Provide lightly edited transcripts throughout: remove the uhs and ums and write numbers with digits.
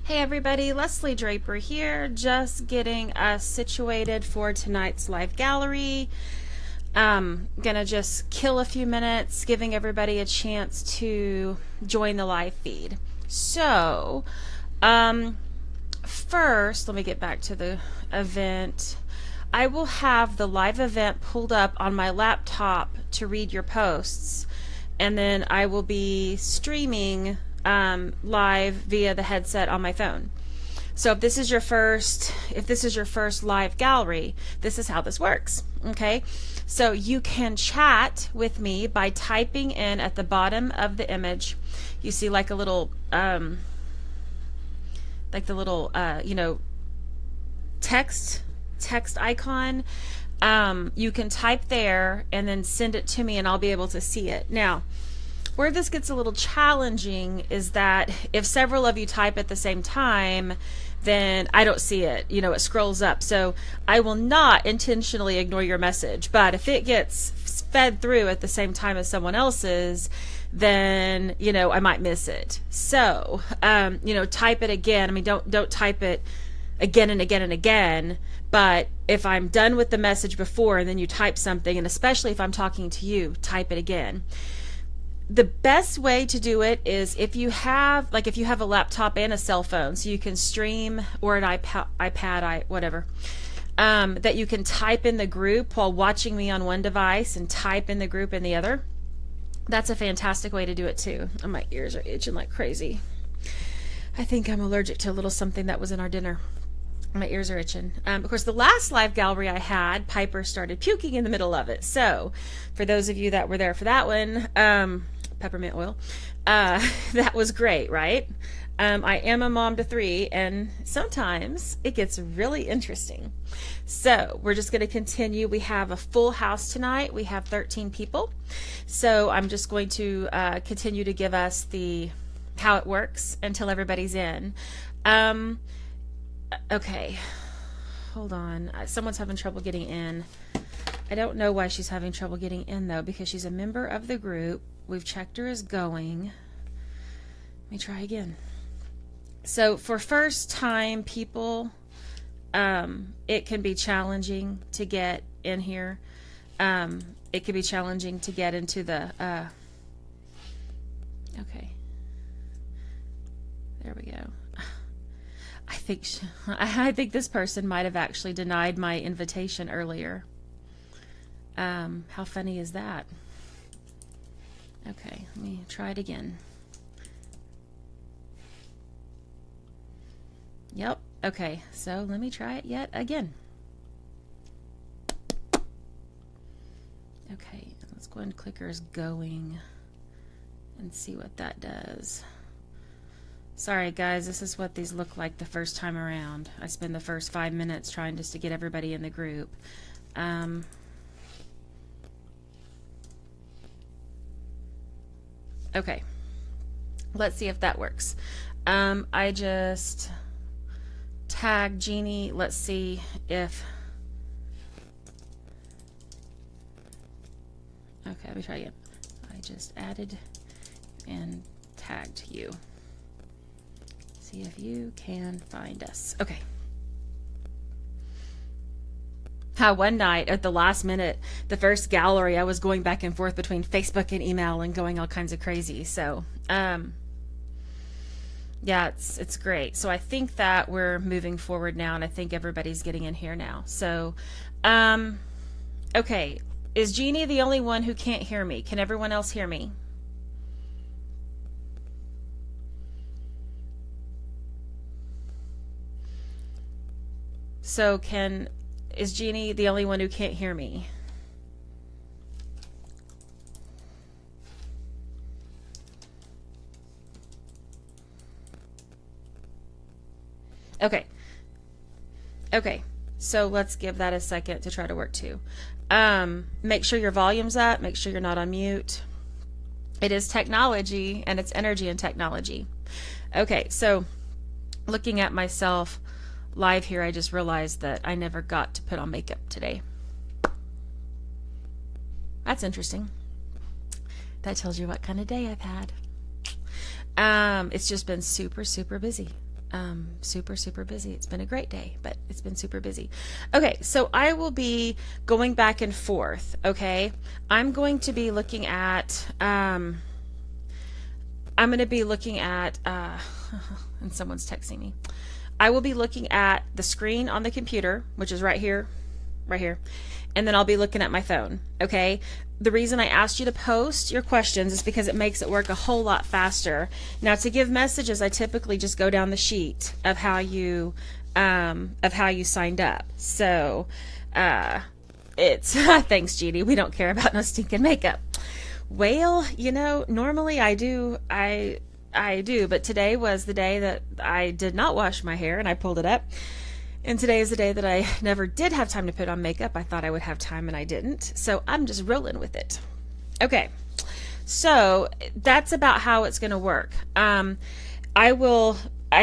Hey everybody, Leslie Draper here, just getting us situated for tonight's live gallery. Gonna just kill a few minutes, giving everybody a chance to join the live feed. So, first, let me get back to the event. I will have the live event pulled up on my laptop to read your posts, and then I will be streaming live via the headset on my phone. So if this is your first live gallery, this is how this works. Okay, so you can chat with me by typing in at the bottom of the image. You see like a little text icon. You can type there and then send it to me, and I'll be able to see it. Now, where this gets a little challenging is that if several of you type at the same time, then I don't see it. It scrolls up. So I will not intentionally ignore your message. But if it gets fed through at the same time as someone else's, then, I might miss it. So, type it again. I mean, don't type it again and again and again. But if I'm done with the message before and then you type something, and especially if I'm talking to you, type it again. The best way to do it is if you have a laptop and a cell phone, so you can stream, or an iPad, whatever, that you can type in the group while watching me on one device and type in the group in the other. That's a fantastic way to do it too. And my ears are itching like crazy. I think I'm allergic to a little something that was in our dinner. My ears are itching. Of course, the last live gallery I had, Piper started puking in the middle of it. So for those of you that were there for that one, peppermint oil, that was great, right? I am a mom to 3, and sometimes it gets really interesting. So we're just going to continue. We have a full house tonight. We have 13 people. So I'm just going to continue to give us how it works until everybody's in. Okay, hold on. Someone's having trouble getting in. I don't know why she's having trouble getting in, though, because she's a member of the group. We've checked her as going. Let me try again. So for first-time people, it can be challenging to get in here. It can be challenging to get into the... Okay. There we go. I think this person might have actually denied my invitation earlier. How funny is that? Okay, let me try it again. Yep, okay, so let me try it yet again. Okay, let's go ahead and click her as going and see what that does. Sorry guys, this is what these look like the first time around. I spend the first 5 minutes trying just to get everybody in the group. Okay, let's see if that works. I just tagged Jeannie. Let's see if... Okay, let me try again. I just added and tagged you. See if you can find us. Okay. One night at the last minute, the first gallery, I was going back and forth between Facebook and email and going all kinds of crazy. So, yeah, it's great. So I think that we're moving forward now, and I think everybody's getting in here now. So, okay. Is Jeannie the only one who can't hear me? Can everyone else hear me? So is Jeannie the only one who can't hear me? Okay. Okay. So let's give that a second to try to work too. Make sure your volume's up. Make sure you're not on mute. It is technology, and it's energy and technology. Okay. So looking at myself live here, I just realized that I never got to put on makeup today. That's interesting. That tells you what kind of day I've had. It's just been super, super busy. super, super busy. It's been a great day, but it's been super busy. Okay, so I will be going back and forth, okay? I'm going to be looking at, and someone's texting me. I will be looking at the screen on the computer, which is right here, and then I'll be looking at my phone, okay? The reason I asked you to post your questions is because it makes it work a whole lot faster. Now, to give messages, I typically just go down the sheet of how you signed up. So, it's thanks, Judy. We don't care about no stinking makeup. Well, normally I do, but today was the day that I did not wash my hair and I pulled it up. And today is the day that I never did have time to put on makeup. I thought I would have time and I didn't. So I'm just rolling with it. Okay. So that's about how it's going to work. I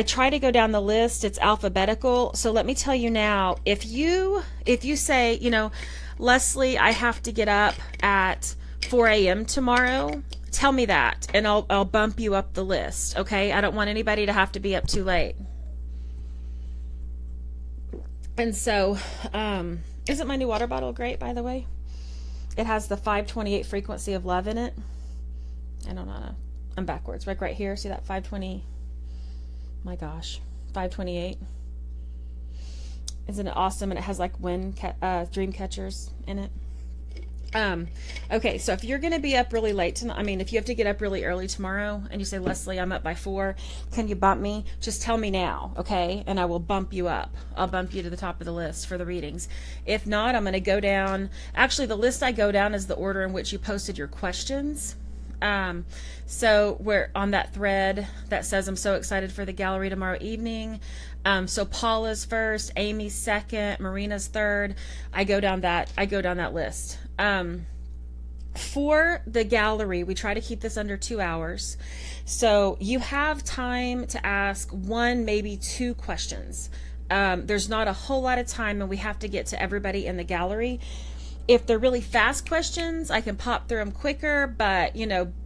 try to go down the list. It's alphabetical. So let me tell you now, if you say, Leslie, I have to get up at 4 a.m. tomorrow, tell me that and I'll bump you up the list. Okay. I don't want anybody to have to be up too late. And so, isn't my new water bottle great, by the way? It has the 528 frequency of love in it. I don't know. I'm backwards. Right here. See that 520? My gosh. 528. Isn't it awesome? And it has like dream catchers in it. Okay, so if you're going to be up really late tonight, if you have to get up really early tomorrow and you say, Leslie, I'm up by 4, can you bump me? Just tell me now, okay? And I will bump you up. I'll bump you to the top of the list for the readings. If not, I'm going to go down. Actually, the list I go down is the order in which you posted your questions. So we're on that thread that says, I'm so excited for the gallery tomorrow evening. So Paula's first, Amy's second, Marina's third. I go down that list. For the gallery, we try to keep this under 2 hours. So you have time to ask 1, maybe 2 questions. There's not a whole lot of time and we have to get to everybody in the gallery. If they're really fast questions, I can pop through them quicker, but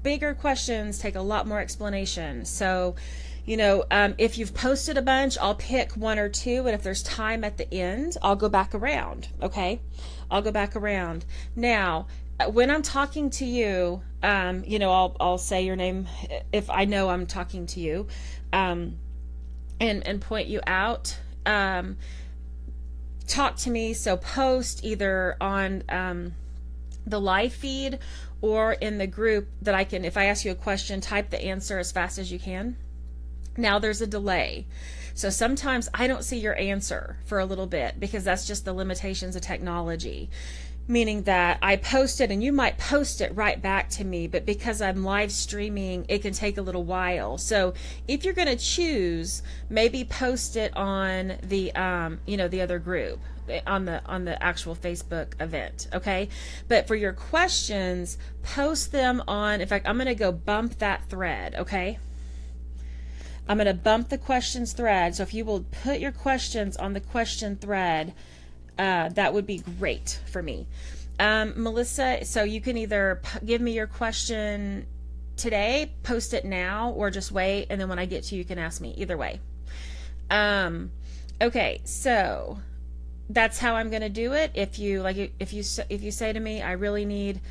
bigger questions take a lot more explanation. So, if you've posted a bunch, I'll pick 1 or 2, and if there's time at the end, I'll go back around, okay? I'll go back around. Now, when I'm talking to you, I'll say your name if I know I'm talking to you, and point you out. Talk to me, so post either on the live feed or in the group that I can, if I ask you a question, type the answer as fast as you can. Now there's a delay. So sometimes I don't see your answer for a little bit because that's just the limitations of technology. Meaning that I post it and you might post it right back to me, but because I'm live streaming, it can take a little while. So if you're going to choose, maybe post it on the, the other group, on the actual Facebook event. Okay. But for your questions, post them on, in fact, I'm going to go bump that thread. Okay. I'm going to bump the questions thread. So if you will put your questions on the question thread, that would be great for me. Melissa, so you can either give me your question today, post it now, or just wait, and then when I get to you, you can ask me. Either way. Okay, so that's how I'm going to do it. If you say to me, I really need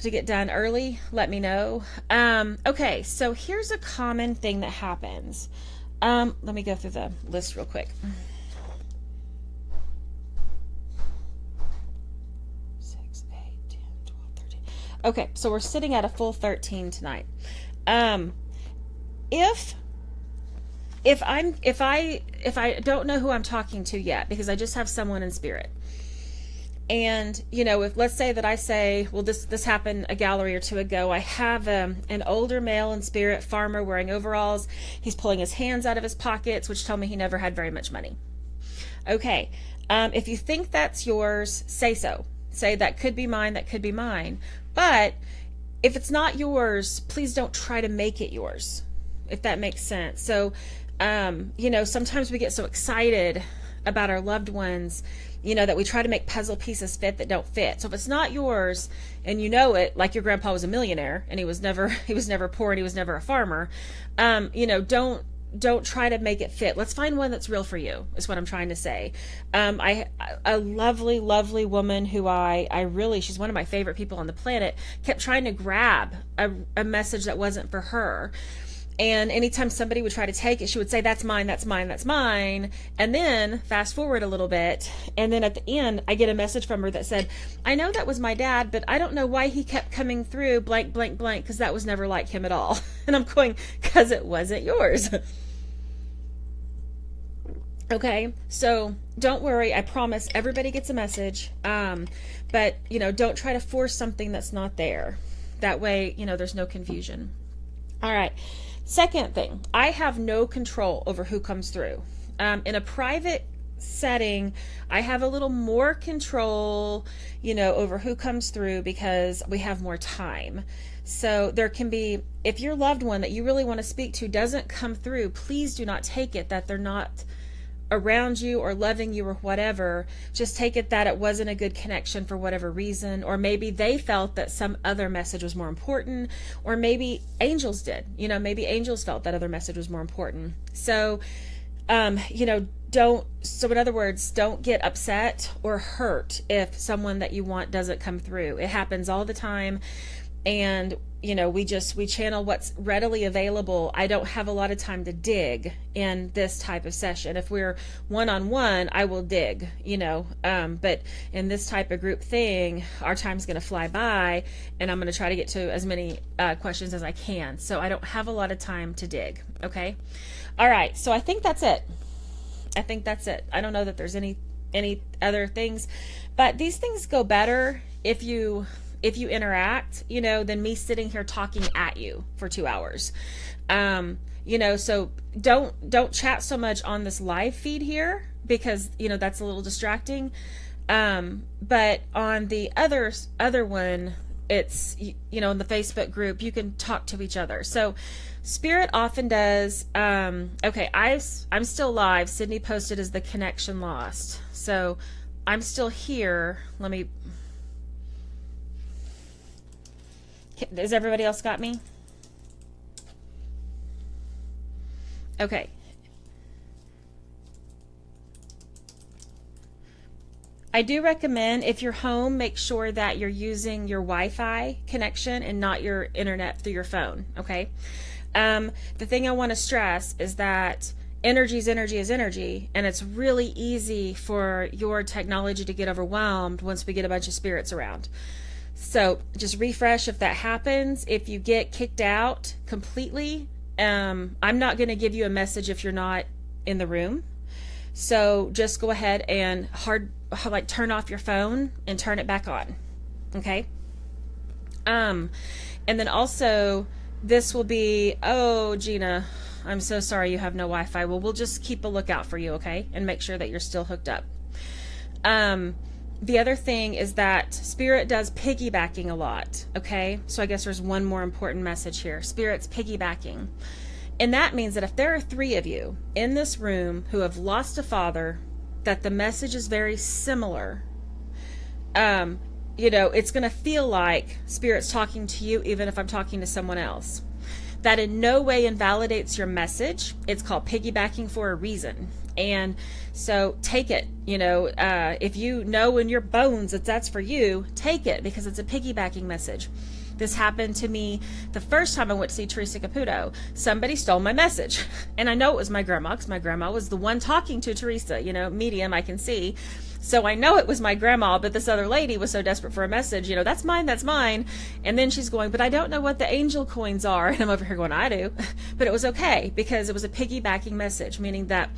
to get done early, let me know. Okay, so here's a common thing that happens. Let me go through the list real quick. 6, 8, 10, 12, 13. Okay, so we're sitting at a full 13 tonight. If I don't know who I'm talking to yet, because I just have someone in spirit. And, if let's say that I say, well, this happened a gallery or 2 ago. I have an older male in spirit, farmer, wearing overalls. He's pulling his hands out of his pockets, which tell me he never had very much money. Okay. If you think that's yours, say so. Say that could be mine, that could be mine. But if it's not yours, please don't try to make it yours, if that makes sense. So, sometimes we get so excited about our loved ones, that we try to make puzzle pieces fit that don't fit. So if it's not yours and it, like your grandpa was a millionaire and he was never poor and he was never a farmer, don't don't try to make it fit. Let's find one that's real for you, is what I'm trying to say. A lovely, lovely woman who she's one of my favorite people on the planet, kept trying to grab a message that wasn't for her. And anytime somebody would try to take it, she would say, that's mine, that's mine, that's mine. And then fast forward a little bit. And then at the end, I get a message from her that said, I know that was my dad, but I don't know why he kept coming through blank, blank, blank, because that was never like him at all. And I'm going, because it wasn't yours. Okay, so don't worry. I promise everybody gets a message. But, don't try to force something that's not there. That way, there's no confusion. All right. Second thing, I have no control over who comes through. In a private setting, I have a little more control, over who comes through because we have more time. So there can be, if your loved one that you really want to speak to doesn't come through, please do not take it that they're not around you or loving you or whatever. Just take it that it wasn't a good connection for whatever reason, or maybe they felt that some other message was more important, or maybe angels did, maybe angels felt that other message was more important. So so in other words, don't get upset or hurt if someone that you want doesn't come through. It happens all the time. And we channel what's readily available. I don't have a lot of time to dig in this type of session. If we're one-on-one, I will dig, but in this type of group thing, our time's going to fly by, and I'm going to try to get to as many questions as I can. So I don't have a lot of time to dig. Okay. All right. So I think that's it. I don't know that there's any other things, but these things go better if you interact, than me sitting here talking at you for 2 hours. So don't chat so much on this live feed here because, that's a little distracting. But on the other one, it's, in the Facebook group, you can talk to each other. So Spirit often does, okay, I'm still live. Sydney posted as the connection lost. So I'm still here. Has everybody else got me? Okay. I do recommend, if you're home, make sure that you're using your Wi-Fi connection and not your internet through your phone, okay? The thing I want to stress is that energy is energy, and it's really easy for your technology to get overwhelmed once we get a bunch of spirits around. So just refresh if that happens. If you get kicked out completely, I'm not going to give you a message if you're not in the room. So just go ahead and turn off your phone and turn it back on. Okay. And then also this will be, oh, Gina, I'm so sorry you have no Wi-Fi. Well, we'll just keep a lookout for you. Okay. And make sure that you're still hooked up. The other thing is that Spirit does piggybacking a lot, okay? So I guess there's one more important message here. Spirit's piggybacking. And that means that if there are 3 of you in this room who have lost a father, that the message is very similar, it's going to feel like Spirit's talking to you even if I'm talking to someone else. That in no way invalidates your message. It's called piggybacking for a reason. And so take it, if you know in your bones that that's for you, take it because it's a piggybacking message. This happened to me the first time I went to see Teresa Caputo. Somebody stole my message. And I know it was my grandma because my grandma was the one talking to Teresa, medium I can see. So I know it was my grandma, but this other lady was so desperate for a message, that's mine, that's mine. And then she's going, but I don't know what the angel coins are. And I'm over here going, I do. But it was okay because it was a piggybacking message, meaning that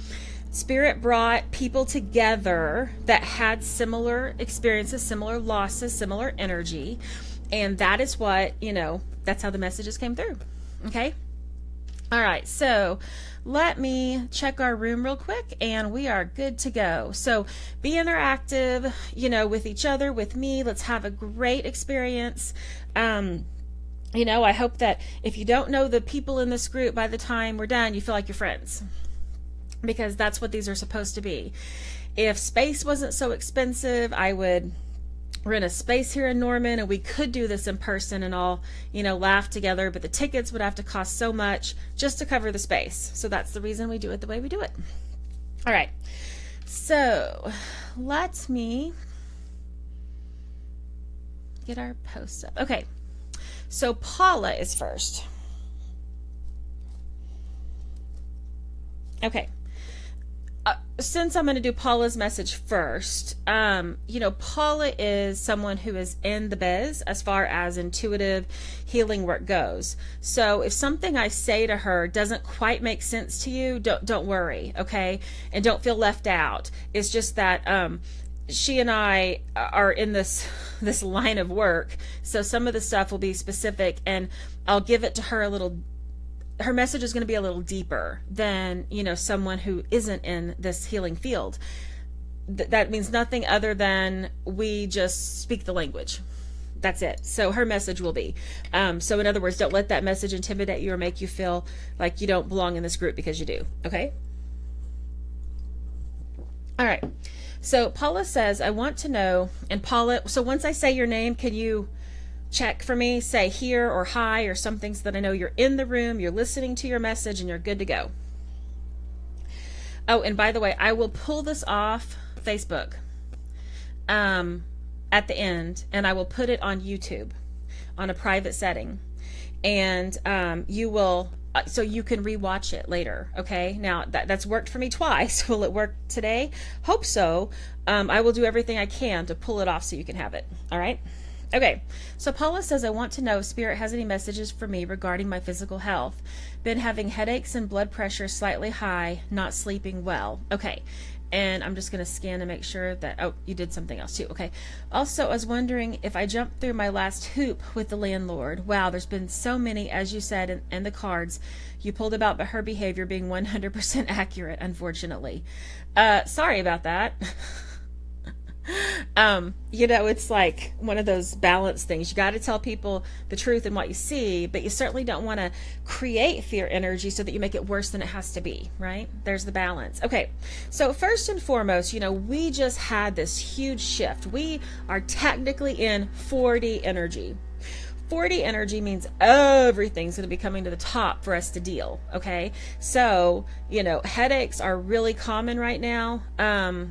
Spirit brought people together that had similar experiences, similar losses, similar energy. And that is what, that's how the messages came through. Okay. All right. So let me check our room real quick and we are good to go. So be interactive, with each other, with me. Let's have a great experience. I hope that if you don't know the people in this group, by the time we're done, you feel like you're friends. Because that's what these are supposed to be. If space wasn't so expensive, I would we're in a space here in Norman, and we could do this in person and all, laugh together, but the tickets would have to cost so much just to cover the space. So that's the reason we do it the way we do it. All right. So let me get our posts up. Okay. So Paula is first. Okay. Since I'm going to do Paula's message first, Paula is someone who is in the biz as far as intuitive healing work goes. So if something I say to her doesn't quite make sense to you, don't worry, okay? And don't feel left out. It's just that she and I are in this line of work, so some of the stuff will be specific, and I'll give it to her her message is going to be a little deeper than, someone who isn't in this healing field. That means nothing other than we just speak the language. That's it. So her message will be. So in other words, don't let that message intimidate you or make you feel like you don't belong in this group, because you do. Okay? All right. So Paula says, I want to know, and Paula, so once I say your name, can you check for me, say here or hi or something, so that I know you're in the room, you're listening to your message, and you're good to go. Oh, and by the way, I will pull this off Facebook at the end, and I will put it on YouTube on a private setting, and you will, so you can rewatch it later. Okay, now that's worked for me twice. Will it work today? Hope so. I will do everything I can to pull it off so you can have it. All right. Okay, so Paula says, I want to know if Spirit has any messages for me regarding my physical health. Been having headaches and blood pressure slightly high, not sleeping well. Okay, and I'm just going to scan to make sure that, oh, you did something else too. Okay, also, I was wondering if I jumped through my last hoop with the landlord. Wow, there's been so many, as you said, in the cards you pulled about her behavior being 100% accurate, unfortunately. Sorry about that. It's like one of those balance things. You got to tell people the truth and what you see, but you certainly don't want to create fear energy so that you make it worse than it has to be, right? There's the balance. Okay, so first and foremost, we just had this huge shift. We are technically in 4D energy. 4D energy means everything's going to be coming to the top for us to deal. Okay. So, headaches are really common right now.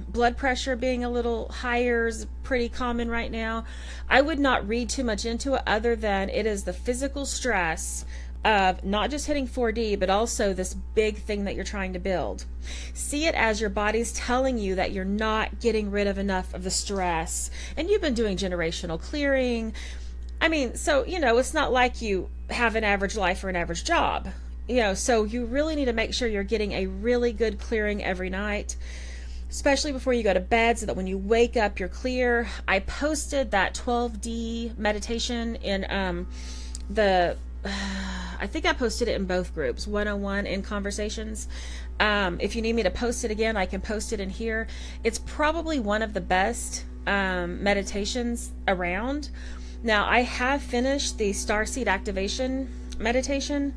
Blood pressure being a little higher is pretty common right now. I would not read too much into it, other than it is the physical stress of not just hitting 4D, but also this big thing that you're trying to build. See it as your body's telling you that you're not getting rid of enough of the stress. And you've been doing generational clearing. So, it's not like you have an average life or an average job, so you really need to make sure you're getting a really good clearing every night, especially before you go to bed, so that when you wake up, you're clear. I posted that 12D meditation in I think I posted it in both groups, 101 and Conversations. If you need me to post it again, I can post it in here. It's probably one of the best meditations around. Now, I have finished the starseed activation meditation.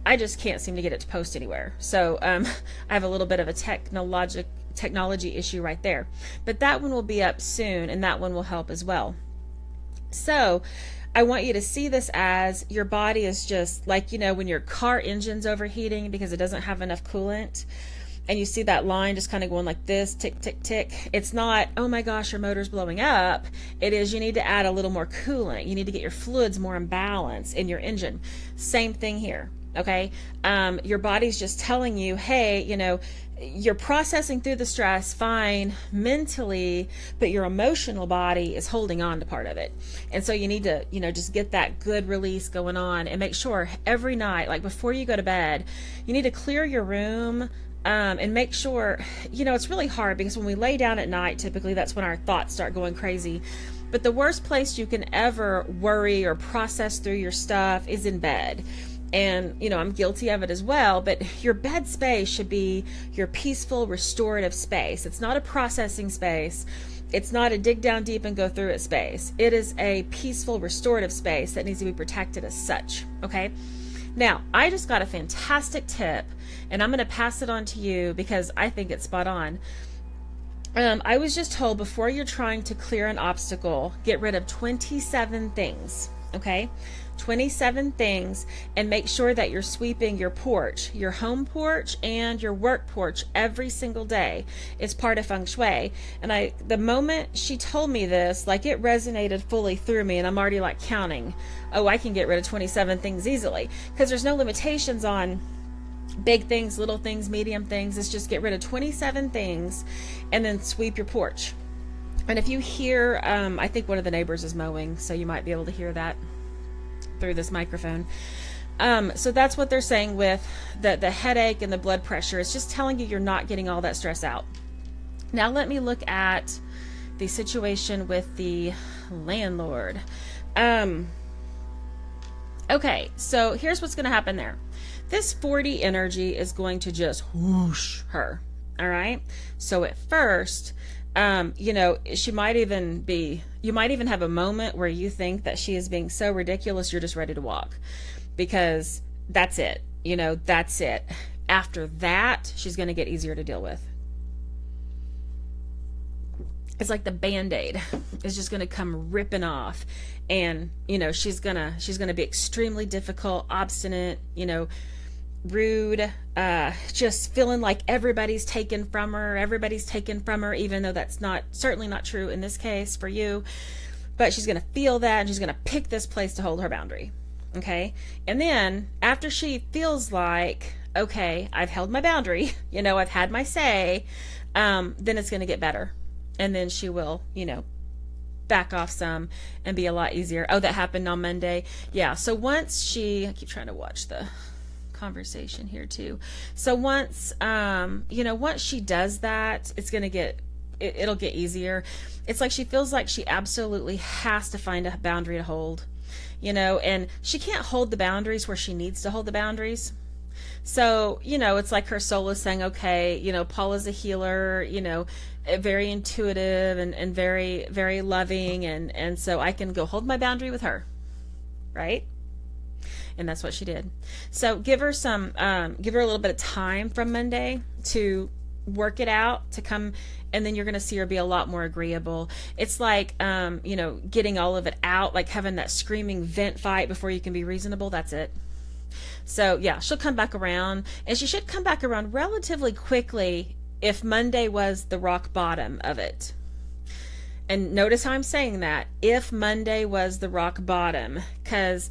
I just can't seem to get it to post anywhere. So I have a little bit of a technology issue right there. But that one will be up soon, and that one will help as well. So I want you to see this as your body is just like, when your car engine's overheating because it doesn't have enough coolant, and you see that line just kind of going like this, tick, tick, tick. It's not, oh my gosh, your motor's blowing up. It is, you need to add a little more coolant. You need to get your fluids more in balance in your engine. Same thing here, okay? Your body's just telling you, hey, you're processing through the stress fine mentally, but your emotional body is holding on to part of it. And so you need to, just get that good release going on, and make sure every night, like before you go to bed, you need to clear your room. And make sure, it's really hard because when we lay down at night, typically that's when our thoughts start going crazy. But the worst place you can ever worry or process through your stuff is in bed. And, I'm guilty of it as well, but your bed space should be your peaceful, restorative space. It's not a processing space. It's not a dig down deep and go through it space. It is a peaceful, restorative space that needs to be protected as such, okay? Now, I just got a fantastic tip, and I'm going to pass it on to you because I think it's spot on. I was just told before you're trying to clear an obstacle, get rid of 27 things, okay? 27 things, and make sure that you're sweeping your porch, your home porch and your work porch every single day. It's part of feng shui. And the moment she told me this, like, it resonated fully through me, and I'm already like counting, oh, I can get rid of 27 things easily, because there's no limitations on big things, little things, medium things. It's just get rid of 27 things and then sweep your porch. And if you hear, I think one of the neighbors is mowing, so you might be able to hear that through this microphone. So that's what they're saying with the headache and the blood pressure. It's just telling you you're not getting all that stress out. Now let me look at the situation with the landlord. Okay, so here's what's going to happen there. This 40 energy is going to just whoosh her. All right. So at first, she might even you might even have a moment where you think that she is being so ridiculous, you're just ready to walk, because that's it. That's it. After that, she's going to get easier to deal with. It's like the Band-Aid is just going to come ripping off, and she's going to be extremely difficult, obstinate, rude, just feeling like everybody's taken from her, even though that's certainly not true in this case for you. But she's going to feel that, and she's going to pick this place to hold her boundary. Okay. And then after she feels like, okay, I've held my boundary, I've had my say, then it's going to get better. And then she will, back off some and be a lot easier. Oh, that happened on Monday. Yeah. So once I keep trying to watch the conversation here too. So once she does that, it'll get easier. It's like she feels like she absolutely has to find a boundary to hold, and she can't hold the boundaries where she needs to hold the boundaries. So, it's like her soul is saying, okay, Paula's a healer, very intuitive and very, very loving. And so I can go hold my boundary with her. Right. And that's what she did. So give her a little bit of time from Monday to work it out, to come, and then you're going to see her be a lot more agreeable. It's like, getting all of it out, like having that screaming vent fight before you can be reasonable. That's it. So yeah, she'll come back around, and she should come back around relatively quickly if Monday was the rock bottom of it. And notice how I'm saying that, if Monday was the rock bottom, because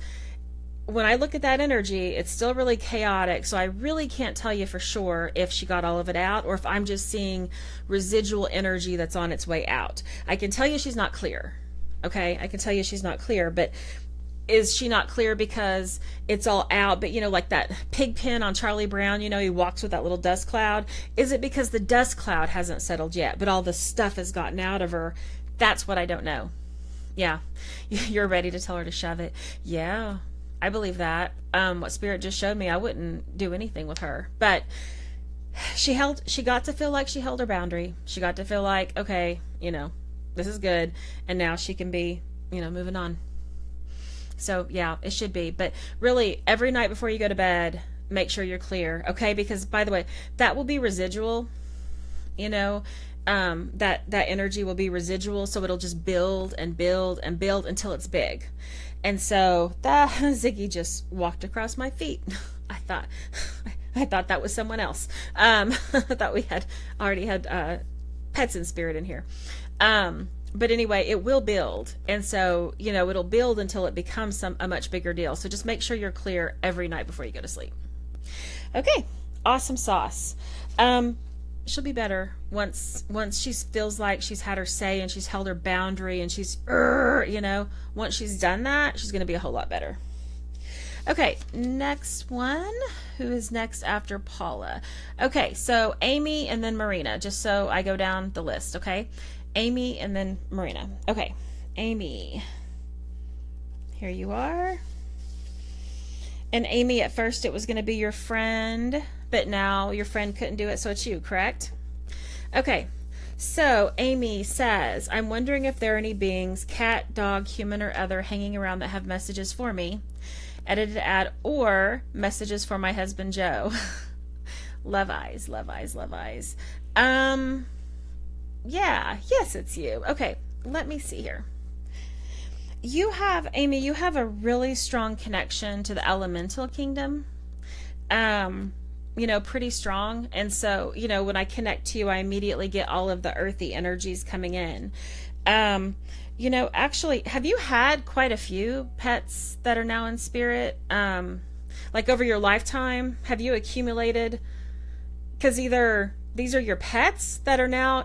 when I look at that energy, it's still really chaotic. So I really can't tell you for sure if she got all of it out or if I'm just seeing residual energy that's on its way out. I can tell you she's not clear. Okay. I can tell you she's not clear, but is she not clear because it's all out? But like that pig pen on Charlie Brown, he walks with that little dust cloud. Is it because the dust cloud hasn't settled yet, but all the stuff has gotten out of her? That's what I don't know. Yeah. You're ready to tell her to shove it. Yeah. I believe that. What Spirit just showed me, I wouldn't do anything with her. But she got to feel like she held her boundary. She got to feel like, okay, this is good. And now she can be, moving on. So yeah, it should be. But really, every night before you go to bed, make sure you're clear. Okay? Because by the way, that will be residual. That energy will be residual. So it'll just build and build and build until it's big. And so that Ziggy just walked across my feet. I thought that was someone else. I thought we already had pets in spirit in here. But anyway, it will build. And so, it'll build until it becomes a much bigger deal. So just make sure you're clear every night before you go to sleep. Okay. Awesome sauce. She'll be better once she feels like she's had her say and she's held her boundary and she's, once she's done that, she's going to be a whole lot better. Okay, next one. Who is next after Paula? Okay, so Amy and then Marina, just so I go down the list, okay? Amy and then Marina. Okay, Amy. Here you are. And Amy, at first it was going to be your friend, but now your friend couldn't do it, so it's you, correct? Okay, so Amy says, I'm wondering if there are any beings, cat, dog, human, or other, hanging around that have messages for me, edited at, or messages for my husband, Joe. Love eyes, love eyes, love eyes. Yeah, yes, it's you. Okay, let me see here. You have, Amy, you have a really strong connection to the elemental kingdom. Um, pretty strong. And so, when I connect to you, I immediately get all of the earthy energies coming in. Um, actually, have you had quite a few pets that are now in spirit? Like over your lifetime, have you accumulated? Because either these are your pets that are now,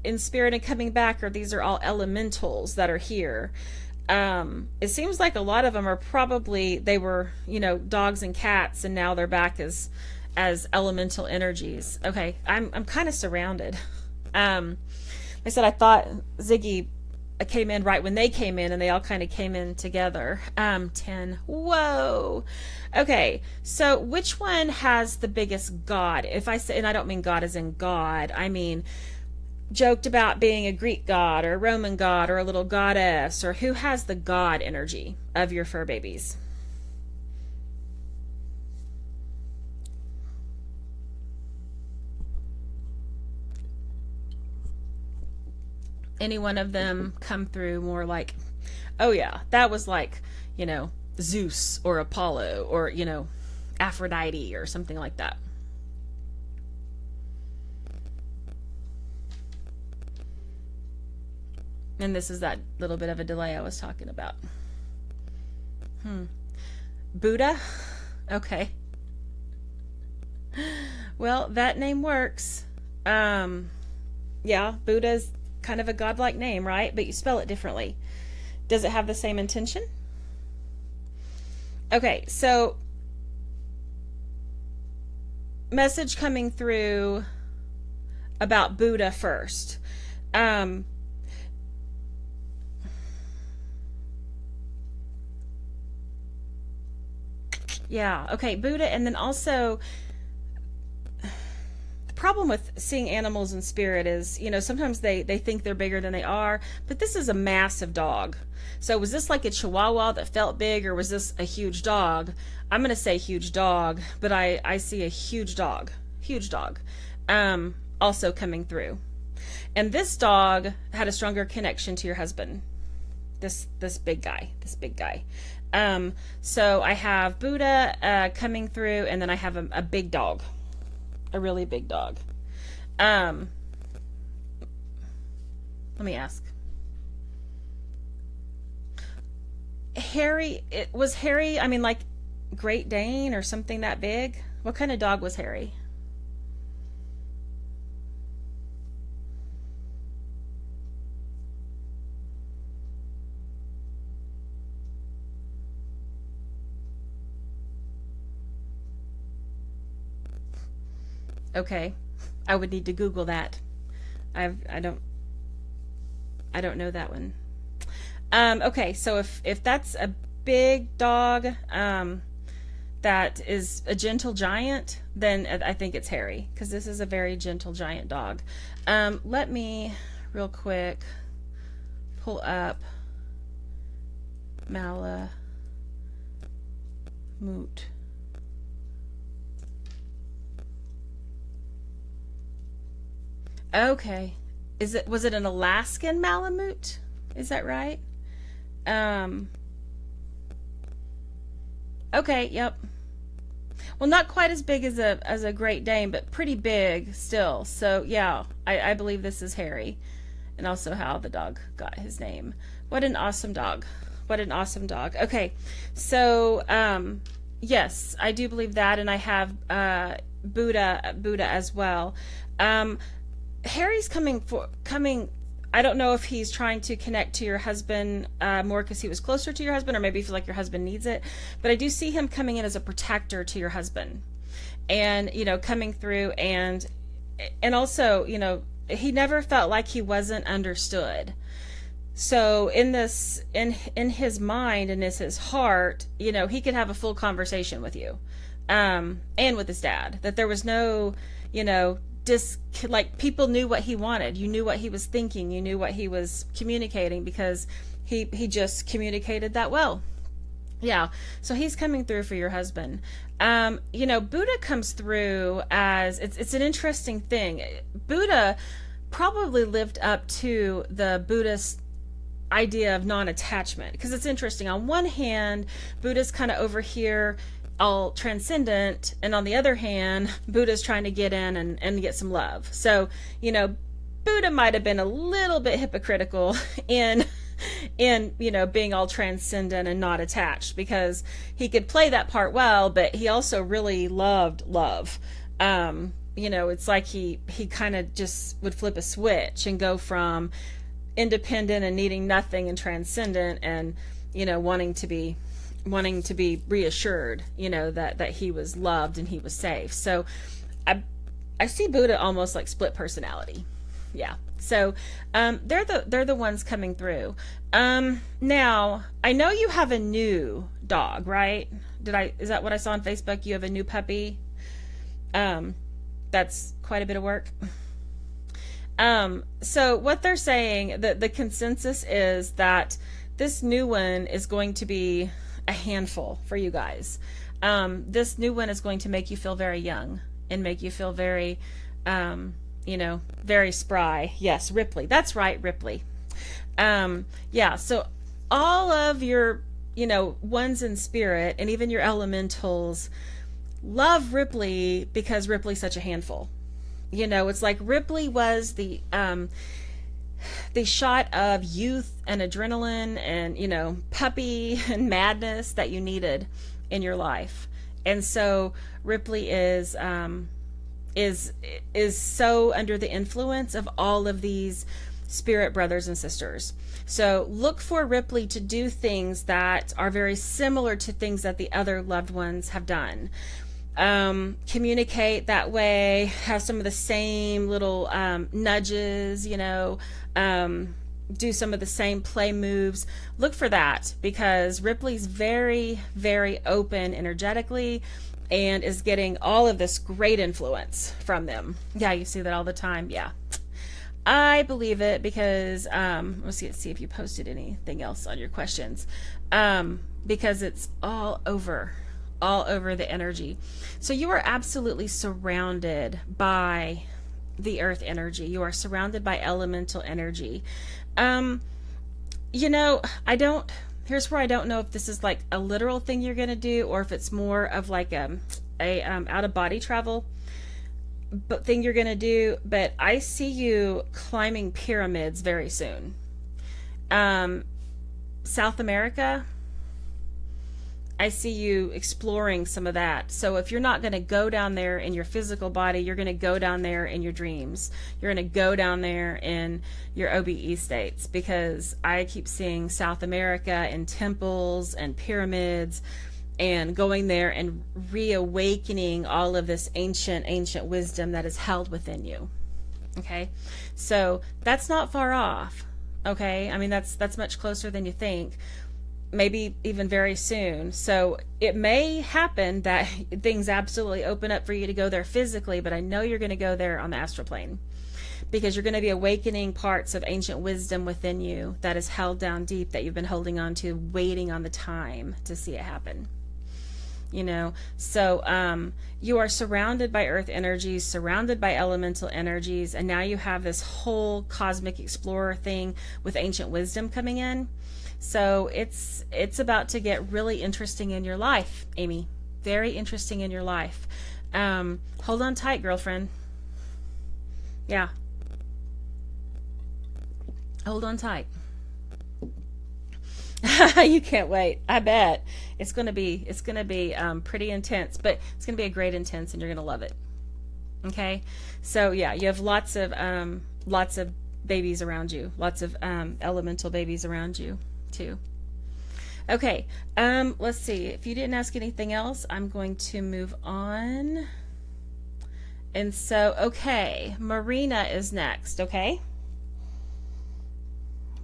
in spirit and coming back, or these are all elementals that are here. It seems like a lot of them are probably, they were, dogs and cats, and now they're back as elemental energies. Okay, I'm kind of surrounded. I said I thought Ziggy came in right when they came in, and they all kind of came in together. 10. Whoa. Okay, so which one has the biggest god? If I say, and I don't mean god as in God, I mean joked about being a Greek god or a Roman god or a little goddess, or who has the god energy of your fur babies? Any one of them come through more like, oh yeah, that was like, Zeus or Apollo or, Aphrodite or something like that? And this is that little bit of a delay I was talking about. Buddha? Okay. Well, that name works. Yeah, Buddha's kind of a godlike name, right? But you spell it differently. Does it have the same intention? Okay, so message coming through about Buddha first. Yeah, okay, Buddha, and then also the problem with seeing animals in spirit is, sometimes they think they're bigger than they are, but this is a massive dog. So was this like a chihuahua that felt big, or was this a huge dog? I'm going to say huge dog, but I see a huge dog, also coming through. And this dog had a stronger connection to your husband. This big guy. So I have Buddha coming through, and then I have a big dog, a really big dog. Let me ask. Harry, was Harry, I mean, like Great Dane or something that big? What kind of dog was Harry? Okay, I would need to Google that. I don't know that one. Okay, so if that's a big dog, that is a gentle giant, then I think it's Harry, because this is a very gentle giant dog. Let me real quick pull up Malamute. Okay. Was it an Alaskan Malamute? Is that right? Um, okay, yep. Well, not quite as big as a Great Dane, but pretty big still. So yeah, I believe this is Harry, and also how the dog got his name. What an awesome dog! What an awesome dog. Okay, so yes, I do believe that, and I have Buddha as well. Harry's coming. I don't know if he's trying to connect to your husband more because he was closer to your husband, or maybe you feel like your husband needs it. But I do see him coming in as a protector to your husband, and coming through, and also he never felt like he wasn't understood. So in his mind and in his heart, he could have a full conversation with you, and with his dad. That there was no, like people knew what he wanted. You knew what he was thinking. You knew what he was communicating because he just communicated that well. Yeah. So he's coming through for your husband. Buddha comes through as it's an interesting thing. Buddha probably lived up to the Buddhist idea of non-attachment, because it's interesting. On one hand, Buddha's kind of over here all transcendent, and on the other hand, Buddha's trying to get in and get some love. So, you know, Buddha might have been a little bit hypocritical in you know, being all transcendent and not attached, because he could play that part well, but he also really loved love. You know, it's like he kind of just would flip a switch and go from independent and needing nothing and transcendent, and, you know, wanting to be reassured, you know, that he was loved and he was safe. So I see Buddha almost like split personality. Yeah. So they're the ones coming through. Now I know you have a new dog, right? Is that what I saw on Facebook? You have a new puppy. That's quite a bit of work. So what they're saying, that the consensus is that this new one is going to be a handful for you guys. This new one is going to make you feel very young and make you feel very, you know, very spry. Yes, Ripley. That's right, Ripley. Yeah, so all of your, you know, ones in spirit and even your elementals love Ripley because Ripley's such a handful. You know, it's like Ripley was the shot of youth and adrenaline and, you know, puppy and madness that you needed in your life. And so Ripley is so under the influence of all of these spirit brothers and sisters. So look for Ripley to do things that are very similar to things that the other loved ones have done. Communicate that way, have some of the same little nudges, you know, do some of the same play moves. Look for that, because Ripley's very, very open energetically and is getting all of this great influence from them. Yeah, you see that all the time. Yeah, I believe it, because let's see if you posted anything else on your questions, because it's all over the energy. So you are absolutely surrounded by the earth energy. You are surrounded by elemental energy. You know, here's where I don't know if this is like a literal thing you're going to do, or if it's more of like a out of body travel thing you're going to do. But I see you climbing pyramids very soon. South America, I see you exploring some of that. So if you're not going to go down there in your physical body, you're going to go down there in your dreams. You're going to go down there in your OBE states, because I keep seeing South America and temples and pyramids, and going there and reawakening all of this ancient wisdom that is held within you. Okay? So that's not far off. Okay? I mean, that's much closer than you think. Maybe even very soon. So it may happen that things absolutely open up for you to go there physically, but I know you're going to go there on the astral plane, because you're going to be awakening parts of ancient wisdom within you that is held down deep, that you've been holding on to, waiting on the time to see it happen. You know, so you are surrounded by earth energies, surrounded by elemental energies, and now you have this whole cosmic explorer thing with ancient wisdom coming in. So it's about to get really interesting in your life, Amy. Very interesting in your life. Hold on tight, girlfriend. Yeah. Hold on tight. You can't wait. I bet it's gonna be pretty intense, but it's gonna be a great intense, and you're gonna love it. Okay. So yeah, you have lots of babies around you, lots of elemental babies around you too. Okay, let's see. If you didn't ask anything else, I'm going to move on. And so, okay, Marina is next, okay?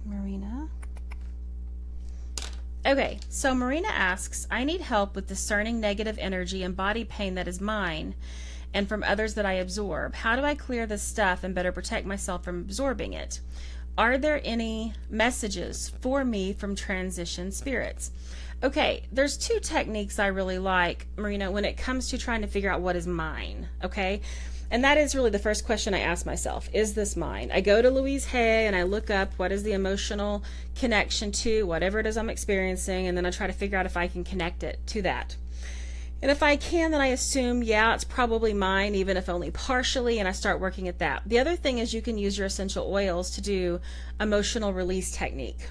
Marina. Okay, so Marina asks, I need help with discerning negative energy and body pain that is mine and from others that I absorb. How do I clear this stuff and better protect myself from absorbing it? Are there any messages for me from transition spirits? Okay, there's two techniques I really like, Marina, when it comes to trying to figure out what is mine, okay? And that is really the first question I ask myself. Is this mine? I go to Louise Hay and I look up what is the emotional connection to whatever it is I'm experiencing, and then I try to figure out if I can connect it to that. And if I can, then I assume, yeah, it's probably mine, even if only partially, and I start working at that. The other thing is you can use your essential oils to do emotional release technique.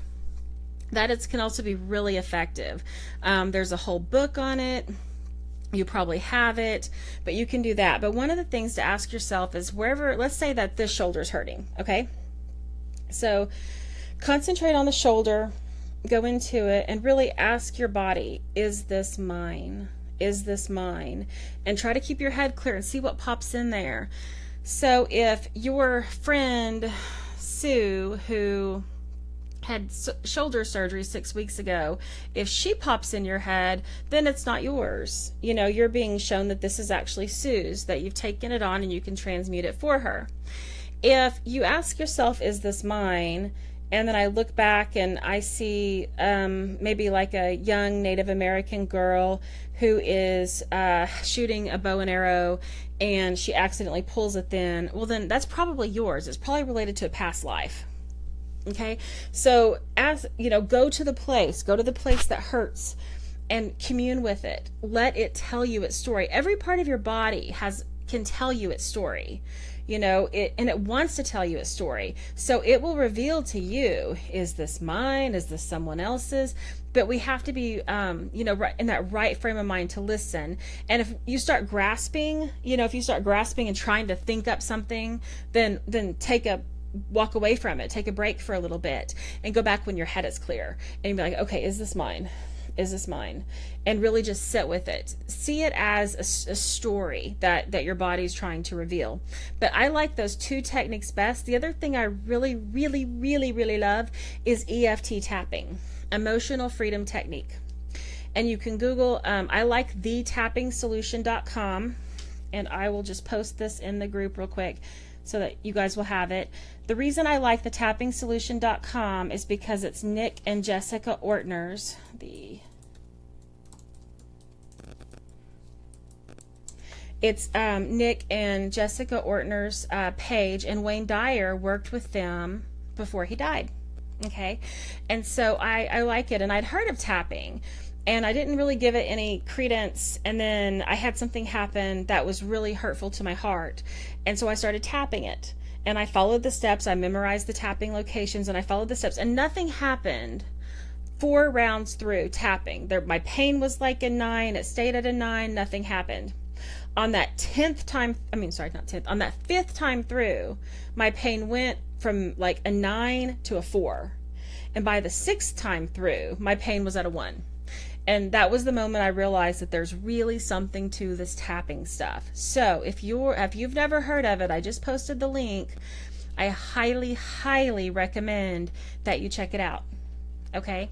That can also be really effective. There's a whole book on it. You probably have it, but you can do that. But one of the things to ask yourself is wherever, let's say that this shoulder is hurting, okay? So concentrate on the shoulder, go into it, and really ask your body, is this mine? Is this mine? And try to keep your head clear and see what pops in there. So if your friend Sue, who had shoulder surgery 6 weeks ago, if she pops in your head, then it's not yours. You know, you're being shown that this is actually Sue's, that you've taken it on and you can transmute it for her. If you ask yourself, is this mine? And then I look back and I see maybe like a young Native American girl who is shooting a bow and arrow, and she accidentally pulls it then, well, then that's probably yours. It's probably related to a past life. Okay, so as you know, go to the place that hurts and commune with it. Let it tell you its story. Every part of your body can tell you its story, you know, and it wants to tell you its story. So it will reveal to you, is this mine? Is this someone else's? But we have to be, you know, right in that right frame of mind to listen. And if you start grasping, you know, if you start grasping and trying to think up something, then walk away from it, take a break for a little bit, and go back when your head is clear, and be like, okay, is this mine? Is this mine? And really just sit with it. See it as a story that your body's trying to reveal. But I like those two techniques best. The other thing I really, really, really, really love is EFT tapping, emotional freedom technique. And you can Google, I like thetappingsolution.com, and I will just post this in the group real quick so that you guys will have it. The reason I like thetappingsolution.com is because it's Nick and Jessica Ortner's. It's Nick and Jessica Ortner's page, and Wayne Dyer worked with them before he died. Okay, and so I like it, and I'd heard of tapping, and I didn't really give it any credence, and then I had something happen that was really hurtful to my heart, and so I started tapping it, and I followed the steps. I memorized the tapping locations, and I followed the steps, and nothing happened 4 rounds through tapping. My pain was like a 9. It stayed at a 9. Nothing happened. On that 5th time through, my pain went from like a 9 to a 4. And by the 6th time through, my pain was at a 1. And that was the moment I realized that there's really something to this tapping stuff. So if you've never heard of it, I just posted the link. I highly, highly recommend that you check it out. Okay?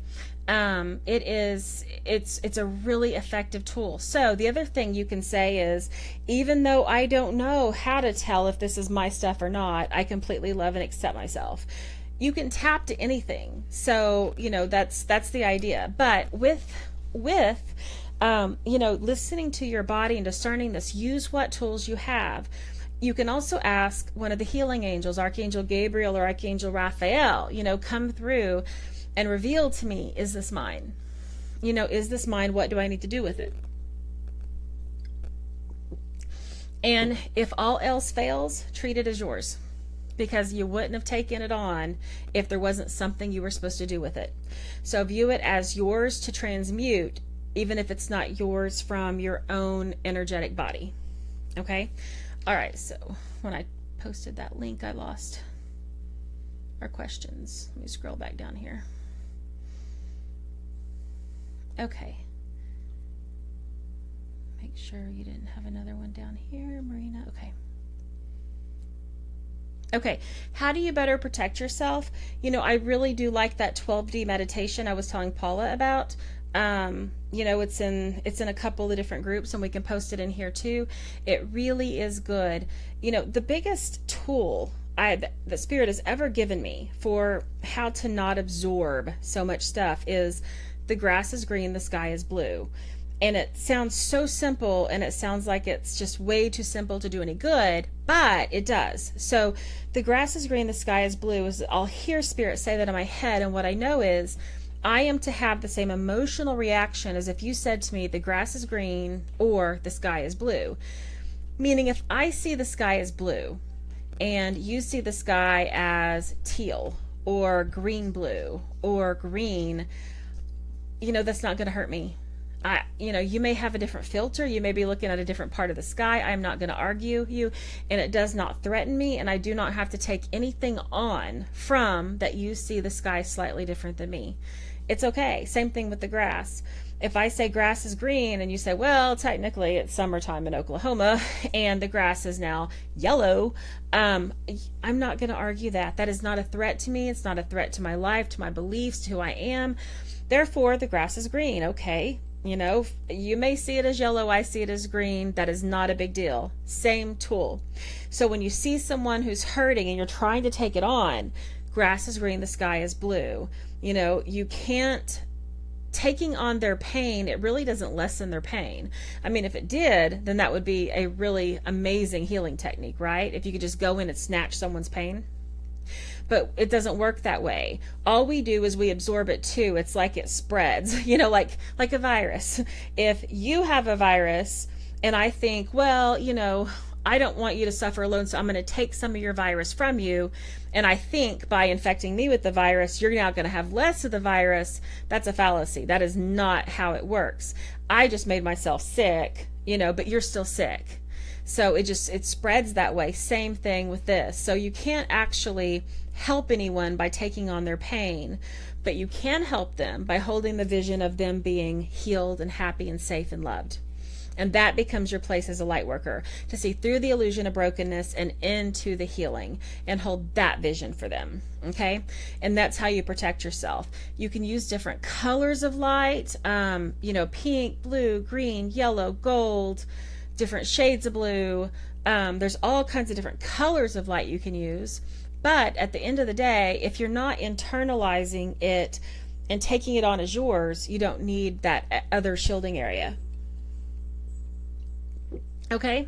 It's a really effective tool. So the other thing you can say is, even though I don't know how to tell if this is my stuff or not, I completely love and accept myself. You can tap to anything. So, you know, that's the idea. But with you know, listening to your body and discerning this, use what tools you have. You can also ask one of the healing angels, Archangel Gabriel or Archangel Raphael, you know, come through and reveal to me, is this mine? You know, is this mine? What do I need to do with it? And if all else fails, treat it as yours, because you wouldn't have taken it on if there wasn't something you were supposed to do with it. So view it as yours to transmute, even if it's not yours from your own energetic body. Okay? All right, so when I posted that link, I lost our questions. Let me scroll back down here. Okay. Make sure you didn't have another one down here, Marina. Okay. Okay, how do you better protect yourself? You know, I really do like that 12D meditation I was telling Paula about. You know, it's in a couple of different groups, and we can post it in here too. It really is good. You know, the biggest tool the Spirit has ever given me for how to not absorb so much stuff is, the grass is green, the sky is blue. And it sounds so simple, and it sounds like it's just way too simple to do any good, but it does. So the grass is green, the sky is blue, is I'll hear spirit say that in my head, and what I know is I am to have the same emotional reaction as if you said to me the grass is green or the sky is blue. Meaning if I see the sky as blue and you see the sky as teal or green blue or green, that's not going to hurt me. You may have a different filter. You may be looking at a different part of the sky. I'm not going to argue you, and it does not threaten me, and I do not have to take anything on from that you see the sky slightly different than me. It's okay. Same thing with the grass. If I say grass is green and you say, well, technically it's summertime in Oklahoma and the grass is now yellow, I'm not going to argue that. That is not a threat to me. It's not a threat to my life, to my beliefs, to who I am. Therefore, the grass is green. Okay. You may see it as yellow, I see it as green. That is not a big deal. Same tool. So when you see someone who's hurting and you're trying to take it on, grass is green, the sky is blue. You can't, taking on their pain, it really doesn't lessen their pain. I mean, if it did, then that would be a really amazing healing technique, right? If you could just go in and snatch someone's pain. But it doesn't work that way. All we do is we absorb it too. It's like it spreads, like a virus. If you have a virus and I think, well, I don't want you to suffer alone, so I'm going to take some of your virus from you. And I think by infecting me with the virus, you're now going to have less of the virus. That's a fallacy. That is not how it works. I just made myself sick, but you're still sick. So it spreads that way. Same thing with this. So you can't actually help anyone by taking on their pain, but you can help them by holding the vision of them being healed and happy and safe and loved. And that becomes your place as a light worker, to see through the illusion of brokenness and into the healing, and hold that vision for them. Okay. And that's how you protect yourself. You can use different colors of light, pink, blue, green, yellow, gold, different shades of blue. There's all kinds of different colors of light you can use. But at the end of the day, if you're not internalizing it and taking it on as yours, you don't need that other shielding area. Okay?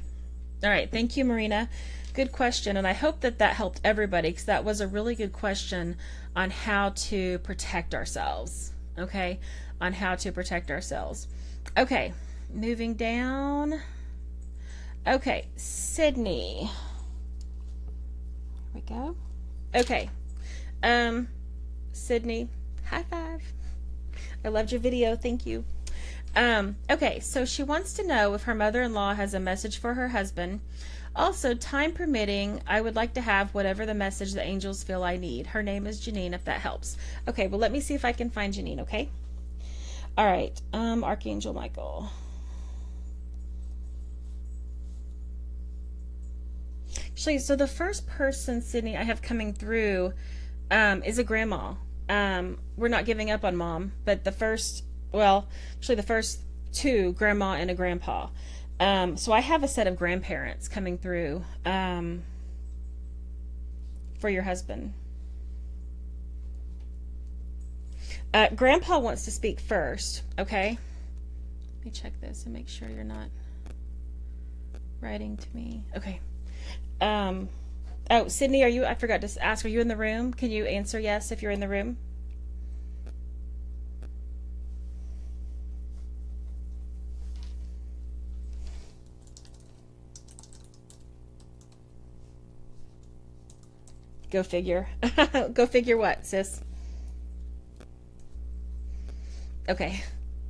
All right. Thank you, Marina. Good question. And I hope that helped everybody, because that was a really good question on how to protect ourselves. Okay? On how to protect ourselves. Okay. Moving down. Okay. Sydney. Here we go. Okay. Sydney, high five. I loved your video. Thank you. Okay, so she wants to know if her mother-in-law has a message for her husband. Also, time permitting, I would like to have whatever the message the angels feel I need. Her name is Janine, if that helps. Okay, well, let me see if I can find Janine, okay? All right, Archangel Michael. Actually, so the first person, Sydney, I have coming through is a grandma. We're not giving up on mom, but the first two, grandma and a grandpa. So I have a set of grandparents coming through for your husband. Grandpa wants to speak first, okay? Let me check this and make sure you're not writing to me. Okay. Oh, Sydney, I forgot to ask, are you in the room? Can you answer yes if you're in the room? Go figure. Go figure what, sis? Okay.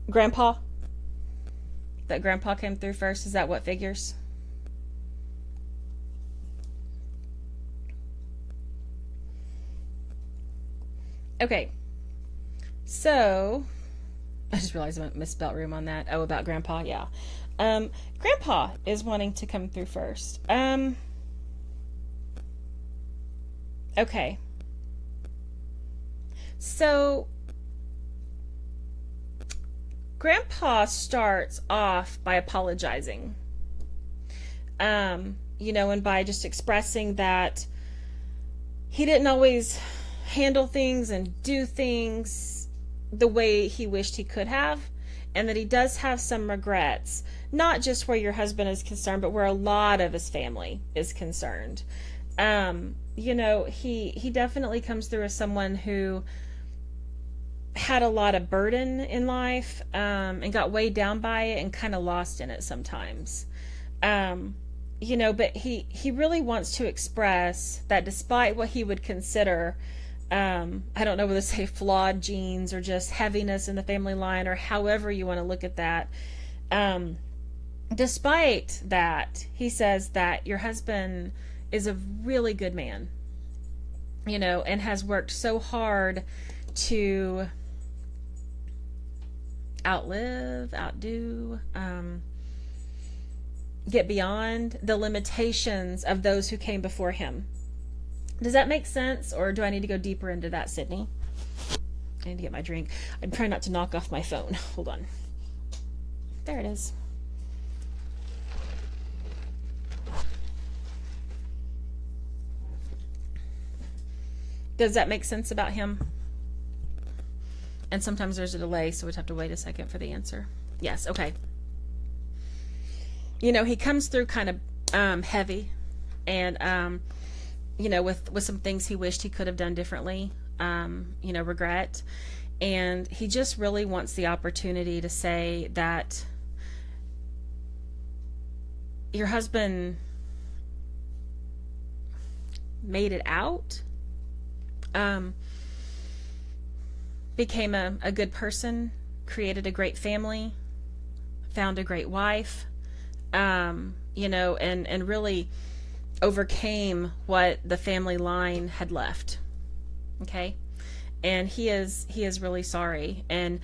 Grandpa? That grandpa came through first, is that what figures? Okay, so I just realized I misspelled room on that. Oh, about grandpa, yeah. Grandpa is wanting to come through first. Okay. So grandpa starts off by apologizing. And by just expressing that he didn't always handle things and do things the way he wished he could have, and that he does have some regrets, not just where your husband is concerned, but where a lot of his family is concerned. He definitely comes through as someone who had a lot of burden in life, and got weighed down by it and kind of lost in it sometimes. But he really wants to express that despite what he would consider, I don't know whether to say flawed genes or just heaviness in the family line or however you want to look at that. Despite that, he says that your husband is a really good man, and has worked so hard to outdo, get beyond the limitations of those who came before him. Does that make sense, or do I need to go deeper into that, Sydney? I need to get my drink. I'm trying not to knock off my phone. Hold on. There it is. Does that make sense about him? And sometimes there's a delay, so we'd have to wait a second for the answer. Yes, okay. He comes through kind of heavy, and with some things he wished he could have done differently, regret. And he just really wants the opportunity to say that your husband made it out, became a good person, created a great family, found a great wife, and really overcame what the family line had left. Okay? And he is really sorry. And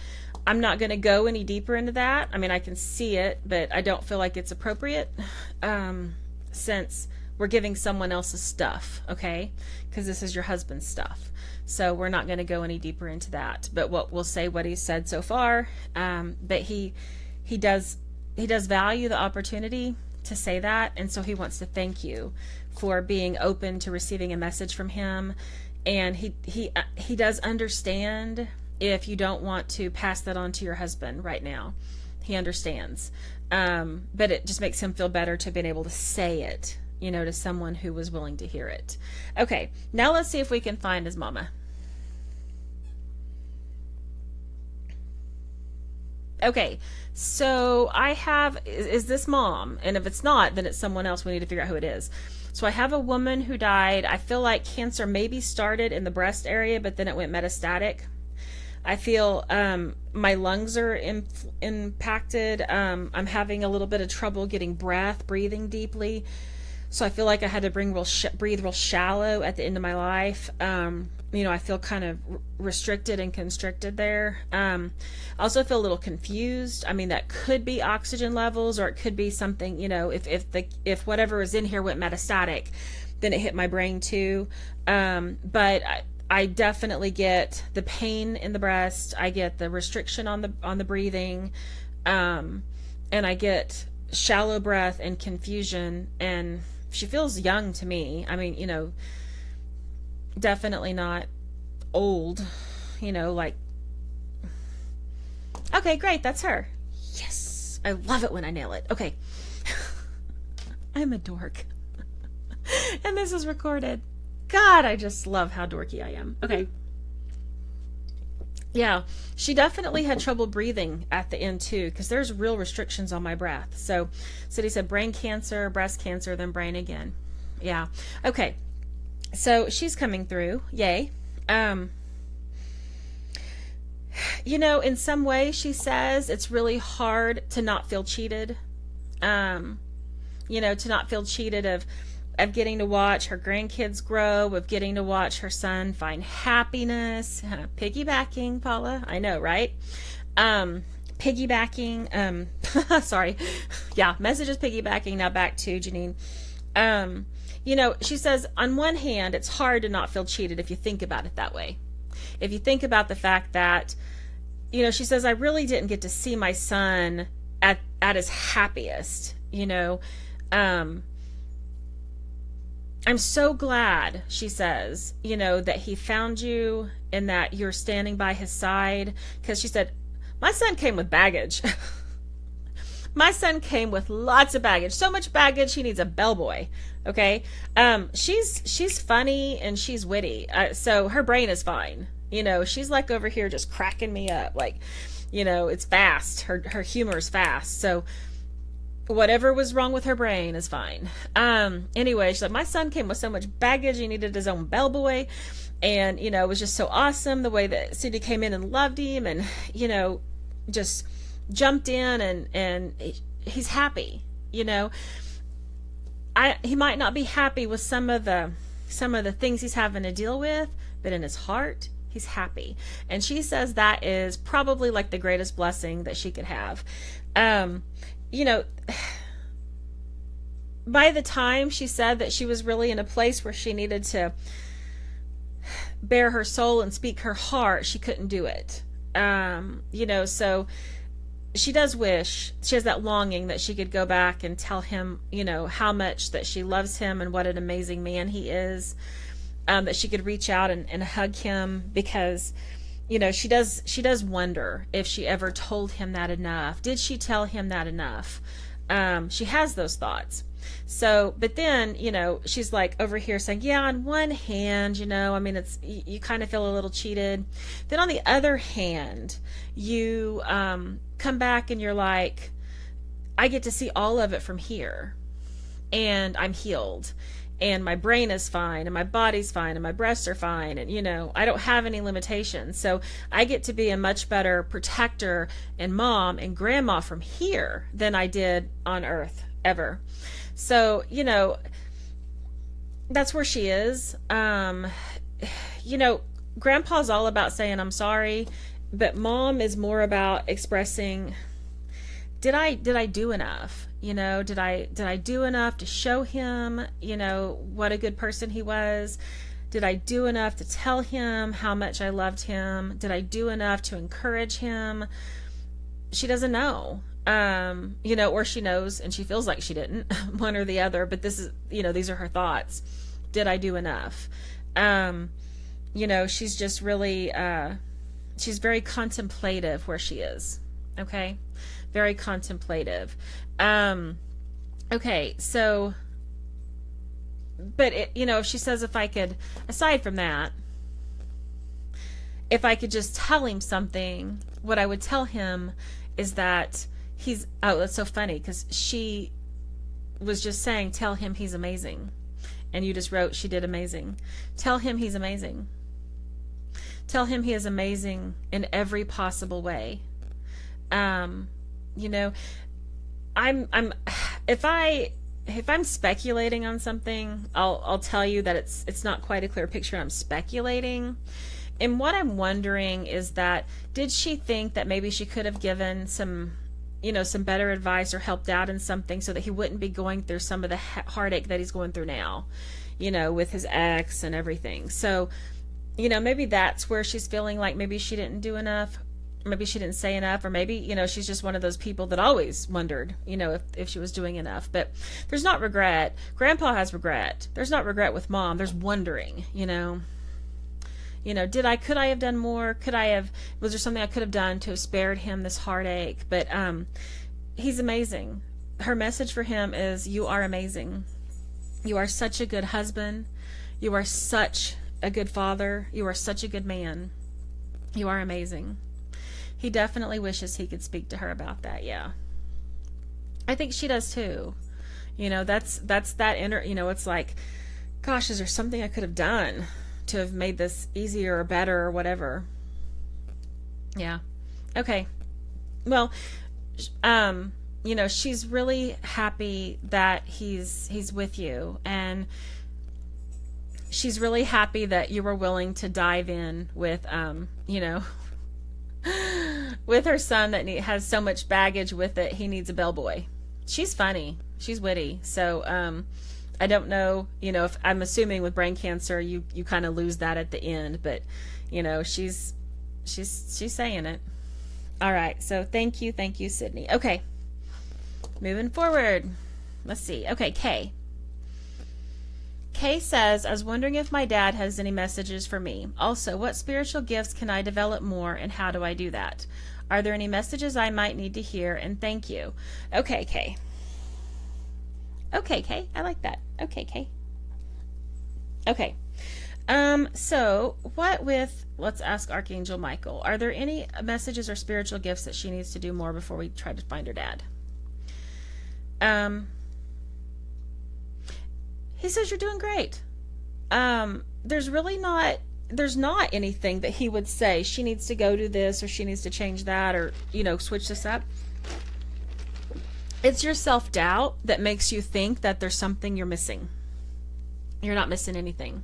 I'm not going to go any deeper into that. I mean, I can see it, but I don't feel like it's appropriate, since we're giving someone else's stuff, okay? Because this is your husband's stuff. So we're not going to go any deeper into that. But we'll say what he's said so far. But he does value the opportunity to say that, and so he wants to thank you for being open to receiving a message from him. And he does understand if you don't want to pass that on to your husband right now. He understands. But it just makes him feel better to have been able to say it, to someone who was willing to hear it. Okay, now let's see if we can find his mama. Okay, so I have, is this mom? And if it's not, then it's someone else. We need to figure out who it is. So I have a woman who died. I feel like cancer maybe started in the breast area, but then it went metastatic. I feel my lungs are impacted. I'm having a little bit of trouble getting breathing deeply. So I feel like I had to breathe real shallow at the end of my life. I feel kind of restricted and constricted there. I also feel a little confused. I mean, that could be oxygen levels, or it could be something, if whatever is in here went metastatic, then it hit my brain too. But I definitely get the pain in the breast. I get the restriction on the breathing. And I get shallow breath and confusion, and she feels young to me. I mean, definitely not old, like, okay, great, that's her. Yes, I love it when I nail it. Okay. I'm a dork. And this is recorded. God, I just love how dorky I am. Okay. Yeah, she definitely had trouble breathing at the end too, because there's real restrictions on my breath. So he said brain cancer, breast cancer, then brain again. Yeah. Okay. So she's coming through. Yay. In some way, she says it's really hard to not feel cheated. To not feel cheated of getting to watch her grandkids grow, of getting to watch her son find happiness. Piggybacking, Paula. I know, right? Piggybacking. Sorry. Yeah, messages piggybacking. Now back to Janine. She says, on one hand, it's hard to not feel cheated if you think about it that way. If you think about the fact that, she says, I really didn't get to see my son at his happiest, I'm so glad, she says, that he found you and that you're standing by his side. Because she said, My son came with baggage. My son came with lots of baggage. So much baggage, he needs a bellboy. Okay? She's funny and she's witty. So her brain is fine. You know, she's like over here just cracking me up. Like, you know, it's fast. Her humor is fast. So whatever was wrong with her brain is fine. Anyway, she's like, my son came with so much baggage. He needed his own bellboy. And, you know, it was just so awesome the way that Cindy came in and loved him and, you know, just jumped in and he's happy. You know, he might not be happy with some of the things he's having to deal with, but in his heart, he's happy. And she says that is probably like the greatest blessing that she could have. You know, by the time she said that she was really in a place where she needed to bare her soul and speak her heart, she couldn't do it. You know, so she does wish, she has that longing that she could go back and tell him, you know, how much that she loves him and what an amazing man he is. That she could reach out and hug him, because, you know, she does wonder if she ever told him that enough. Did she tell him that enough? She has those thoughts. So, but then, you know, she's like over here saying, yeah, on one hand, you know, I mean, you kind of feel a little cheated. Then on the other hand, you come back and you're like, I get to see all of it from here, and I'm healed, and my brain is fine, and my body's fine, and my breasts are fine, and, you know, I don't have any limitations. So I get to be a much better protector and mom and grandma from here than I did on earth ever. So, you know, that's where she is. You know, grandpa's all about saying, I'm sorry, but mom is more about expressing, did I do enough? You know, did I do enough to show him, you know, what a good person he was? Did I do enough to tell him how much I loved him? Did I do enough to encourage him? She doesn't know. You know, or she knows and she feels like she didn't, one or the other, but this is, you know, these are her thoughts. Did I do enough? You know, she's just really, she's very contemplative where she is. Okay. Very contemplative. Okay. So, but it, you know, if she says, if I could, aside from that, if I could just tell him something, what I would tell him is that oh, that's so funny, because she was just saying, tell him he's amazing. And you just wrote, she did amazing. Tell him he's amazing. Tell him he is amazing in every possible way. You know, if I'm speculating on something, I'll tell you that it's not quite a clear picture. I'm speculating. And what I'm wondering is that, did she think that maybe she could have given some, you know, some better advice or helped out in something so that he wouldn't be going through some of the heartache that he's going through now, you know, with his ex and everything. So, you know, maybe that's where she's feeling like maybe she didn't do enough. Maybe she didn't say enough, or maybe, you know, she's just one of those people that always wondered, you know, if she was doing enough. But there's not regret. Grandpa has regret. There's not regret with mom. There's wondering, you know. You know, could I have done more? Was there something I could have done to have spared him this heartache? But he's amazing. Her message for him is, you are amazing. You are such a good husband. You are such a good father. You are such a good man. You are amazing. He definitely wishes he could speak to her about that. Yeah. I think she does too. You know, that's that inner, you know, it's like, gosh, is there something I could have done to have made this easier or better or whatever? Yeah. Okay. Well, you know, she's really happy that he's with you, and she's really happy that you were willing to dive in with, you know, with her son that has so much baggage with it. He needs a bellboy. She's funny. She's witty. So, I don't know, you know, if I'm assuming with brain cancer, you kind of lose that at the end, but, you know, she's saying it. All right. So thank you, Sydney. Okay. Moving forward. Let's see. Okay. Kay. Kay says, I was wondering if my dad has any messages for me. Also, what spiritual gifts can I develop more, and how do I do that? Are there any messages I might need to hear? And thank you. Okay, Kay. Okay, Kay. I like that. Okay, Kay. Okay. So what with, let's ask Archangel Michael, are there any messages or spiritual gifts that she needs to do more before we try to find her dad? He says you're doing great. There's not anything that he would say she needs to go do this or she needs to change that or, switch this up. It's your self-doubt that makes you think that there's something you're missing. You're not missing anything.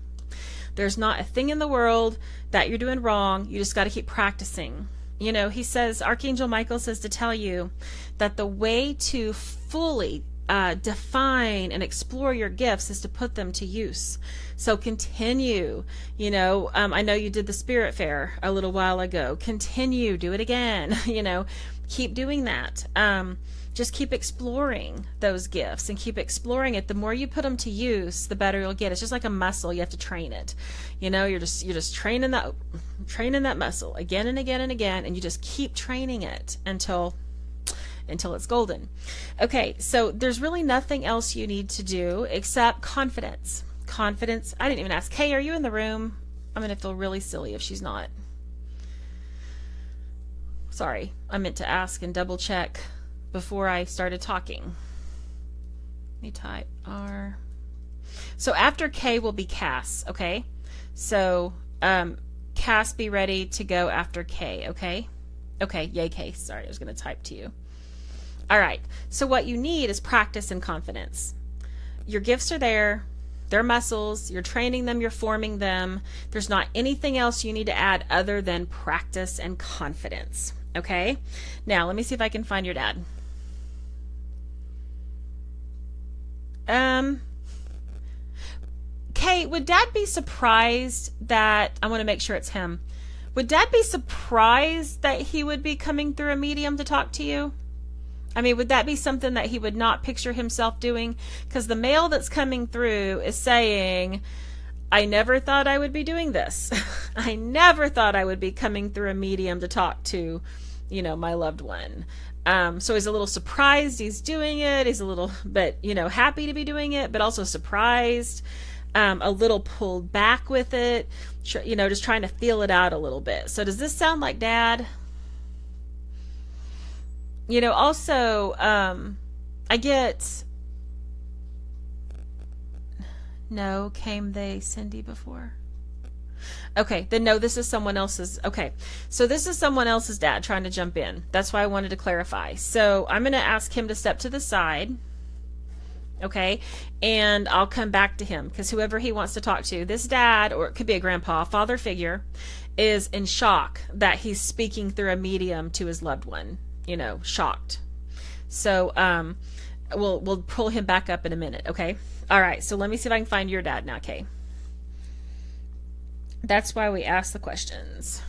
There's not a thing in the world that you're doing wrong. You just got to keep practicing. He says, Archangel Michael says to tell you that the way to fully define and explore your gifts is to put them to use. So continue. I know you did the spirit fair a little while ago. Continue, do it again. Keep doing that. Just keep exploring those gifts and keep exploring it. The more you put them to use, the better you'll get. It's just like a muscle. You have to train it. You're just training that muscle again and again and again, and you just keep training it until it's golden. Okay, so there's really nothing else you need to do except confidence. Confidence. I didn't even ask, Kay, are you in the room? I'm going to feel really silly if she's not. Sorry, I meant to ask and double check before I started talking. Let me type R. So after K will be Cass, okay? So Cass, be ready to go after K, okay? Okay, yay K. Sorry, I was going to type to you. All right, so what you need is practice and confidence. Your gifts are there. They're muscles. You're training them. You're forming them. There's not anything else you need to add other than practice and confidence. Okay? Now, let me see if I can find your dad. Kay, would Dad be surprised that, I want to make sure it's him. Would Dad be surprised that he would be coming through a medium to talk to you? I mean, would that be something that he would not picture himself doing? Because the mail that's coming through is saying, I never thought I would be doing this. I never thought I would be coming through a medium to talk to, my loved one. So he's a little surprised he's doing it. He's a little bit, happy to be doing it, but also surprised, a little pulled back with it, just trying to feel it out a little bit. So does this sound like Dad? Also, I get, no, came they Cindy before? Okay, then no, this is someone else's, okay. So this is someone else's dad trying to jump in. That's why I wanted to clarify. So I'm going to ask him to step to the side, okay, and I'll come back to him because whoever he wants to talk to, this dad, or it could be a grandpa, father figure, is in shock that he's speaking through a medium to his loved one. Shocked. So we'll pull him back up in a minute, okay? All right, so let me see if I can find your dad now, Kay. That's why we ask the questions.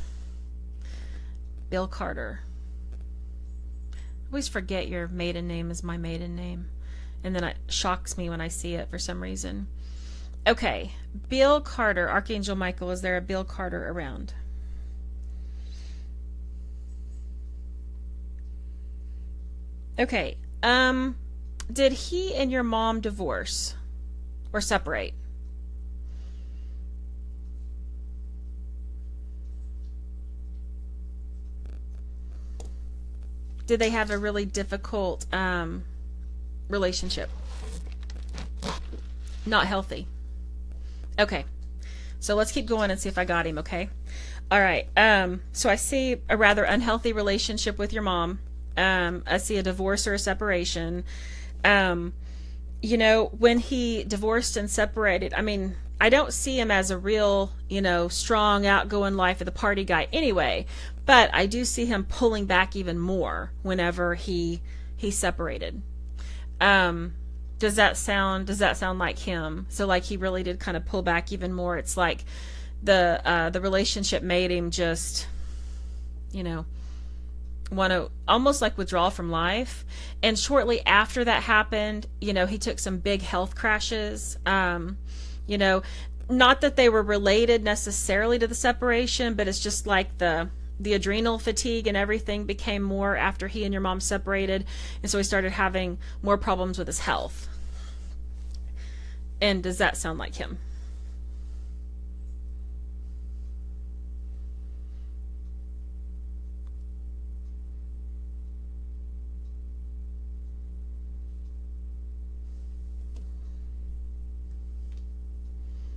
Bill Carter. I always forget your maiden name is my maiden name, and then it shocks me when I see it for some reason. Okay, Bill Carter, Archangel Michael, is there a Bill Carter around? Okay, did he and your mom divorce or separate? Did they have a really difficult relationship? Not healthy. Okay, so let's keep going and see if I got him, okay? All right, so I see a rather unhealthy relationship with your mom. I see a divorce or a separation. When he divorced and separated, I mean, I don't see him as a real, strong, outgoing life of the party guy anyway, but I do see him pulling back even more whenever he separated. Does that sound like him? So like he really did kind of pull back even more. It's like the relationship made him just, want to almost like withdraw from life. And shortly after that happened, he took some big health crashes. Not that they were related necessarily to the separation, but it's just like the the adrenal fatigue and everything became more after he and your mom separated, and so he started having more problems with his health. And does that sound like him?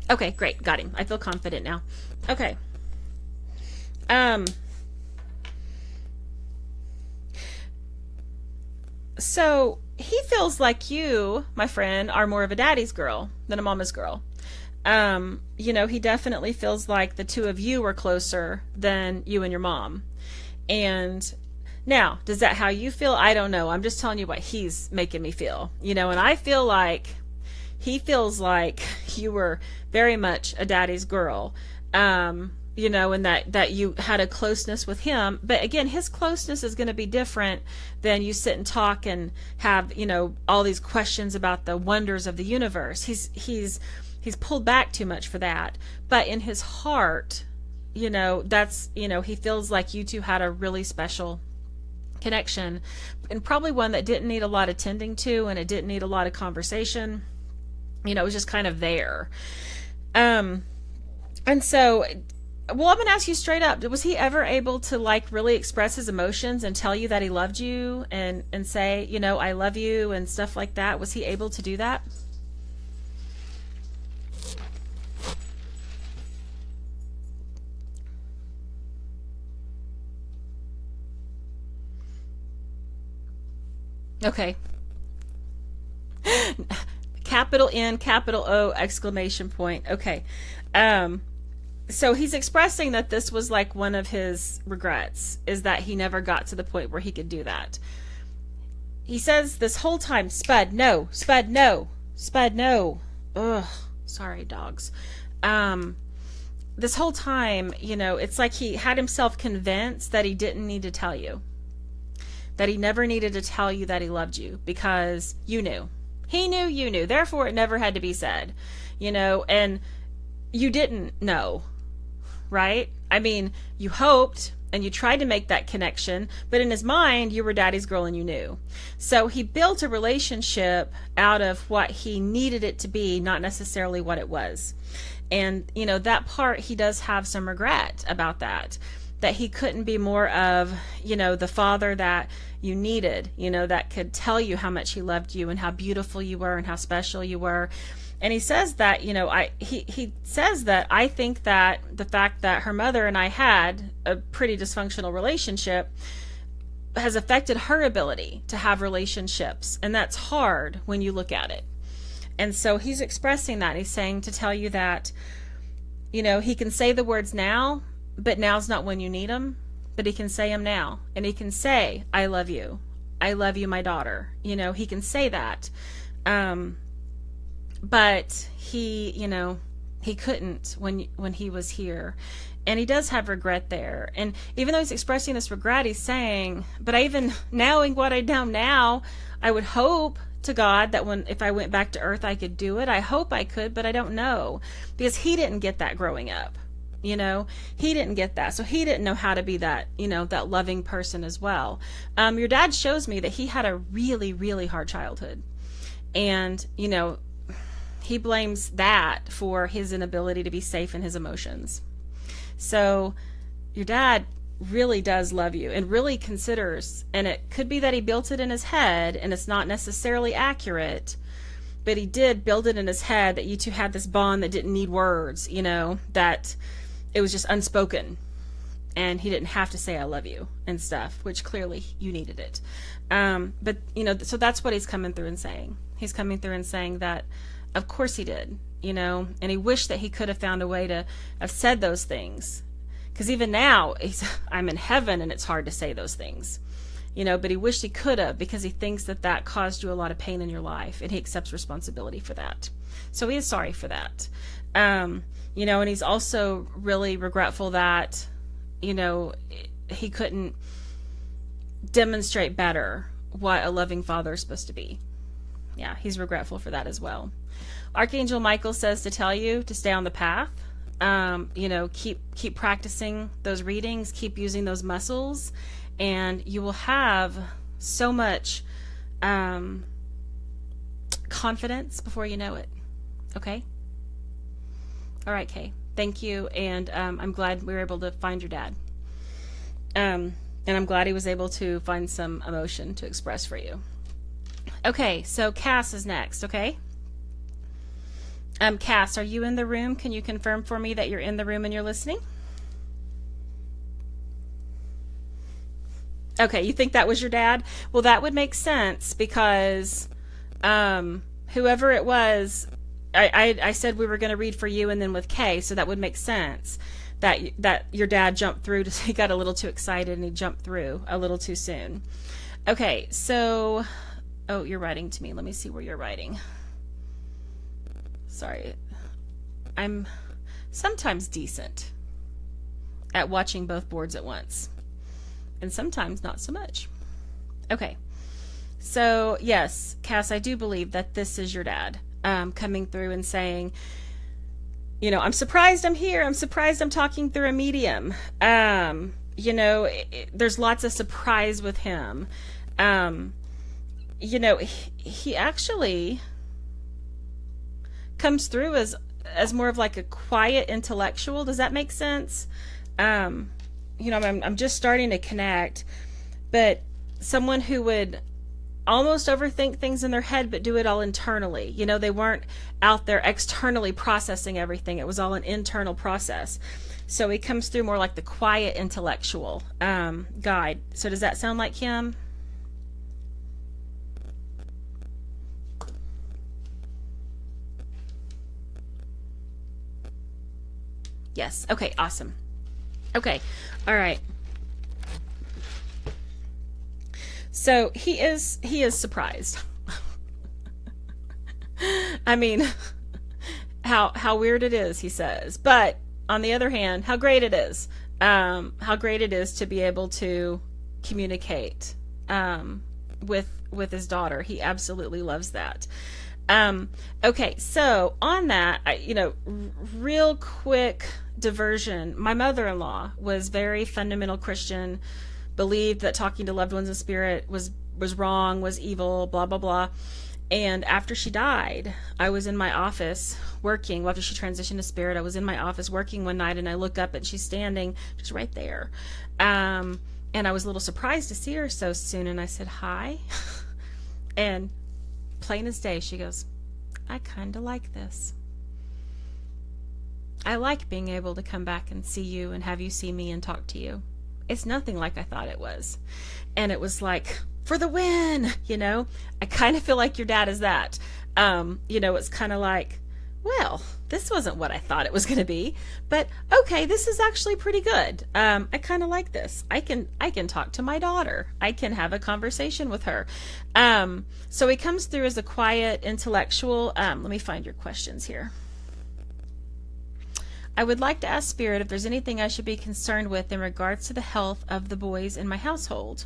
Okay, great. Got him. I feel confident now. Okay. Um, so he feels like you, my friend, are more of a daddy's girl than a mama's girl. He definitely feels like the two of you are closer than you and your mom. And now, does that how you feel? I don't know. I'm just telling you what he's making me feel. And I feel like he feels like you were very much a daddy's girl. And that you had a closeness with him. But again, his closeness is going to be different than you sit and talk and have, all these questions about the wonders of the universe. He's pulled back too much for that. But in his heart, he feels like you two had a really special connection, and probably one that didn't need a lot of tending to, and it didn't need a lot of conversation. It was just kind of there. And so, well, I'm going to ask you straight up. Was he ever able to really express his emotions and tell you that he loved you and say, I love you and stuff like that? Was he able to do that? Okay. Capital N, capital O, exclamation point. Okay. So he's expressing that this was like one of his regrets, is that he never got to the point where he could do that. He says this whole time, Spud, no, Spud, no, Spud, no. Ugh, sorry, dogs. This whole time, it's like he had himself convinced that he didn't need to tell you. That he never needed to tell you that he loved you because you knew. He knew you knew. Therefore, it never had to be said. And you didn't know, right? I mean, you hoped and you tried to make that connection, but in his mind, you were daddy's girl and you knew. So he built a relationship out of what he needed it to be, not necessarily what it was. And, that part, he does have some regret about that he couldn't be more of, the father that you needed, that could tell you how much he loved you and how beautiful you were and how special you were. And he says that, he says that I think that the fact that her mother and I had a pretty dysfunctional relationship has affected her ability to have relationships. And that's hard when you look at it. And so he's expressing that. He's saying to tell you that, he can say the words now, but now's not when you need them. But he can say them now. And he can say, I love you. I love you, my daughter. He can say that. But he, he couldn't when he was here. And he does have regret there. And even though he's expressing this regret, he's saying, but even knowing what I know now, I would hope to God that if I went back to earth, I could do it. I hope I could, but I don't know. Because he didn't get that growing up. He didn't get that. So he didn't know how to be that, that loving person as well. Your dad shows me that he had a really, really hard childhood. And, he blames that for his inability to be safe in his emotions. So your dad really does love you and really considers, and it could be that he built it in his head and it's not necessarily accurate, but he did build it in his head that you two had this bond that didn't need words, that it was just unspoken and he didn't have to say I love you and stuff, which clearly you needed it. But so that's what he's coming through and saying. He's coming through and saying that of course he did, and he wished that he could have found a way to have said those things. Because even now, I'm in heaven and it's hard to say those things, but he wished he could have, because he thinks that caused you a lot of pain in your life and he accepts responsibility for that. So he is sorry for that. And he's also really regretful that, he couldn't demonstrate better what a loving father is supposed to be. Yeah, he's regretful for that as well. Archangel Michael says to tell you to stay on the path. Keep practicing those readings, keep using those muscles, and you will have so much confidence before you know it. Okay? All right, Kay. Thank you, and I'm glad we were able to find your dad. And I'm glad he was able to find some emotion to express for you. Okay, so Cass is next, okay? Cass, are you in the room? Can you confirm for me that you're in the room and you're listening? Okay, you think that was your dad? Well, that would make sense because whoever it was, I said we were going to read for you and then with Kay, so that would make sense that your dad jumped through. He got a little too excited and he jumped through a little too soon. Okay, so, oh, you're writing to me. Let me see where you're writing. Sorry. I'm sometimes decent at watching both boards at once, and sometimes not so much. Okay, so yes, Cass, I do believe that this is your dad coming through and saying, I'm surprised I'm here. I'm surprised I'm talking through a medium. There's lots of surprise with him. He actually comes through as more of like a quiet intellectual. Does that make sense? I'm just starting to connect, but someone who would almost overthink things in their head but do it all internally. They weren't out there externally processing everything. It was all an internal process. So he comes through more like the quiet intellectual guide. So does that sound like him? Yes. Okay, awesome. Okay. All right. So he is surprised. I mean, how weird it is, he says. But on the other hand, how great it is. How great it is to be able to communicate with his daughter. He absolutely loves that. Okay, so on that, real quick diversion. My mother-in-law was very fundamental Christian, believed that talking to loved ones in spirit was wrong, was evil, blah, blah, blah. And after she died, I was in my office working. After she transitioned to spirit, I was in my office working one night, and I look up and she's standing just right there. And I was a little surprised to see her so soon, and I said, hi. And plain as day, she goes, I kind of like this. I like being able to come back and see you and have you see me and talk to you. It's nothing like I thought it was. And it was like, for the win, I kind of feel like your dad is that. It's kind of like, well, this wasn't what I thought it was going to be, but okay, this is actually pretty good. I kind of like this. I can talk to my daughter. I can have a conversation with her. So he comes through as a quiet intellectual. Let me find your questions here. I would like to ask Spirit if there's anything I should be concerned with in regards to the health of the boys in my household.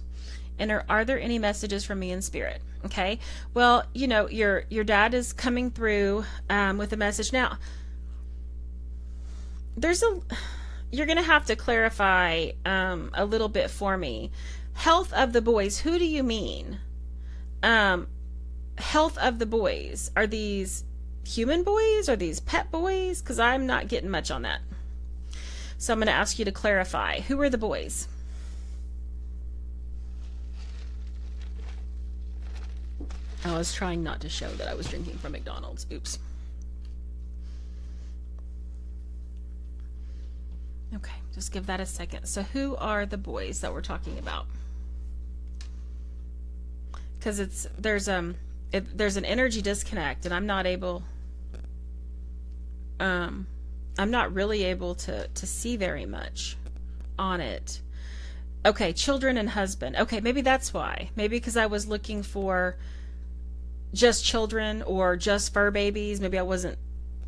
And are there any messages from me in Spirit? Okay. Well, your dad is coming through with a message. Now, you're going to have to clarify a little bit for me. Health of the boys, who do you mean? Health of the boys. Are these human boys? Are these pet boys? Because I'm not getting much on that. So I'm going to ask you to clarify. Who are the boys? I was trying not to show that I was drinking from McDonald's. Oops. Okay, just give that a second. So who are the boys that we're talking about? Because there's an energy disconnect, and I'm not really able to see very much on it. Okay, children and husband. Okay, maybe that's why. Maybe because I was looking for just children or just fur babies. Maybe I wasn't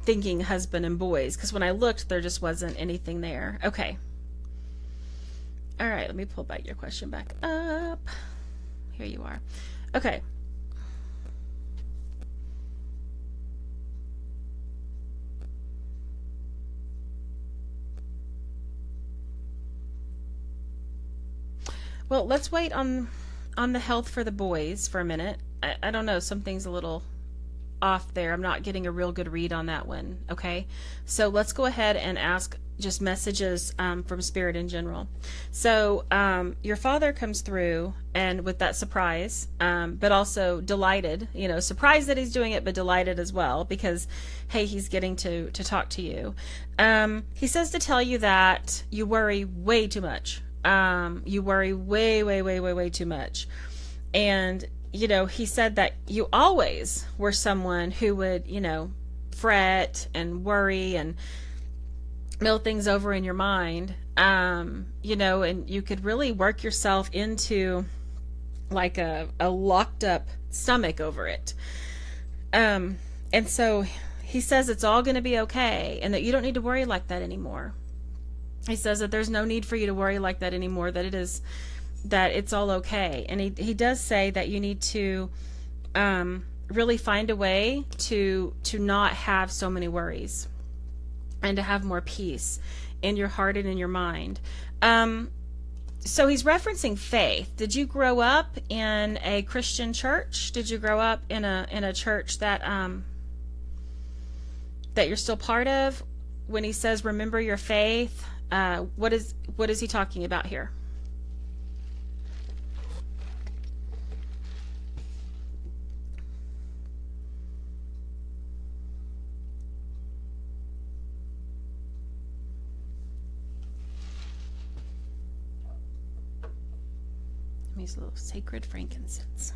thinking husband and boys, because when I looked, there just wasn't anything there. Okay. All right, let me pull back your question back up. Here you are. Okay. Well, let's wait on the health for the boys for a minute. I don't know, something's a little off there. I'm not getting a real good read on that one. Okay, so let's go ahead and ask just messages from Spirit in general. So your father comes through and with that surprise, but also delighted, surprised that he's doing it, but delighted as well because, hey, he's getting to talk to you. He says to tell you that you worry way too much. You worry way too much. And he said that you always were someone who would, fret and worry and mill things over in your mind, and you could really work yourself into like a locked up stomach over it. And so he says it's all going to be okay and that you don't need to worry like that anymore. He says that there's no need for you to worry like that anymore, that it's all okay. And he does say that you need to really find a way to not have so many worries and to have more peace in your heart and in your mind. So he's referencing faith. Did you grow up in a Christian church? Did you grow up in a church that you're still part of? When he says remember your faith, what is he talking about here? Use a little sacred frankincense.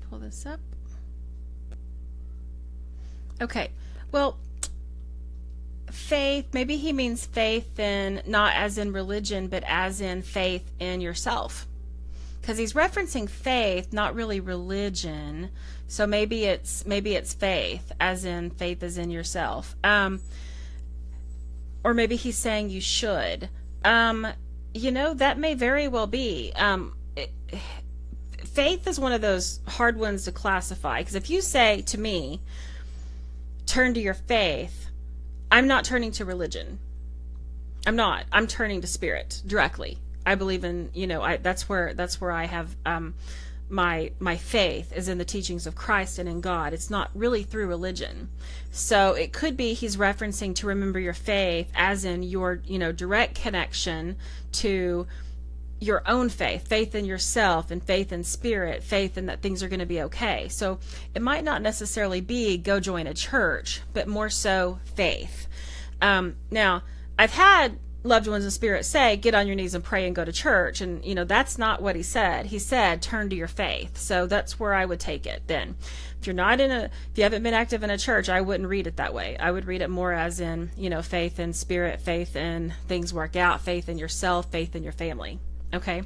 Pull this up. Okay, well, faith, maybe he means faith in, not as in religion, but as in faith in yourself. Because he's referencing faith, not really religion. So maybe it's faith, as in faith as in yourself. Or maybe he's saying you should. That may very well be. Faith is one of those hard ones to classify, because if you say to me, turn to your faith, I'm not turning to religion. I'm turning to spirit directly. I believe in, that's where I have my faith is in the teachings of Christ and in God. It's not really through religion. So it could be he's referencing to remember your faith as in your, direct connection to your own faith in yourself and faith in spirit, faith in that things are going to be okay. So it might not necessarily be go join a church, but more so faith. Now, I've had loved ones in spirit say, get on your knees and pray and go to church. And, that's not what he said. He said, turn to your faith. So that's where I would take it then. If you haven't been active in a church, I wouldn't read it that way. I would read it more as in, faith in spirit, faith in things work out, faith in yourself, faith in your family. Okay,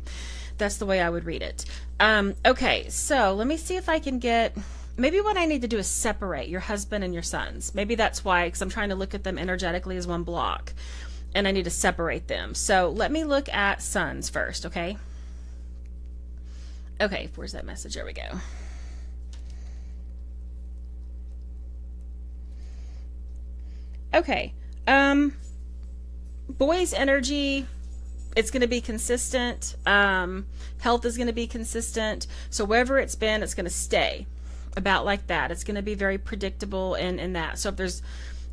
that's the way I would read it. Okay, so let me see if I can get, maybe what I need to do is separate your husband and your sons. Maybe that's why, because I'm trying to look at them energetically as one block, and I need to separate them. So let me look at sons first, okay? Okay, where's that message? There we go. Okay, boys' energy, it's going to be consistent. Health is going to be consistent. So wherever it's been, it's going to stay about like that. It's going to be very predictable in that. So if there's,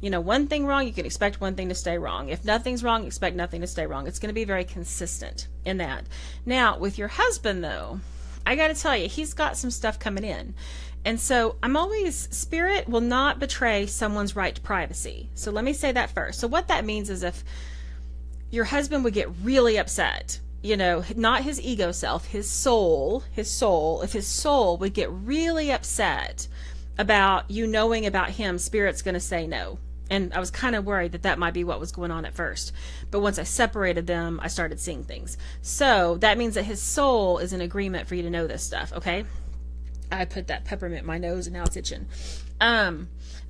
one thing wrong, you can expect one thing to stay wrong. If nothing's wrong, expect nothing to stay wrong. It's going to be very consistent in that. Now, with your husband, though, I got to tell you, he's got some stuff coming in. And so spirit will not betray someone's right to privacy. So let me say that first. So what that means is if your husband would get really upset, not his ego self, his soul, if his soul would get really upset about you knowing about him, Spirit's going to say no. And I was kind of worried that that might be what was going on at first. But once I separated them, I started seeing things. So that means that his soul is in agreement for you to know this stuff, okay? I put that peppermint in my nose and now it's itching.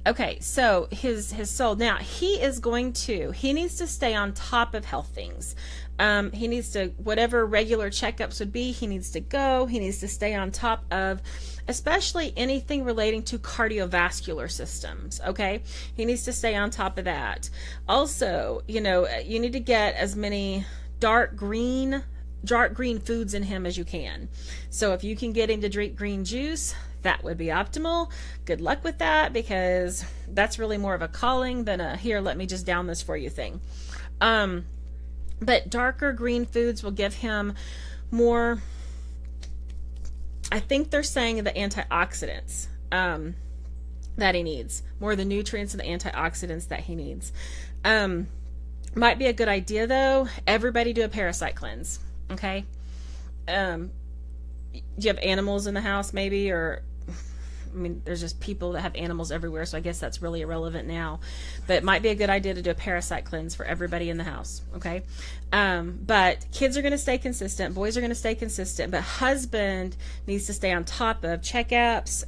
Okay, so his soul. Now, he needs to stay on top of health things. He needs to, whatever regular checkups would be, he needs to go. He needs to stay on top of, especially anything relating to cardiovascular systems, okay? He needs to stay on top of that. Also, you need to get as many dark green foods in him as you can. So if you can get him to drink green juice, that would be optimal. Good luck with that, because that's really more of a calling than a here, let me just down this for you thing. But darker green foods will give him more, I think they're saying the antioxidants that he needs, more of the nutrients and the antioxidants that he needs. Might be a good idea though, everybody do a parasite cleanse, okay? Do you have animals in the house maybe, or there's just people that have animals everywhere, so I guess that's really irrelevant now. But it might be a good idea to do a parasite cleanse for everybody in the house, okay? But kids are going to stay consistent, boys are going to stay consistent, but husband needs to stay on top of checkups,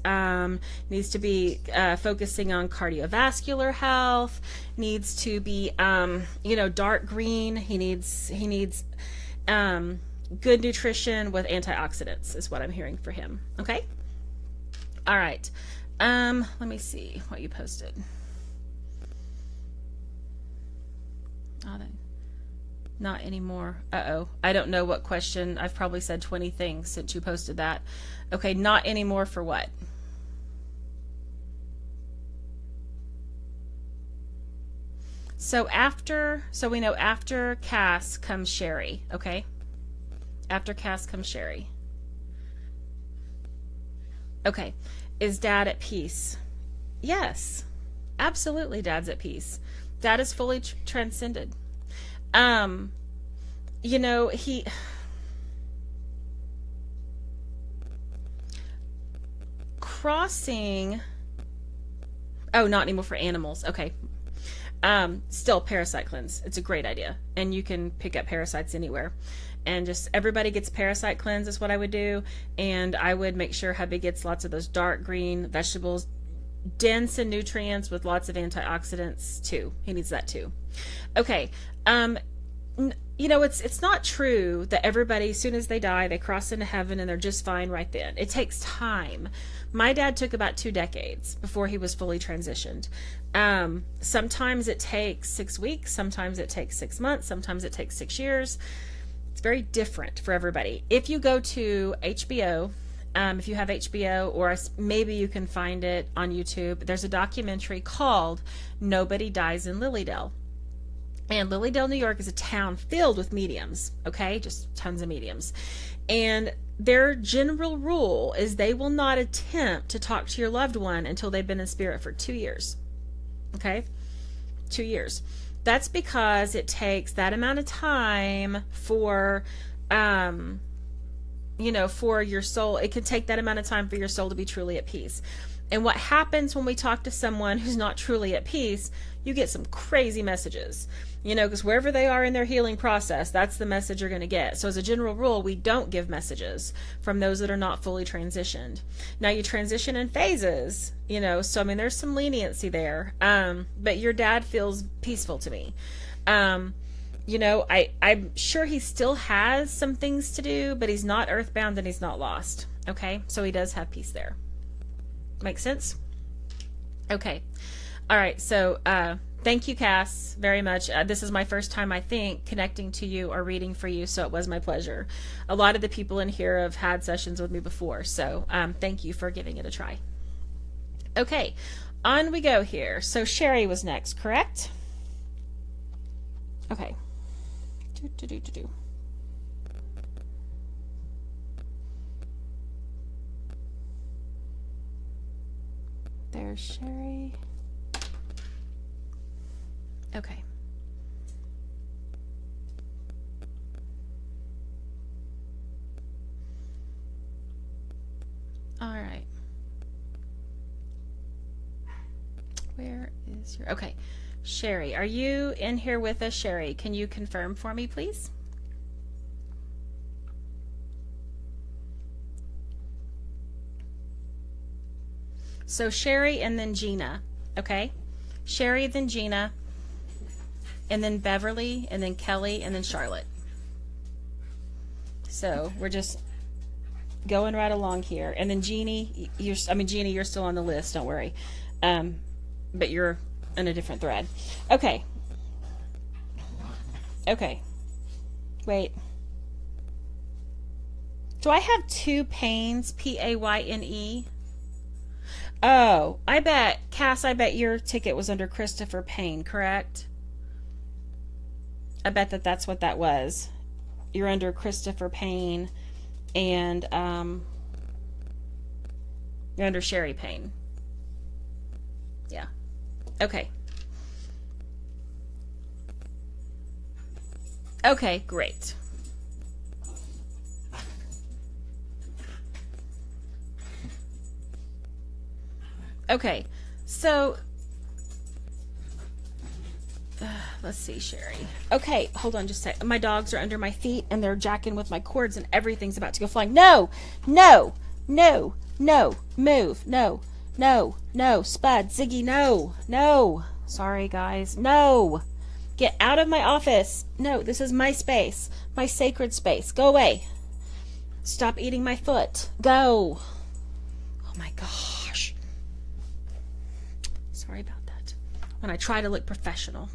needs to be focusing on cardiovascular health, needs to be, dark green. He needs good nutrition with antioxidants is what I'm hearing for him, okay? All right. Let me see what you posted. Not anymore. Uh-oh. I don't know what question. I've probably said 20 things since you posted that. Okay, not anymore for what? So we know after Cass comes Sherry, okay? After Cass comes Sherry. Okay. Is Dad at peace? Yes. Absolutely, Dad's at peace. Dad is fully transcended. He crossing. Oh, not anymore for animals. Okay. Still parasite cleanse. It's a great idea. And you can pick up parasites anywhere. And just everybody gets parasite cleanse is what I would do. And I would make sure hubby gets lots of those dark green vegetables, dense in nutrients with lots of antioxidants too. He needs that too. Okay. It's not true that everybody, as soon as they die, they cross into heaven and they're just fine right then. It takes time. My dad took about 2 decades before he was fully transitioned. Sometimes it takes 6 weeks. Sometimes it takes 6 months. Sometimes it takes 6 years. It's very different for everybody. If you go to HBO, if you have HBO, or maybe you can find it on YouTube, there's a documentary called Nobody Dies in Lilydale. And Lilydale, New York is a town filled with mediums, okay? Just tons of mediums. And their general rule is they will not attempt to talk to your loved one until they've been in spirit for 2 years, okay? 2 years. That's because it takes that amount of time for, for your soul. It can take that amount of time for your soul to be truly at peace. And what happens when we talk to someone who's not truly at peace, you get some crazy messages, because wherever they are in their healing process, that's the message you're going to get. So as a general rule, we don't give messages from those that are not fully transitioned. Now you transition in phases, so there's some leniency there. But your dad feels peaceful to me. I'm sure he still has some things to do, but he's not earthbound and he's not lost. Okay. So he does have peace there. Makes sense? Okay. All right. So, thank you, Cass, very much. This is my first time, I think, connecting to you or reading for you, so it was my pleasure. A lot of the people in here have had sessions with me before, so thank you for giving it a try. Okay, on we go here. So Sherry was next, correct? Okay. There's Sherry. Okay. All right. Where is your... Okay. Sherry, are you in here with us? Sherry, can you confirm for me, please? So Sherry and then Gina, okay? Sherry, then Gina, and then Beverly, and then Kelly, and then Charlotte. So we're just going right along here. And then Jeannie, Jeannie, you're still on the list, don't worry. But you're in a different thread. Okay. Okay. Wait. Do I have two Paynes, Payne? Oh, Cass, I bet your ticket was under Christopher Payne, correct? I bet that's what that was. You're under Christopher Payne, and you're under Sherry Payne. Yeah. Okay. Okay, great. Okay, so let's see, Sherry. Okay, hold on just a sec. My dogs are under my feet and they're jacking with my cords and everything's about to go flying. No, no, no, no, move, no, no, no, Spud, Ziggy, no, no. Sorry, guys, no. Get out of my office. No, this is my space, my sacred space. Go away. Stop eating my foot. Go. Oh my gosh. Sorry about that. When I try to look professional,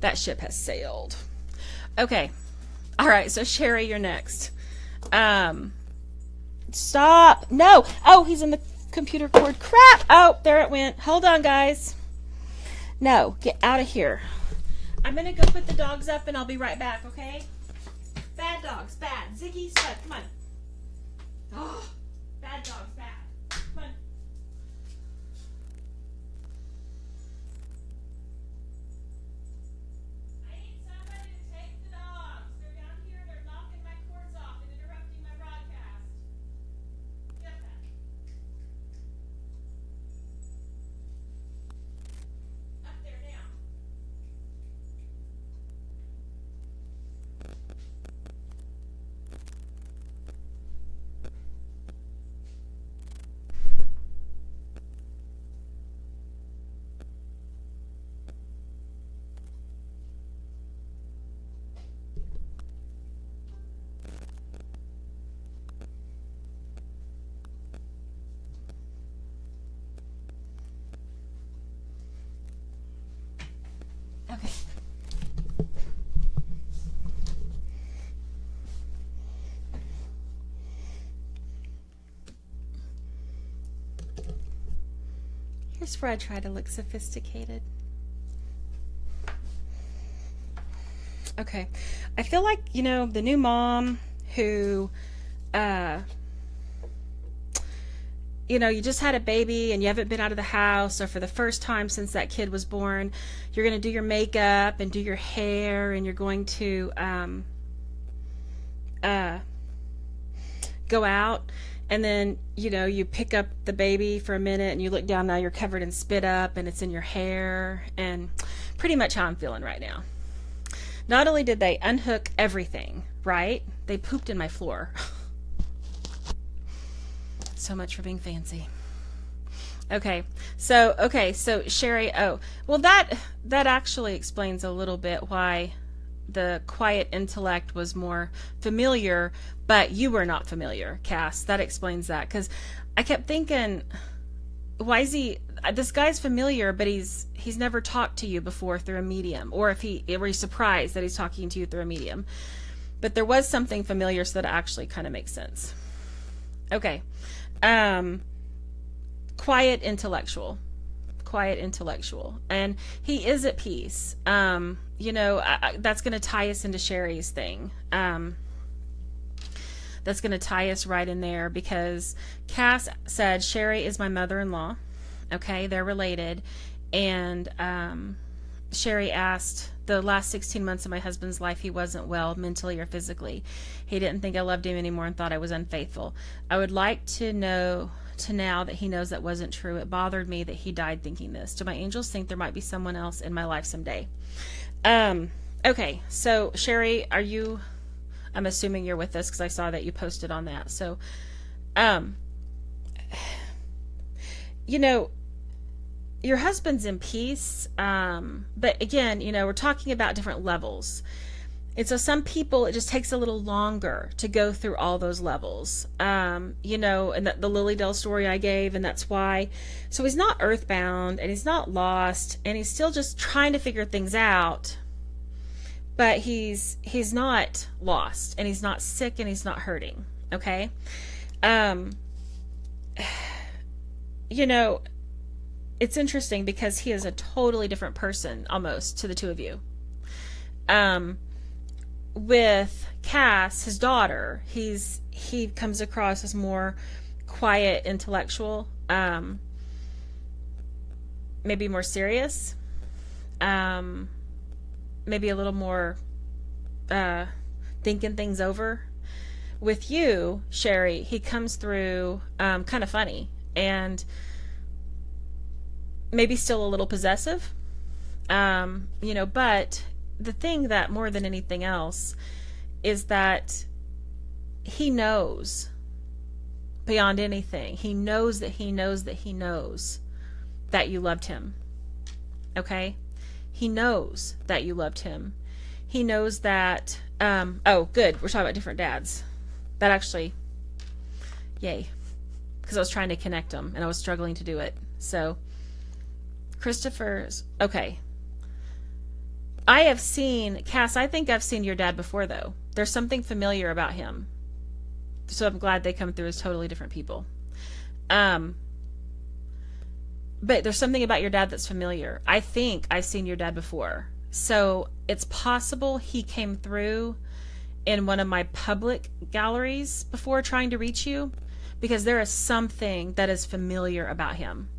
that ship has sailed. Okay. All right. So Sherry, you're next. Stop. No. Oh, he's in the computer cord. Crap. Oh, there it went. Hold on, guys. No, get out of here. I'm going to go put the dogs up and I'll be right back, okay? Bad dogs, bad. Ziggy, Spud, come on. Oh, bad dogs, bad. Come on. I need somebody to take the dogs. They're down here, they're knocking my cords off and interrupting my broadcast. Get that. Up there now. Okay. Here's where I try to look sophisticated. Okay. I feel like, you know, the new mom who, you know, you just had a baby and you haven't been out of the house, or for the first time since that kid was born, you're going to do your makeup and do your hair, and you're going to go out, and then, you know, you pick up the baby for a minute and you look down, now you're covered in spit up and it's in your hair, and pretty much how I'm feeling right now. Not only did they unhook everything, right? They pooped in my floor. So much for being fancy. Okay, so Sherry, oh, well that actually explains a little bit why the quiet intellect was more familiar, but you were not familiar, Cass. That explains that, because I kept thinking, why is this guy's familiar, but he's never talked to you before through a medium, or he's surprised that he's talking to you through a medium. But there was something familiar, so that actually kind of makes sense. Okay. Quiet intellectual, and he is at peace. You know, that's going to tie us into Sherry's thing. That's going to tie us right in there, because Cass said Sherry is my mother-in-law. Okay, they're related, and Sherry asked, the last 16 months of my husband's life, he wasn't well mentally or physically. He didn't think I loved him anymore and thought I was unfaithful. I would like to know to now that he knows that wasn't true. It bothered me that he died thinking this. Do my angels think there might be someone else in my life someday? Okay, so Sherry, are you, I'm assuming you're with us because I saw that you posted on that. So, you know, your husband's in peace, but again, you know, we're talking about different levels. And so some people, it just takes a little longer to go through all those levels, you know, and the Lilydale story I gave, and that's why. So he's not earthbound, and he's not lost, and he's still just trying to figure things out, but he's not lost, and he's not sick, and he's not hurting, okay? You know, it's interesting because he is a totally different person almost to the two of you. With Cass, his daughter, he comes across as more quiet, intellectual, maybe more serious, maybe a little more thinking things over. With you, Sherry, he comes through kind of funny and maybe still a little possessive, you know, but the thing that more than anything else is that he knows beyond anything. He knows that he knows that he knows that you loved him. Okay? He knows that you loved him. He knows that, oh, good. We're talking about different dads. That actually, yay. Because I was trying to connect them and I was struggling to do it. So, Christopher's, okay. I have seen, Cass, I think I've seen your dad before, though. There's something familiar about him. So I'm glad they come through as totally different people. But there's something about your dad that's familiar. I think I've seen your dad before. So it's possible he came through in one of my public galleries before trying to reach you, because there is something that is familiar about him.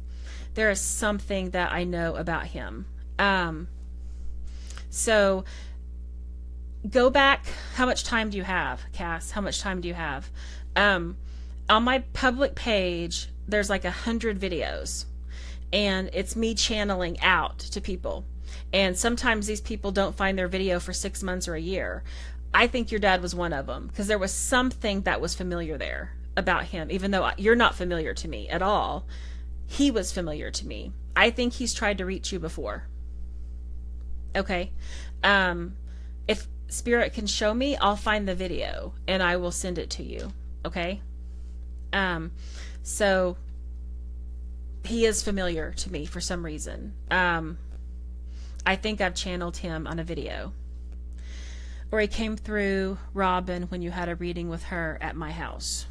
There is something that I know about him. So go back. How much time do you have, Cass? How much time do you have? On my public page, there's like 100 videos, and it's me channeling out to people. And sometimes these people don't find their video for 6 months or a year. I think your dad was one of them, because there was something that was familiar there about him, even though you're not familiar to me at all. He was familiar to me. I think he's tried to reach you before. Okay. If Spirit can show me, I'll find the video and I will send it to you. Okay. So he is familiar to me for some reason. I think I've channeled him on a video, or he came through Robin when you had a reading with her at my house.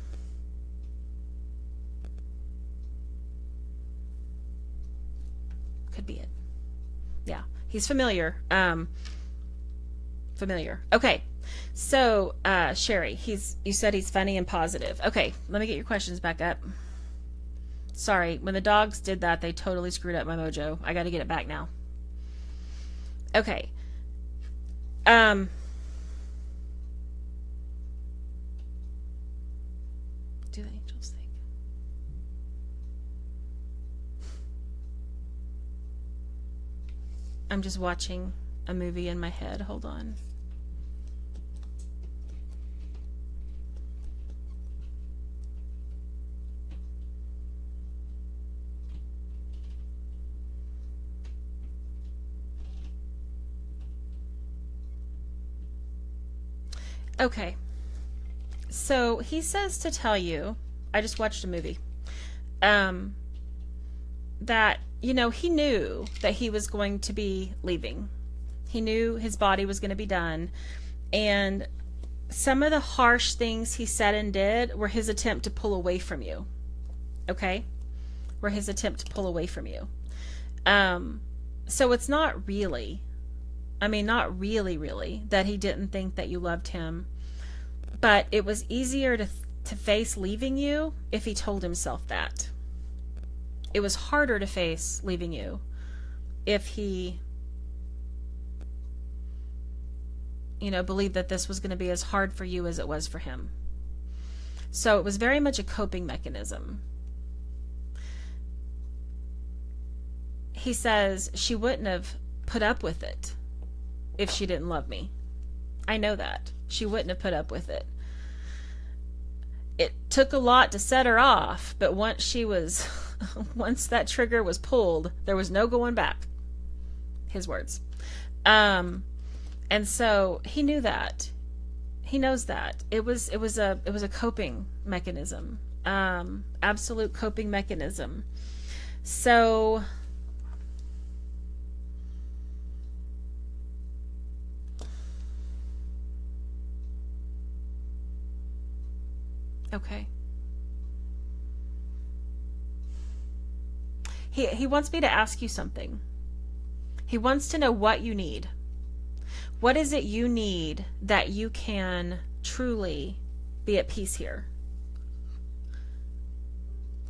Could be it. Yeah. He's familiar. Familiar. Okay. So, Sherry, you said he's funny and positive. Okay. Let me get your questions back up. Sorry. When the dogs did that, they totally screwed up my mojo. I got to get it back now. Okay. Do the angels think? I'm just watching a movie in my head. Hold on. Okay. So he says to tell you, I just watched a movie, that, you know, he knew that he was going to be leaving. He knew his body was going to be done. And some of the harsh things he said and did were his attempt to pull away from you. Okay? Were his attempt to pull away from you. So it's not really, not really, that he didn't think that you loved him. But it was easier to face leaving you if he told himself that. It was harder to face leaving you if he, believed that this was going to be as hard for you as it was for him. So it was very much a coping mechanism. he says she wouldn't have put up with it if she didn't love me. I know that. She wouldn't have put up with it. It took a lot to set her off, but once that trigger was pulled, there was no going back. His words. And so he knew that. He knows that. It was a coping mechanism. Absolute coping mechanism. So okay. He wants me to ask you something. He wants to know what you need. What is it you need that you can truly be at peace here?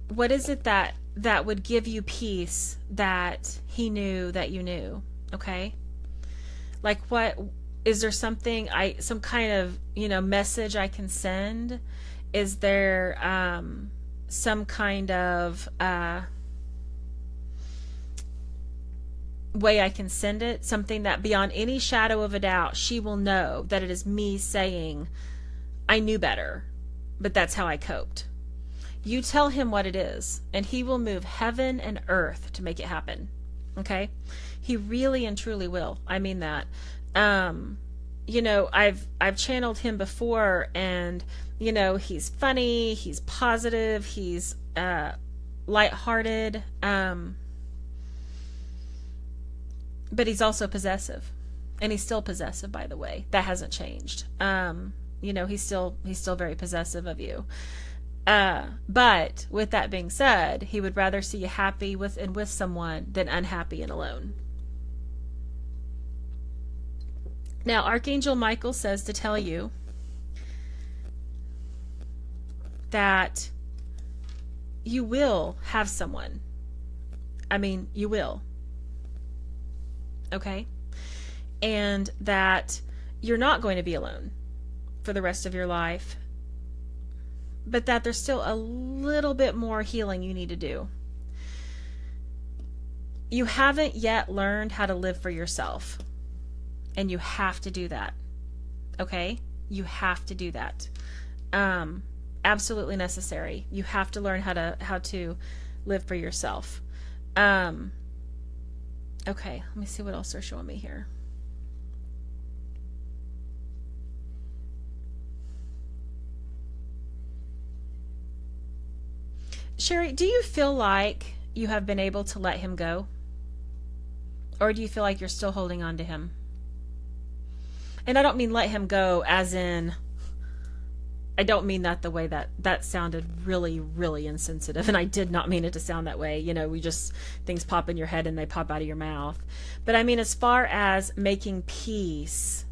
What is it that would give you peace that he knew that you knew? Okay? Like, what is there something some kind of, message I can send? Is there some kind of way I can send it? Something that beyond any shadow of a doubt, she will know that it is me saying, I knew better, but that's how I coped. You tell him what it is, and he will move heaven and earth to make it happen. Okay? He really and truly will. I mean that. I've channeled him before, and he's funny, he's positive, he's lighthearted, but he's also possessive, and he's still possessive, by the way. That hasn't changed. He's still very possessive of you. But with that being said, he would rather see you happy with someone than unhappy and alone. Now, Archangel Michael says to tell you that you will have someone. I mean, you will. Okay? And that you're not going to be alone for the rest of your life, but that there's still a little bit more healing you need to do. You haven't yet learned how to live for yourself, and you have to do that. Okay? You have to do that. Absolutely necessary. You have to learn how to live for yourself. Okay, let me see what else they're showing me here. Sherry, do you feel like you have been able to let him go? Or do you feel like you're still holding on to him? And I don't mean let him go as in, I don't mean that the way that sounded really, really insensitive, and I did not mean it to sound that way. Things pop in your head and they pop out of your mouth. But I mean, as far as making peace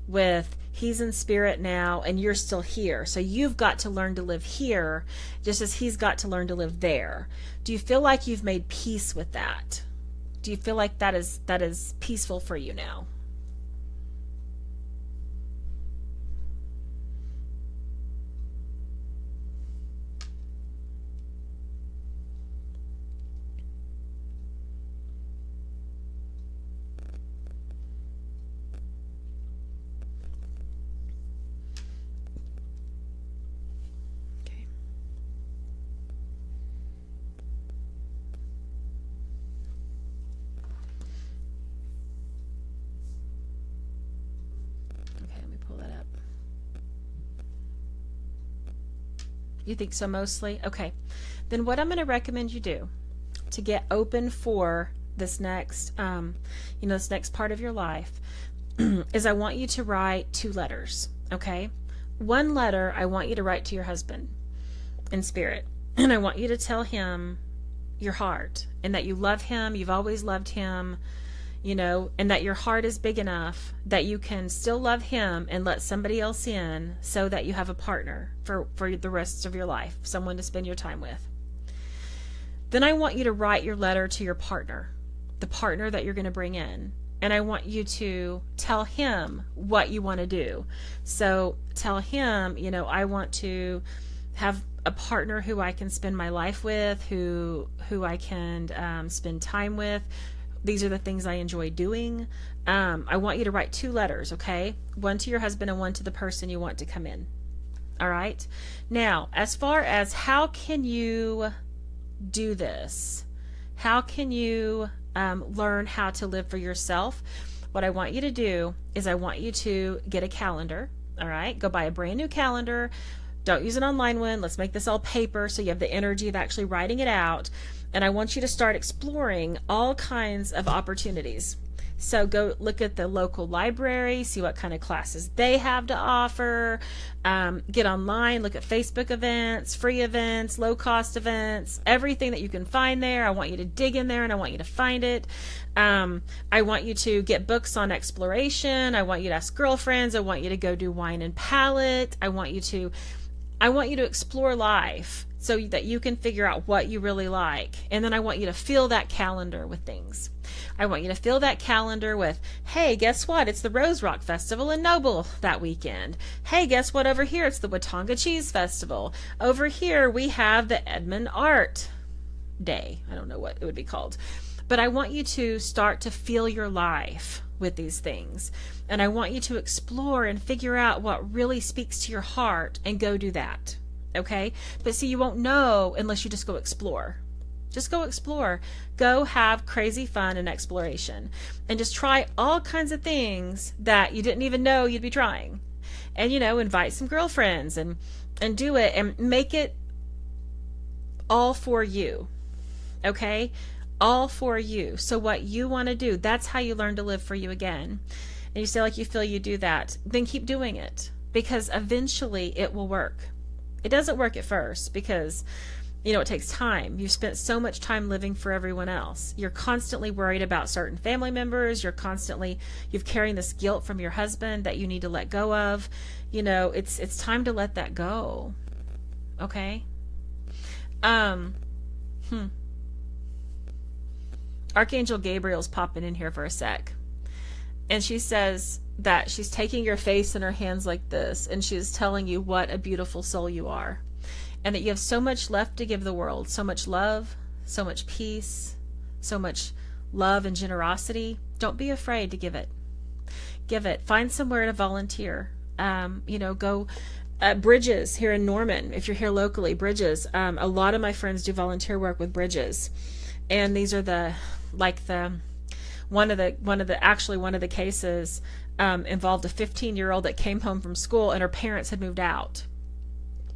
with, he's in spirit now and you're still here. So you've got to learn to live here just as he's got to learn to live there. Do you feel like you've made peace with that? Do you feel like that is peaceful for you now? You think so mostly? Okay. Then what I'm going to recommend you do to get open for this next, this next part of your life is I want you to write 2 letters. Okay. 1 letter I want you to write to your husband in spirit. And I want you to tell him your heart and that you love him. You've always loved him. And that your heart is big enough that you can still love him and let somebody else in so that you have a partner for the rest of your life, someone to spend your time with. Then I want you to write your letter to your partner, the partner that you're going to bring in. And I want you to tell him what you want to do. So tell him, I want to have a partner who I can spend my life with, who I can spend time with. These are the things I enjoy doing. I want you to write 2 letters, okay? One to your husband and one to the person you want to come in. All right? Now, as far as how can you do this? How can you learn how to live for yourself? What I want you to do is I want you to get a calendar, all right? Go buy a brand new calendar. Don't use an online one. Let's make this all paper so you have the energy of actually writing it out. And I want you to start exploring all kinds of opportunities. So go look at the local library, see what kind of classes they have to offer. Get online, look at Facebook events, free events, low-cost events, everything that you can find there. I want you to dig in there and I want you to find it. I want you to get books on exploration. I want you to ask girlfriends. I want you to go do wine and palette. I want you to explore life so that you can figure out what you really like. And then I want you to fill that calendar with things. I want you to fill that calendar with, hey, guess what? It's the Rose Rock Festival in Noble that weekend. Hey, guess what? Over here, it's the Watauga Cheese Festival. Over here, we have the Edmond Art Day. I don't know what it would be called. But I want you to start to feel your life with these things. And I want you to explore and figure out what really speaks to your heart and go do that. Okay? But see, you won't know unless you just go explore. Just go explore. Go have crazy fun and exploration. And just try all kinds of things that you didn't even know you'd be trying. And, invite some girlfriends and do it and make it all for you. Okay? All for you. So what you want to do, that's how you learn to live for you again. And you say like you feel you do that, then keep doing it because eventually it will work. It doesn't work at first because, it takes time. You've spent so much time living for everyone else. You're constantly worried about certain family members. You've carrying this guilt from your husband that you need to let go of. It's time to let that go. Okay? Archangel Gabriel's popping in here for a sec. And she says that she's taking your face in her hands like this, and she's telling you what a beautiful soul you are. And that you have so much left to give the world. So much love, so much peace, so much love and generosity. Don't be afraid to give it. Give it. Find somewhere to volunteer. Go Bridges here in Norman. If you're here locally, Bridges. A lot of my friends do volunteer work with Bridges. And these are one of the cases involved a 15-year-old that came home from school and her parents had moved out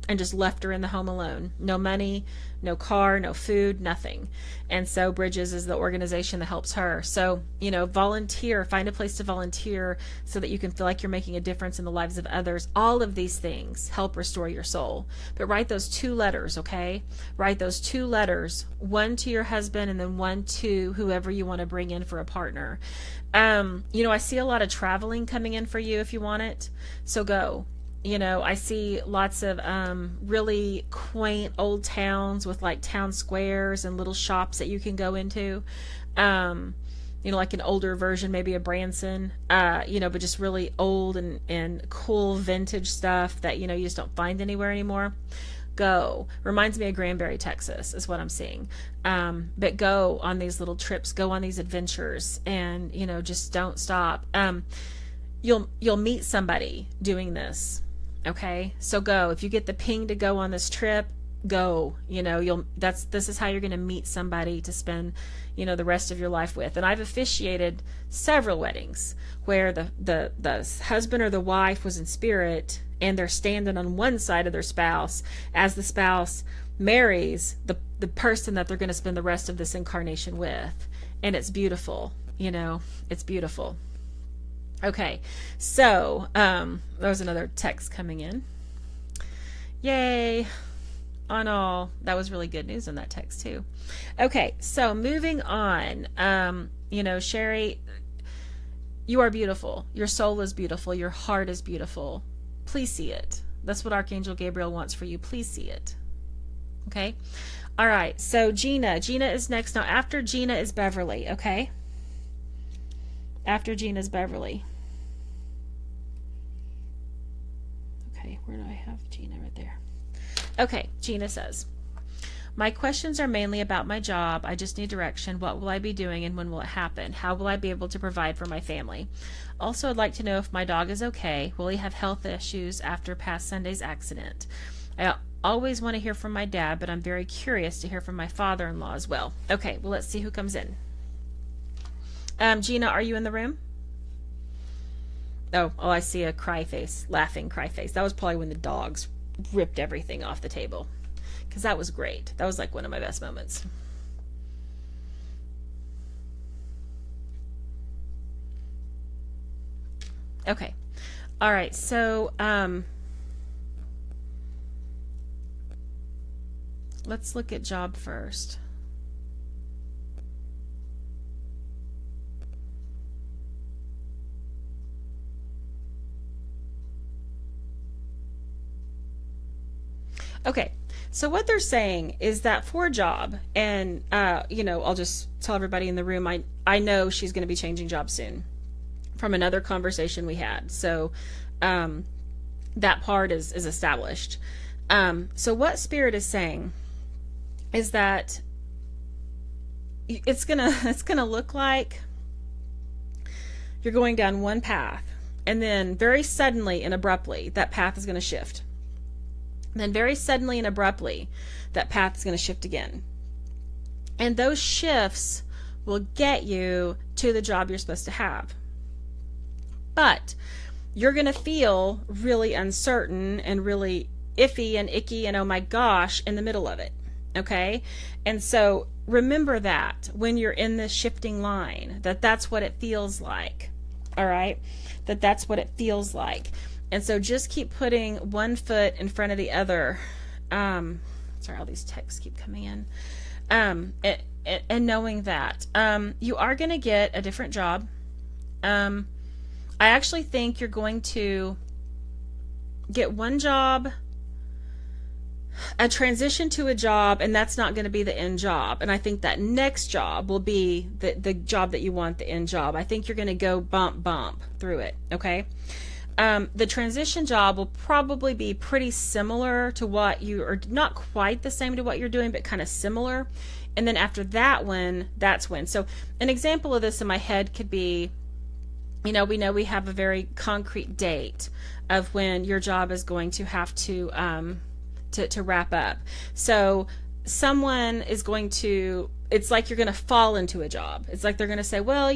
and just left her in the home alone. No money, no car, no food, nothing. And so Bridges is the organization that helps her. So, volunteer, find a place to volunteer so that you can feel like you're making a difference in the lives of others. All of these things help restore your soul. But write those 2 letters, okay? Write those 2 letters, one to your husband and then one to whoever you want to bring in for a partner. I see a lot of traveling coming in for you if you want it. So go. I see lots of really quaint old towns with like town squares and little shops that you can go into. Like an older version, maybe a Branson, but just really old and cool vintage stuff that, you just don't find anywhere anymore. Go. Reminds me of Granbury, Texas is what I'm seeing. But go on these little trips, go on these adventures and, just don't stop. You'll meet somebody doing this. Okay, so go. If you get the ping to go on this trip, go. This is how you're going to meet somebody to spend, the rest of your life with. And I've officiated several weddings where the husband or the wife was in spirit and they're standing on one side of their spouse as the spouse marries the person that they're going to spend the rest of this incarnation with. And it's beautiful. It's beautiful. Okay, so there was another text coming in. Yay. On all. That was really good news in that text too. Okay, so moving on. Sherry, you are beautiful. Your soul is beautiful. Your heart is beautiful. Please see it. That's what Archangel Gabriel wants for you. Please see it. Okay? All right, so Gina. Gina is next. Now, after Gina is Beverly, okay? After Gina is Beverly. Okay, where do I have Gina? Right there. Okay, Gina says, my questions are mainly about my job. I just need direction. What will I be doing and when will it happen? How will I be able to provide for my family? Also, I'd like to know if my dog is okay. Will he have health issues after past Sunday's accident? I always want to hear from my dad, but I'm very curious to hear from my father-in-law as well. Okay, well, let's see who comes in. Gina, are you in the room? Oh, I see a cry face, laughing cry face. That was probably when the dogs ripped everything off the table, because that was great. That was like one of my best moments. Okay. All right. So, let's look at job first. Okay, so what they're saying is that for a job, and I'll just tell everybody in the room, I know she's going to be changing jobs soon from another conversation we had. So that part is established. So what Spirit is saying is that it's gonna look like you're going down one path, and then very suddenly and abruptly that path is going to shift. Then very suddenly and abruptly, that path is going to shift again. And those shifts will get you to the job you're supposed to have. But you're going to feel really uncertain and really iffy and icky and oh my gosh in the middle of it. Okay? And so remember that when you're in this shifting line, that's what it feels like. All right? That's what it feels like. And so just keep putting one foot in front of the other. Sorry, all these texts keep coming in. And knowing that you are going to get a different job. I actually think you're going to get one job, a transition to a job, and that's not going to be the end job. And I think that next job will be the job that you want, the end job. I think you're going to go bump through it. Okay. The transition job will probably be pretty similar to what you are, not quite the same to what you're doing, but kind of similar. And then after that one, that's when. So an example of this in my head could be, we know we have a very concrete date of when your job is going to have to wrap up. So someone is going to, it's like you're going to fall into a job. It's like they're going to say, well,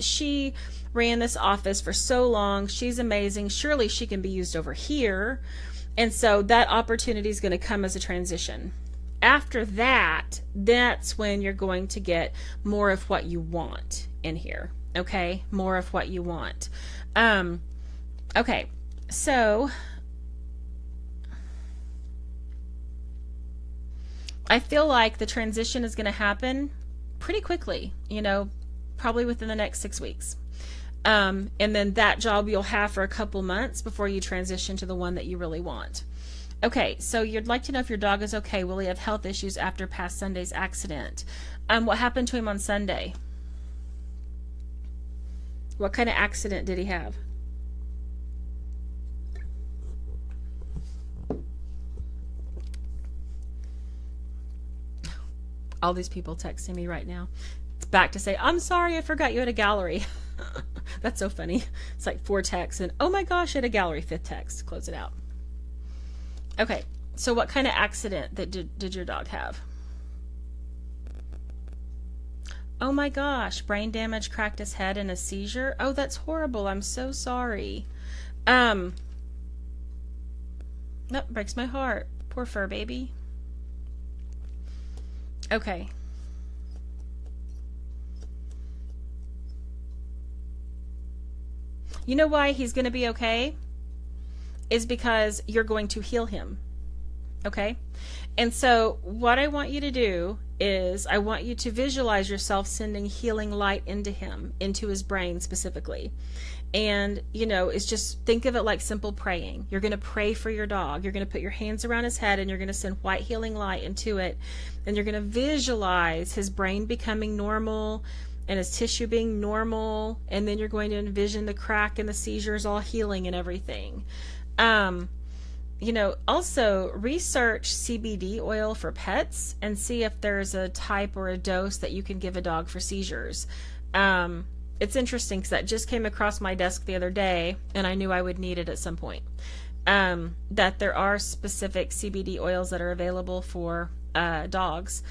she ran this office for so long. She's amazing. Surely she can be used over here. And so that opportunity is going to come as a transition. After that, that's when you're going to get more of what you want in here. Okay? More of what you want. Okay. So I feel like the transition is going to happen pretty quickly, probably within the next 6 weeks. And then that job you'll have for a couple months before you transition to the one that you really want. Okay, so you'd like to know if your dog is okay. Will he have health issues after past Sunday's accident? What happened to him on Sunday? What kind of accident did he have? All these people texting me right now. It's back to say, I'm sorry, I forgot you had a gallery. That's so funny. It's like 4 texts and oh my gosh, I had a gallery, 5th text. Close it out. Okay, so what kind of accident did your dog have? Oh my gosh, brain damage, cracked his head, and a seizure. Oh, that's horrible. I'm so sorry. That breaks my heart. Poor fur baby. Okay. You know why he's going to be okay? Is because you're going to heal him. Okay? And so what I want you to do is I want you to visualize yourself sending healing light into him, into his brain specifically. And, it's just think of it like simple praying. You're going to pray for your dog. You're going to put your hands around his head and you're going to send white healing light into it. And you're going to visualize his brain becoming normal and his tissue being normal. And then you're going to envision the crack and the seizures all healing and everything. Also research CBD oil for pets and see if there's a type or a dose that you can give a dog for seizures. It's interesting because that just came across my desk the other day, and I knew I would need it at some point. That there are specific CBD oils that are available for dogs,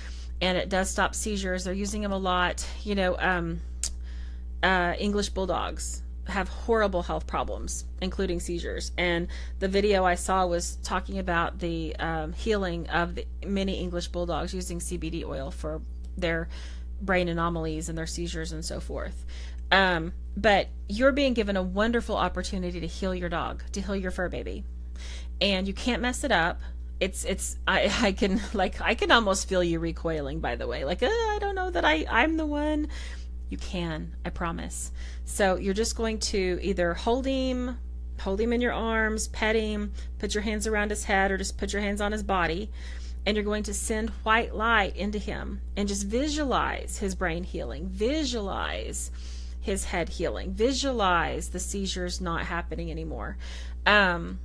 and it does stop seizures. They're using them a lot. English bulldogs have horrible health problems, including seizures. And the video I saw was talking about the healing of many English bulldogs using CBD oil for their brain anomalies and their seizures and so forth. But you're being given a wonderful opportunity to heal your dog, to heal your fur baby, and you can't mess it up. I can almost feel you recoiling, by the way, like, I don't know that I'm the one. You can, I promise. So you're just going to either hold him in your arms, pet him, put your hands around his head, or just put your hands on his body, and you're going to send white light into him and just visualize his brain healing, visualize his head healing, visualize the seizures not happening anymore, and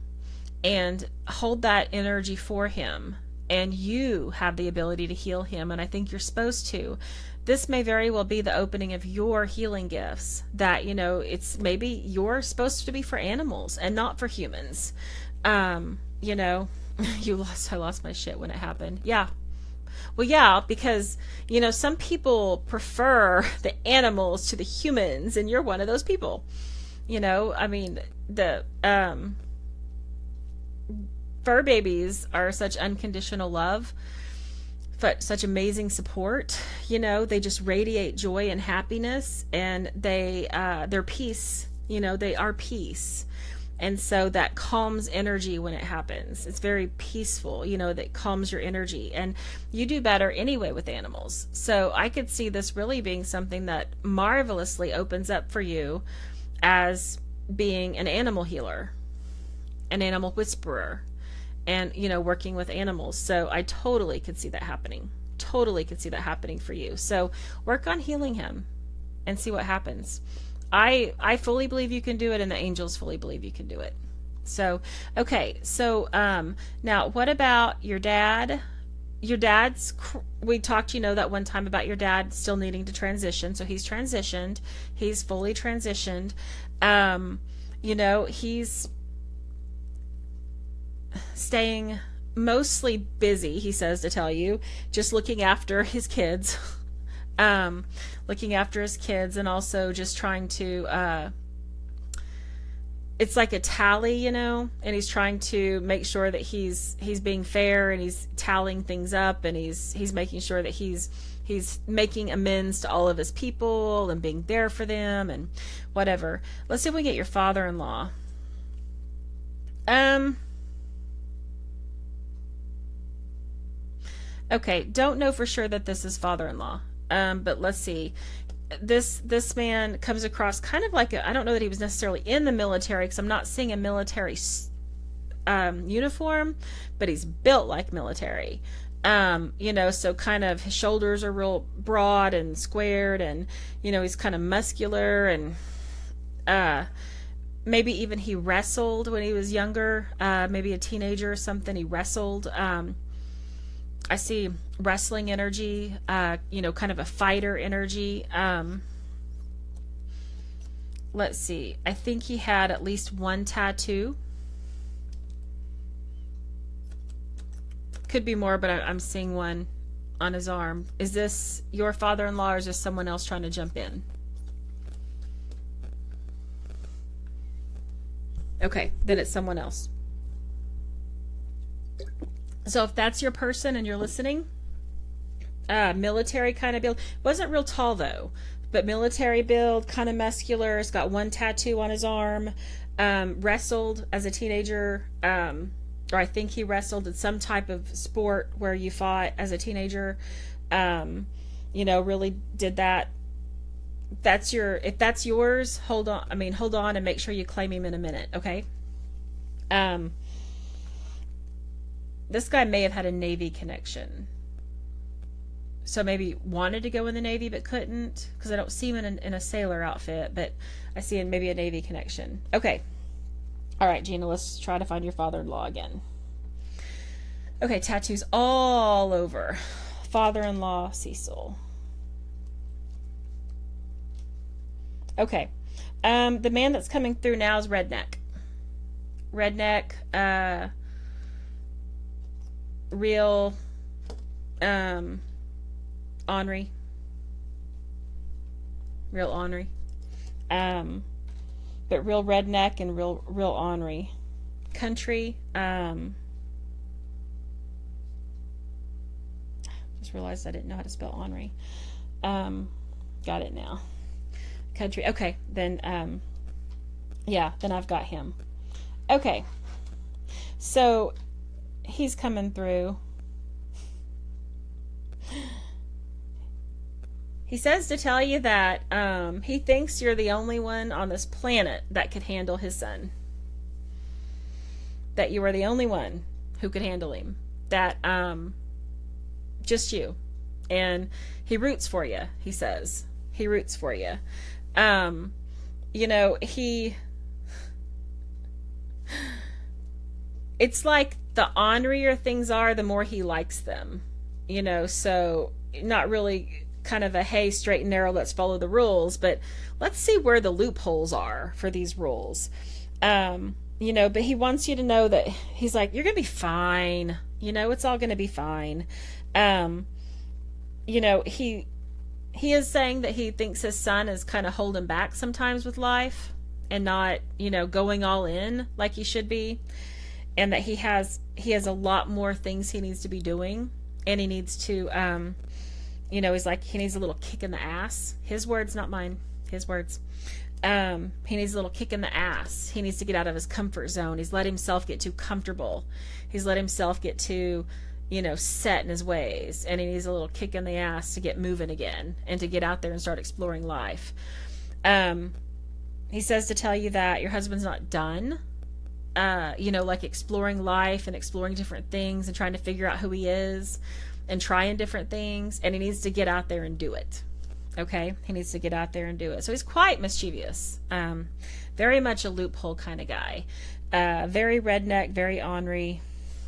hold that energy for him. And you have the ability to heal him, and I think you're supposed to. This may very well be the opening of your healing gifts, that, it's maybe you're supposed to be for animals and not for humans. I lost my shit when it happened. Yeah. Well, yeah, because, some people prefer the animals to the humans, and you're one of those people. The fur babies are such unconditional love, but such amazing support. They just radiate joy and happiness, and they're peace. They are peace. And so that calms energy when it happens. It's very peaceful, that calms your energy. And you do better anyway with animals. So I could see this really being something that marvelously opens up for you as being an animal healer, an animal whisperer, and, working with animals. So I totally could see that happening. Totally could see that happening for you. So work on healing him and see what happens. I fully believe you can do it, and the angels fully believe you can do it. So, okay. So, now what about your dad? Your dad's, we talked, that one time about your dad still needing to transition. So he's transitioned. He's fully transitioned. He's staying mostly busy, he says to tell you, just looking after his kids. And also just trying to, it's like a tally, and he's trying to make sure that he's being fair, and he's tallying things up, and he's making sure that he's making amends to all of his people and being there for them and whatever. Let's see if we can get your father-in-law. Okay, don't know for sure that this is father-in-law. But let's see. This man comes across kind of like I don't know that he was necessarily in the military, because I'm not seeing a military uniform, but he's built like military. So kind of his shoulders are real broad and squared, and, he's kind of muscular, and maybe even he wrestled when he was younger, maybe a teenager or something. He wrestled. I see wrestling energy, kind of a fighter energy. Let's see. I think he had at least one tattoo. Could be more, but I'm seeing one on his arm. Is this your father-in-law, or is this someone else trying to jump in? Okay, then it's someone else. So if that's your person and you're listening, military kind of build. Wasn't real tall though, but military build, kind of muscular. He's got one tattoo on his arm. Wrestled as a teenager, or I think he wrestled in some type of sport where you fought as a teenager. Really did that. If that's yours, hold on and make sure you claim him in a minute, okay? This guy may have had a Navy connection. So maybe wanted to go in the Navy but couldn't, because I don't see him in a sailor outfit, but I see maybe a Navy connection. Okay. All right, Gina, let's try to find your father-in-law again. Okay, tattoos all over. Father-in-law, Cecil. Okay. The man that's coming through now is redneck. Redneck, real, ornery. Real ornery. But real redneck and real ornery. Country, just realized I didn't know how to spell ornery. Got it now. Country. Okay, then yeah, then I've got him. Okay. So he's coming through. He says to tell you that he thinks you're the only one on this planet that could handle his son. That you are the only one who could handle him. That just you. And he roots for you, he says. He roots for you. You know, it's like the ornerier things are, the more he likes them. You know, so not really kind of a, hey, straight and narrow, let's follow the rules, but let's see where the loopholes are for these rules. You know, but he wants you to know that he's like, you're going to be fine. You know, it's all going to be fine. You know, he is saying that he thinks his son is kind of holding back sometimes with life and not, you know, going all in like he should be. And that he has a lot more things he needs to be doing. And he needs to, you know, he's like, he needs a little kick in the ass. His words, not mine. His words. He needs a little kick in the ass. He needs to get out of his comfort zone. He's let himself get too comfortable. He's let himself get too, you know, set in his ways. And he needs a little kick in the ass to get moving again and to get out there and start exploring life. He says to tell you that your husband's not done. You know, like exploring life and exploring different things and trying to figure out who he is and trying different things. And he needs to get out there and do it. Okay, he needs to get out there and do it. So he's quite mischievous, very much a loophole kind of guy, very redneck, very ornery,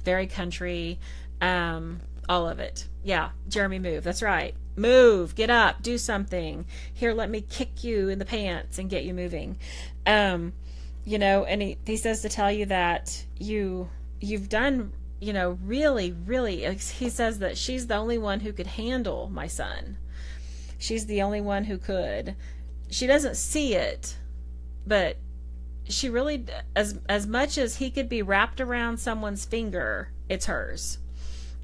very country, all of it. Yeah, Jeremy, move. That's right. Move, get up, do something. Here, let me kick you in the pants and get you moving. You know, and he says to tell you that you've done, you know, really, really, he says that she's the only one who could handle my son. She's the only one who could. She doesn't see it, but she really, as much as he could be wrapped around someone's finger, it's hers.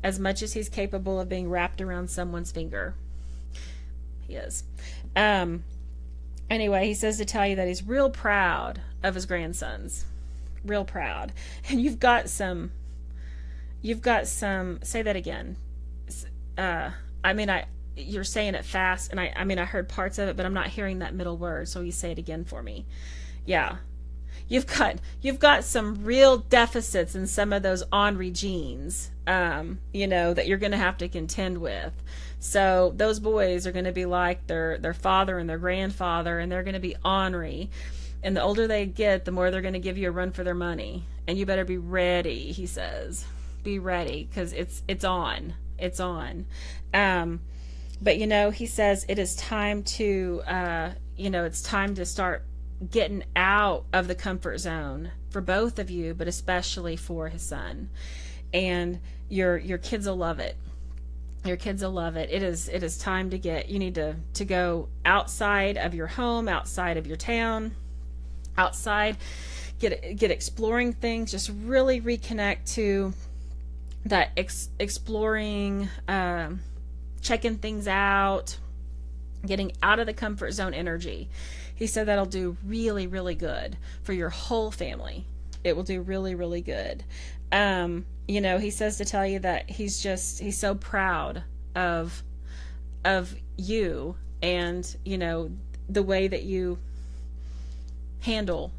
As much as he's capable of being wrapped around someone's finger, he is. Anyway, he says to tell you that he's real proud of his grandsons. Real proud. And you've got some, say that again. You're saying it fast, and I heard parts of it, but I'm not hearing that middle word, so you say it again for me. Yeah. You've got some real deficits in some of those ornery genes, you know, that you're going to have to contend with. So those boys are going to be like their father and their grandfather, and they're going to be ornery. And the older they get, the more they're going to give you a run for their money. And you better be ready, he says. Be ready, because it's on. It's on. But, you know, he says it is time to, you know, it's time to start getting out of the comfort zone for both of you, but especially for his son. And your kids will love it. Your kids will love it. It is time to you need to go outside of your home, outside of your town, outside, get exploring things, just really reconnect to that exploring, checking things out, getting out of the comfort zone energy. He said that'll do really, really good for your whole family. It will do really, really good. You know, he says to tell you that he's so proud of you and, you know, the way that you handle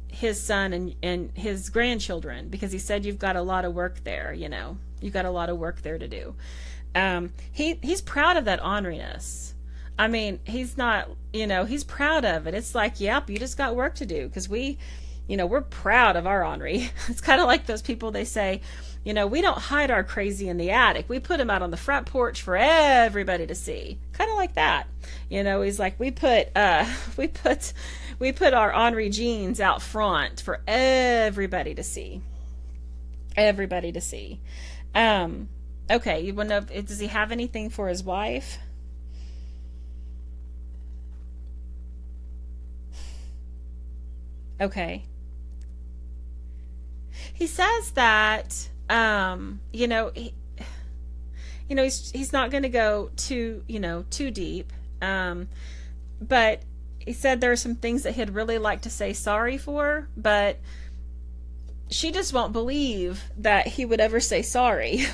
his son and his grandchildren, because he said you've got a lot of work there, you know. You've got a lot of work there to do. He's proud of that orneriness. He's not, you know, he's proud of it. It's like, yep, you just got work to do, because we we're proud of our Henri. It's kind of like those people, they say, we don't hide our crazy in the attic. We put him out on the front porch for everybody to see. Kind of like that. He's like, we put our Henri jeans out front for everybody to see. Everybody to see. Okay, you want to know, does he have anything for his wife? Okay. He says that he's not going to go too deep. But he said there are some things that he'd really like to say sorry for, but she just won't believe that he would ever say sorry.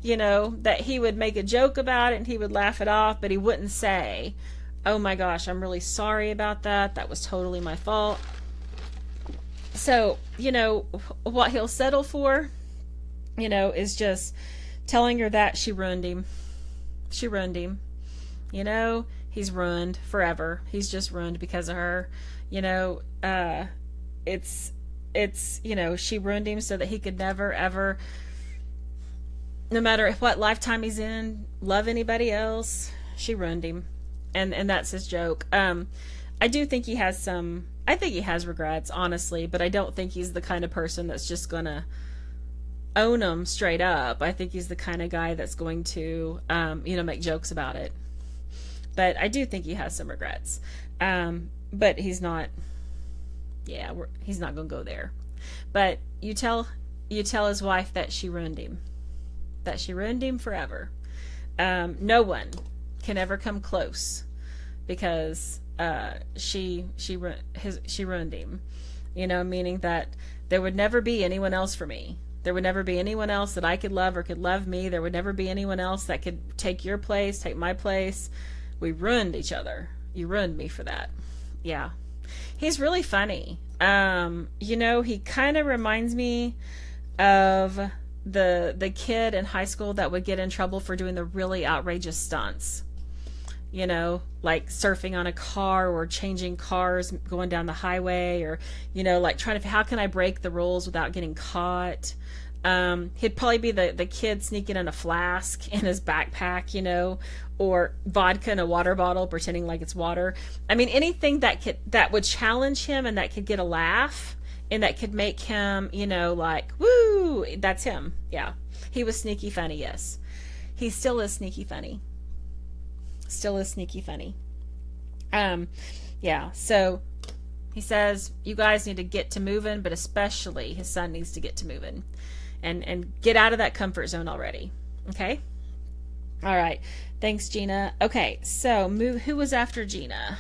That he would make a joke about it and he would laugh it off, but he wouldn't say, oh my gosh, I'm really sorry about that. That was totally my fault. So, what he'll settle for, is just telling her that she ruined him. She ruined him. He's ruined forever. He's just ruined because of her. She ruined him so that he could never, ever, no matter what lifetime he's in, love anybody else. She ruined him. And that's his joke. I do think he has I think he has regrets, honestly, but I don't think he's the kind of person that's just going to own them straight up. I think he's the kind of guy that's going to, make jokes about it. But I do think he has some regrets. But he's not, he's not going to go there. But you tell his wife that she ruined him. That she ruined him forever. No one can ever come close because she ruined him. Meaning that there would never be anyone else for me. There would never be anyone else that I could love or could love me. There would never be anyone else that could take your place, take my place. We ruined each other. You ruined me for that. Yeah. He's really funny. He kind of reminds me of the kid in high school that would get in trouble for doing the really outrageous stunts. Like surfing on a car or changing cars going down the highway, or, like trying to, how can I break the rules without getting caught? He'd probably be the kid sneaking in a flask in his backpack, or vodka in a water bottle, pretending like it's water. I mean, anything that would challenge him and that could get a laugh and that could make him, like, woo, that's him. Yeah. He was sneaky funny. Yes. He still is sneaky funny. Still is sneaky funny. Yeah. So he says, you guys need to get to moving, but especially his son needs to get to moving and get out of that comfort zone already. Okay. All right. Thanks, Gina. Okay. So who was after Gina?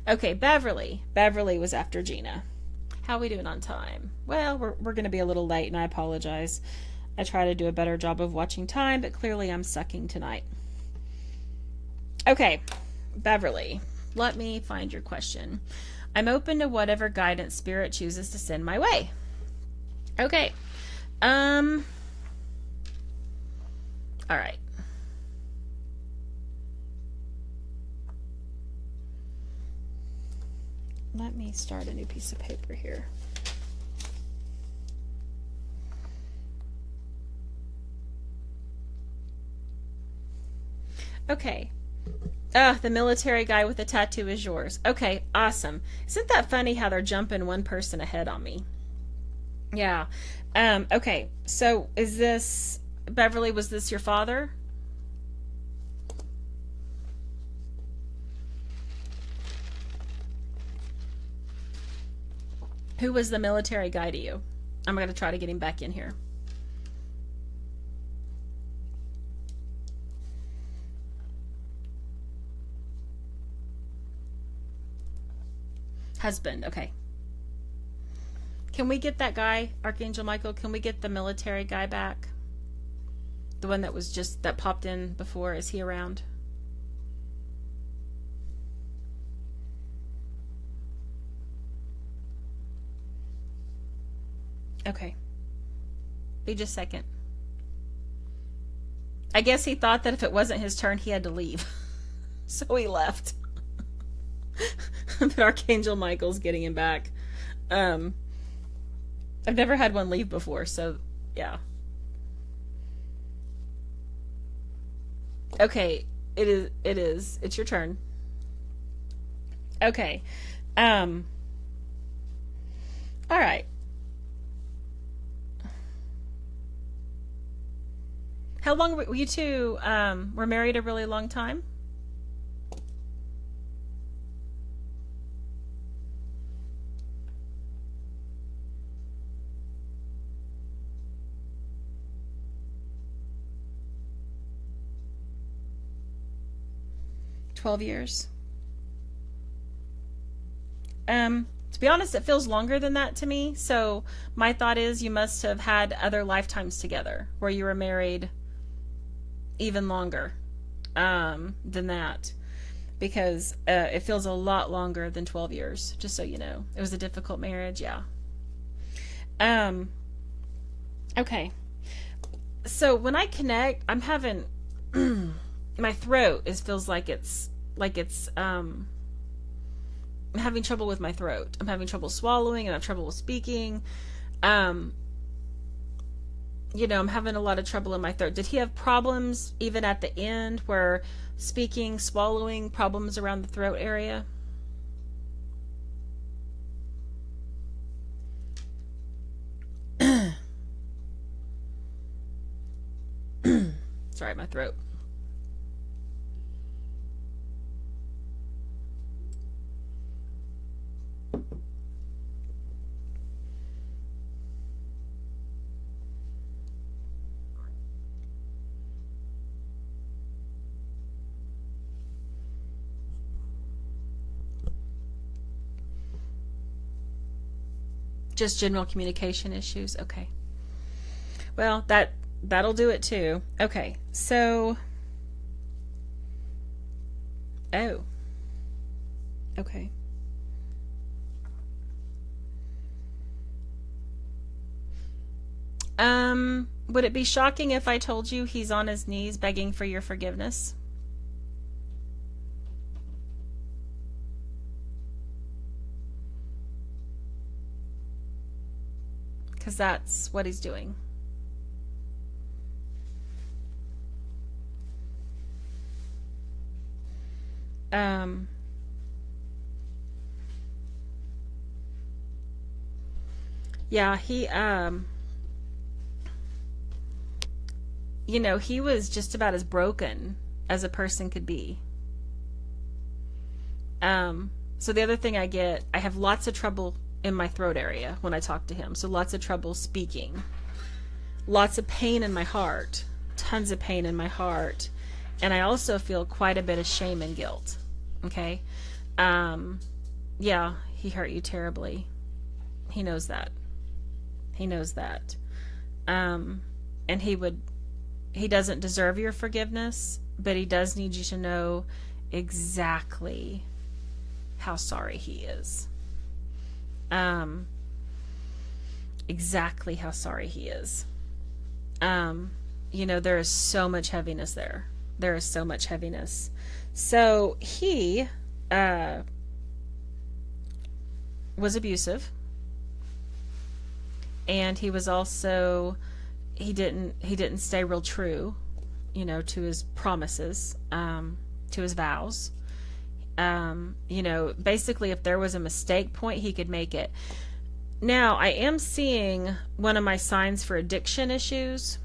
Okay. Beverly was after Gina. How are we doing on time? Well, we're going to be a little late and I apologize. I try to do a better job of watching time, but clearly I'm sucking tonight. Okay, Beverly, let me find your question. I'm open to whatever guidance Spirit chooses to send my way. Okay. All right. Let me start a new piece of paper here. Okay. The military guy with the tattoo is yours. Okay, awesome. Isn't that funny how they're jumping one person ahead on me? Yeah. Okay, so is this, Beverly, was this your father? Who was the military guy to you? I'm going to try to get him back in here. Husband, okay. Can we get that guy, Archangel Michael? Can we get the military guy back? The one that popped in before. Is he around? Okay. Be just a second. I guess he thought that if it wasn't his turn, he had to leave. So he left. But Archangel Michael's getting him back. um, I've never had one leave before, so yeah. Okay, it is. It is. It's your turn. Okay. Um. All right. How long were you two were married? A really long time. 12 years. To be honest, it feels longer than that to me. So my thought is you must have had other lifetimes together where you were married even longer than that, because it feels a lot longer than 12 years, just so you know. It was a difficult marriage, yeah. Um, okay. So when I connect, I'm having my throat is feels like it's I'm having trouble with my throat. I'm having trouble swallowing and I have trouble with speaking. Um, I'm having a lot of trouble in my throat. Did he have problems even at the end where speaking, swallowing, problems around the throat area? Sorry, my throat. Just general communication issues. Okay. Well, that'll do it too. Okay. So, oh, okay. Would it be shocking if I told you he's on his knees begging for your forgiveness? Because that's what he's doing. Um, yeah, he was just about as broken as a person could be. So the other thing I have lots of trouble in my throat area when I talk to him. So lots of trouble speaking. Lots of pain in my heart. Tons of pain in my heart. And I also feel quite a bit of shame and guilt. Okay? Um, yeah, he hurt you terribly. He knows that. He knows that. Um, and he doesn't deserve your forgiveness, but he does need you to know exactly how sorry he is. Um, exactly how sorry he is. Um, there is so much heaviness there. There is so much heaviness. So he uh, was abusive, and he was also he didn't stay real true, to his promises, to his vows. Basically, if there was a mistake point, he could make it. Now, I am seeing one of my signs for addiction issues.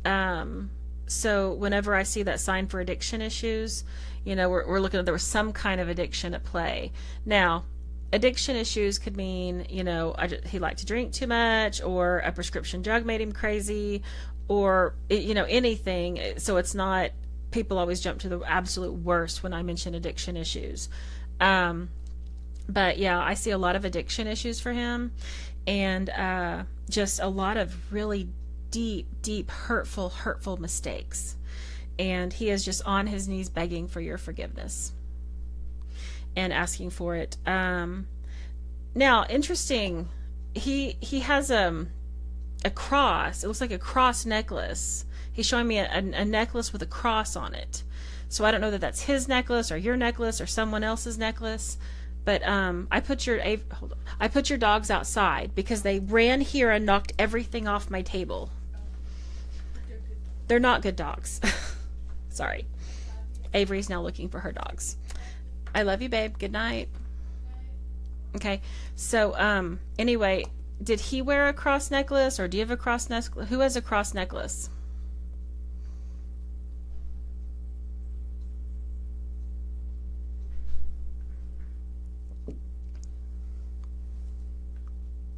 So whenever I see that sign for addiction issues, we're looking at there was some kind of addiction at play. Now, addiction issues could mean, he liked to drink too much, or a prescription drug made him crazy, or, anything. So it's not, people always jump to the absolute worst when I mention addiction issues. But yeah, I see a lot of addiction issues for him, and just a lot of really deep, hurtful mistakes. And he is just on his knees begging for your forgiveness and asking for it. Now, interesting, he has a cross. It looks like a cross necklace. He's showing me a necklace with a cross on it. So I don't know that that's his necklace or your necklace or someone else's necklace, But hold on. I put your dogs outside because they ran here and knocked everything off my table. They're not good dogs. Sorry. Avery's now looking for her dogs. I love you, babe. Good night. Okay. So, anyway, did he wear a cross necklace, or do you have a cross necklace? Who has a cross necklace?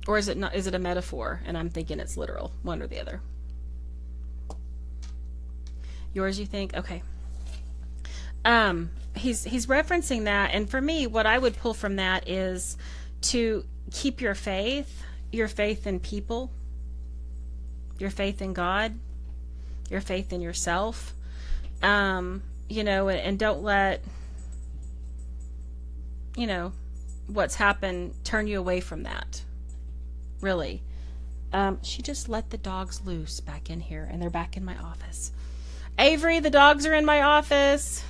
Or is it not? Is it a metaphor? And I'm thinking it's literal, one or the other. Yours, you think? Okay. He's referencing that, and for me, what I would pull from that is to keep your faith in people, your faith in God, your faith in yourself, you know, and don't let, you know, what's happened turn you away from that. Really. She just let the dogs loose back in here, and they're back in my office. Avery, the dogs are in my office.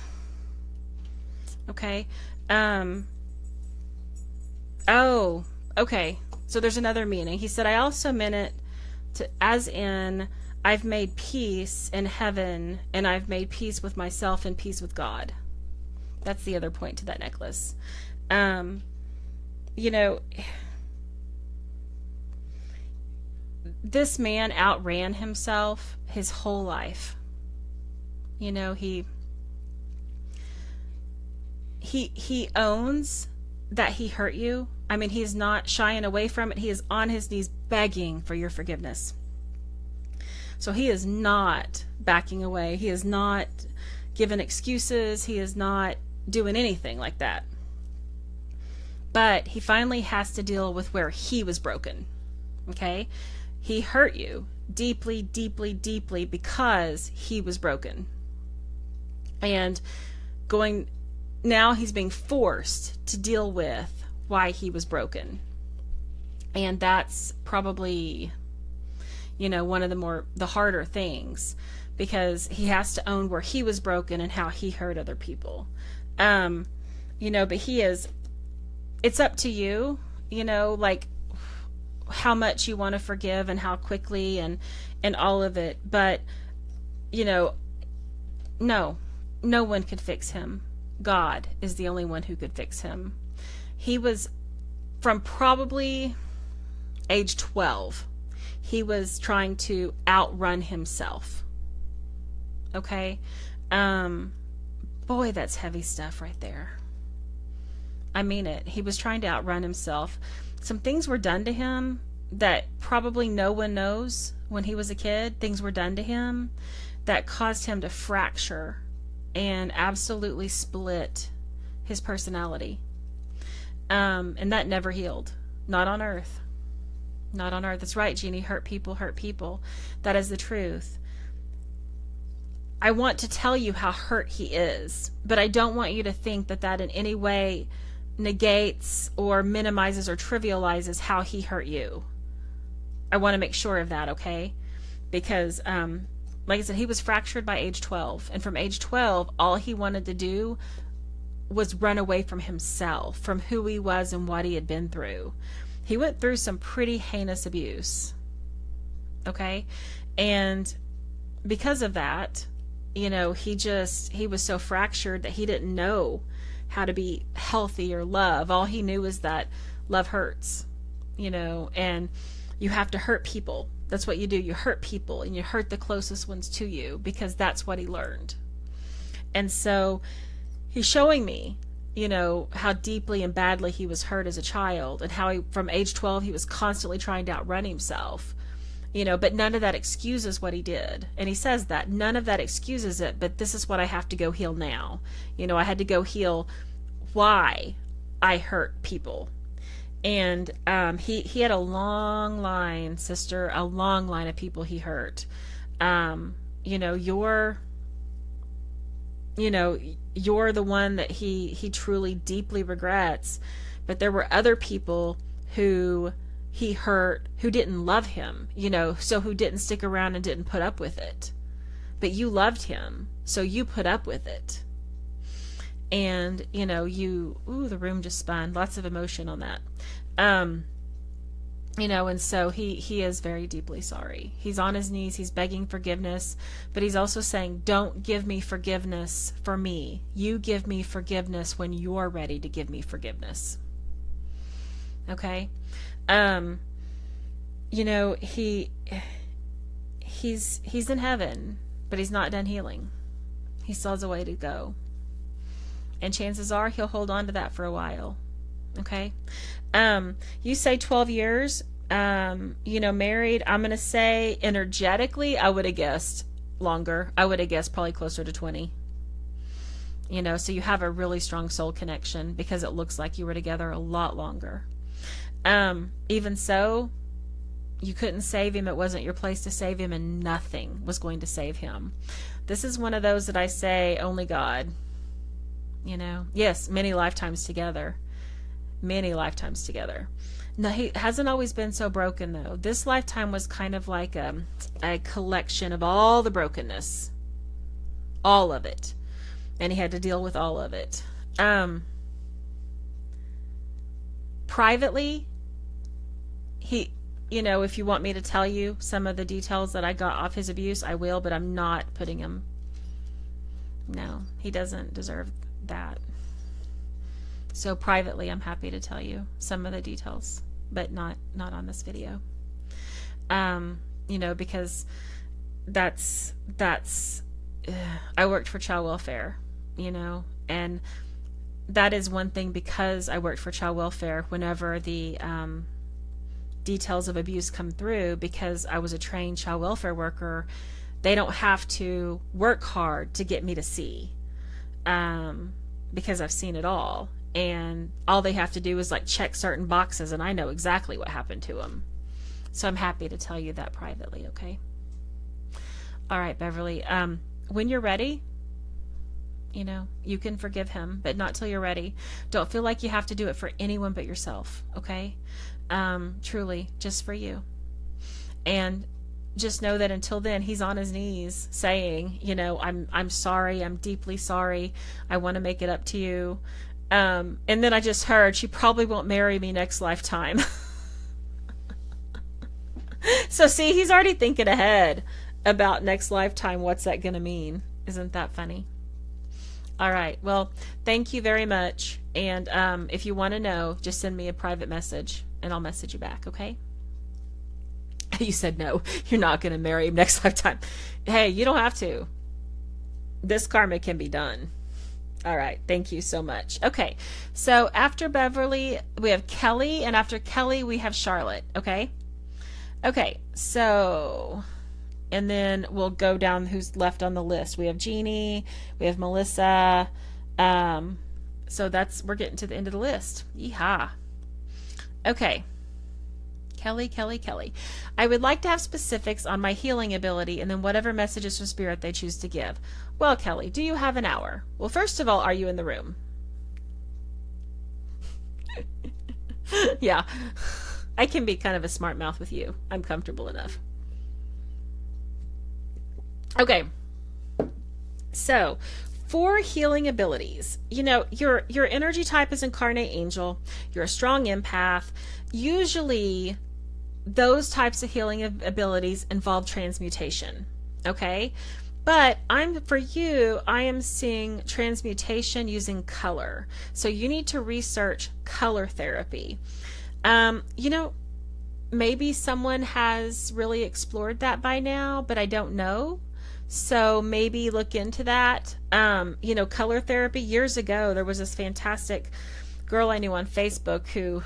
Okay. Oh, okay. So there's another meaning. He said, I also meant it to, as in, I've made peace in heaven, and I've made peace with myself and peace with God. That's the other point to that necklace. You know, this man outran himself his whole life. You know, he owns that he hurt you. I mean, he's not shying away from it. He is on his knees begging for your forgiveness. So he is not backing away. He is not giving excuses. He is not doing anything like that. But he finally has to deal with where he was broken. Okay? He hurt you deeply, deeply, deeply because he was broken. And now he's being forced to deal with why he was broken. And that's probably, you know, one of the harder things, because he has to own where he was broken and how he hurt other people. You know, but it's up to you, you know, like how much you want to forgive and how quickly and all of it. But, you know, no one could fix him. God is the only one who could fix him. He was, from probably age 12, he was trying to outrun himself. Okay? Boy, that's heavy stuff right there. I mean it. He was trying to outrun himself. Some things were done to him that probably no one knows. When he was a kid, things were done to him that caused him to fracture and absolutely split his personality. And that never healed. Not on earth. Not on earth. That's right, Jeannie. Hurt people hurt people. That is the truth. I want to tell you how hurt he is, but I don't want you to think that that in any way negates or minimizes or trivializes how he hurt you. I want to make sure of that, okay? Because, like I said, he was fractured by age 12. And from age 12, all he wanted to do was run away from himself, from who he was and what he had been through. He went through some pretty heinous abuse. Okay? And because of that, you know, he was so fractured that he didn't know how to be healthy or love. All he knew was that love hurts, you know, and you have to hurt people. That's what you do. You hurt people, and you hurt the closest ones to you, because that's what he learned. And so he's showing me, you know, how deeply and badly he was hurt as a child, and how from age 12, he was constantly trying to outrun himself, you know, but none of that excuses what he did. And he says that none of that excuses it, but this is what I have to go heal now. You know, I had to go heal why I hurt people. And he had a long line, sister, a long line of people he hurt. You know, you're the one that he truly deeply regrets. But there were other people who he hurt who didn't love him, you know, so who didn't stick around and didn't put up with it. But you loved him, so you put up with it. and you know, the room just spun, lots of emotion on that. You know, and so he is very deeply sorry. He's on his knees, he's begging forgiveness, but he's also saying, don't give me forgiveness for me. You give me forgiveness when you're ready to give me forgiveness. Okay? You know, he's in heaven, but he's not done healing. He still has a way to go. And chances are he'll hold on to that for a while. Okay? You say 12 years, you know, married. I'm going to say energetically, I would have guessed longer. I would have guessed probably closer to 20. You know, so you have a really strong soul connection because it looks like you were together a lot longer. Even so, you couldn't save him. It wasn't your place to save him, and nothing was going to save him. This is one of those that I say, only God. You know, yes, many lifetimes together. Many lifetimes together. No, he hasn't always been so broken, though. This lifetime was kind of like a collection of all the brokenness. All of it. And he had to deal with all of it. Privately, you know, if you want me to tell you some of the details that I got off his abuse, I will, but I'm not putting him. No, he doesn't deserve that. So privately, I'm happy to tell you some of the details, but not on this video. You know, because that's I worked for child welfare, you know, and that is one thing, because I worked for child welfare, whenever the details of abuse come through, because I was a trained child welfare worker, they don't have to work hard to get me to see, because I've seen it all. And all they have to do is like check certain boxes, and I know exactly what happened to them. So I'm happy to tell you that privately, okay? All right, Beverly. When you're ready, you know, you can forgive him, but not till you're ready. Don't feel like you have to do it for anyone but yourself, okay? Truly, just for you. And just know that until then, he's on his knees saying, you know, I'm sorry. I'm deeply sorry. I want to make it up to you. And then I just heard, she probably won't marry me next lifetime. So see, he's already thinking ahead about next lifetime. What's that going to mean? Isn't that funny? All right. Well, thank you very much. And if you want to know, just send me a private message and I'll message you back. Okay? You said no, you're not going to marry him next lifetime. Hey, you don't have to. This karma can be done. All right. Thank you so much. Okay. So after Beverly, we have Kelly, and after Kelly, we have Charlotte. Okay. Okay. So, and then we'll go down who's left on the list. We have Jeannie, we have Melissa. So we're getting to the end of the list. Yeehaw. Okay. Kelly. I would like to have specifics on my healing ability and then whatever messages from Spirit they choose to give. Well, Kelly, do you have an hour? Well, first of all, are you in the room? Yeah. I can be kind of a smart mouth with you. I'm comfortable enough. Okay. So, for healing abilities, you know, your energy type is Incarnate Angel. You're a strong empath. Usually, those types of healing abilities involve transmutation. Okay? But for you, I am seeing transmutation using color. So you need to research color therapy. You know, maybe someone has really explored that by now, but I don't know. So maybe look into that. You know, color therapy. Years ago, there was this fantastic girl I knew on Facebook who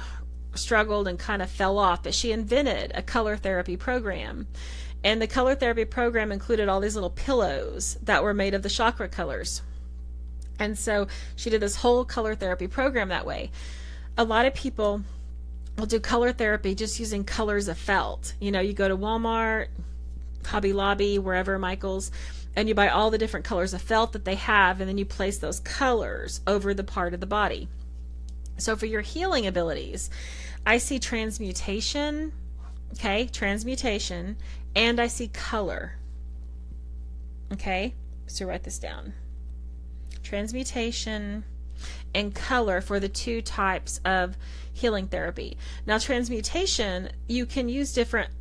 struggled and kind of fell off, but she invented a color therapy program. And the color therapy program included all these little pillows that were made of the chakra colors. And so she did this whole color therapy program that way. A lot of people will do color therapy just using colors of felt. You know, you go to Walmart, Hobby Lobby, wherever, Michael's, and you buy all the different colors of felt that they have, and then you place those colors over the part of the body. So for your healing abilities, I see transmutation, okay, transmutation, and I see color. Okay, so write this down. Transmutation and color for the two types of healing therapy. Now, transmutation, you can use different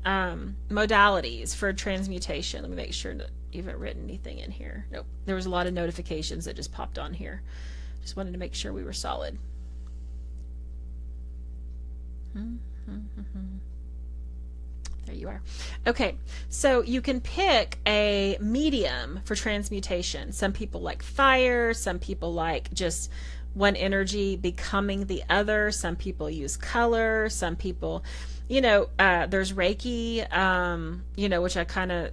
modalities for transmutation. Let me make sure that you haven't written anything in here. Nope. There was a lot of notifications that just popped on here. Just wanted to make sure we were solid. There you are. Okay, so you can pick a medium for transmutation. Some people like fire, some people like just one energy becoming the other, some people use color, some people, there's Reiki, which I kind of,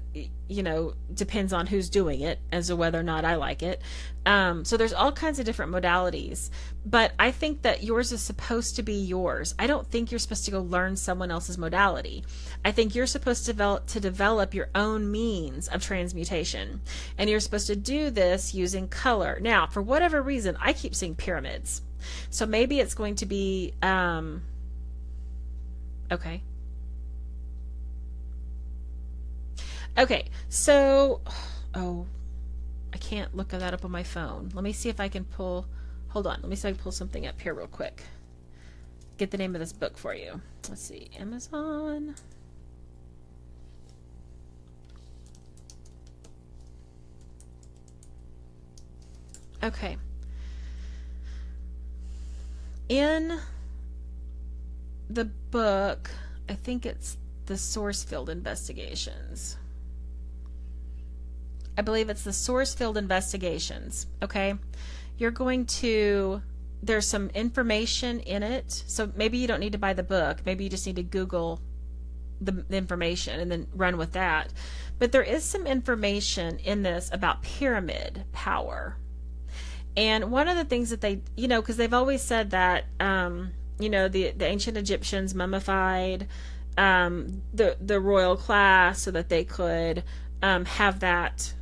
depends on who's doing it as to whether or not I like it. So there's all kinds of different modalities, but I think that yours is supposed to be yours. I don't think you're supposed to go learn someone else's modality. I think you're supposed to develop your own means of transmutation, and you're supposed to do this using color. Now, for whatever reason, I keep seeing pyramids. So maybe it's going to be, okay. Okay, so, I can't look that up on my phone. Let me see if I can pull, hold on, let me see if I can pull something up here real quick. Get the name of this book for you. Let's see, Amazon. Okay. In the book, I think it's the Source Field Investigations. I believe it's the Source Field Investigations. Okay. You're going to, there's some information in it. So maybe you don't need to buy the book. Maybe you just need to Google the information and then run with that. But there is some information in this about pyramid power. And one of the things that they, because they've always said that, the ancient Egyptians mummified the royal class so that they could have that,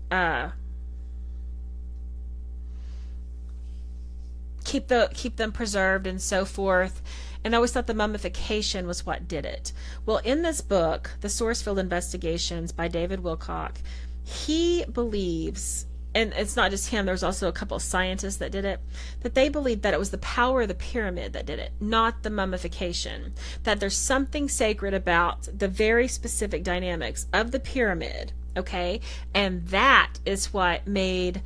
keep them preserved and so forth. And I always thought the mummification was what did it. Well, in this book, The Source Field Investigations by David Wilcock, he believes, and it's not just him, there's also a couple of scientists that did it, that they believe that it was the power of the pyramid that did it, not the mummification. That there's something sacred about the very specific dynamics of the pyramid, okay? And that is what made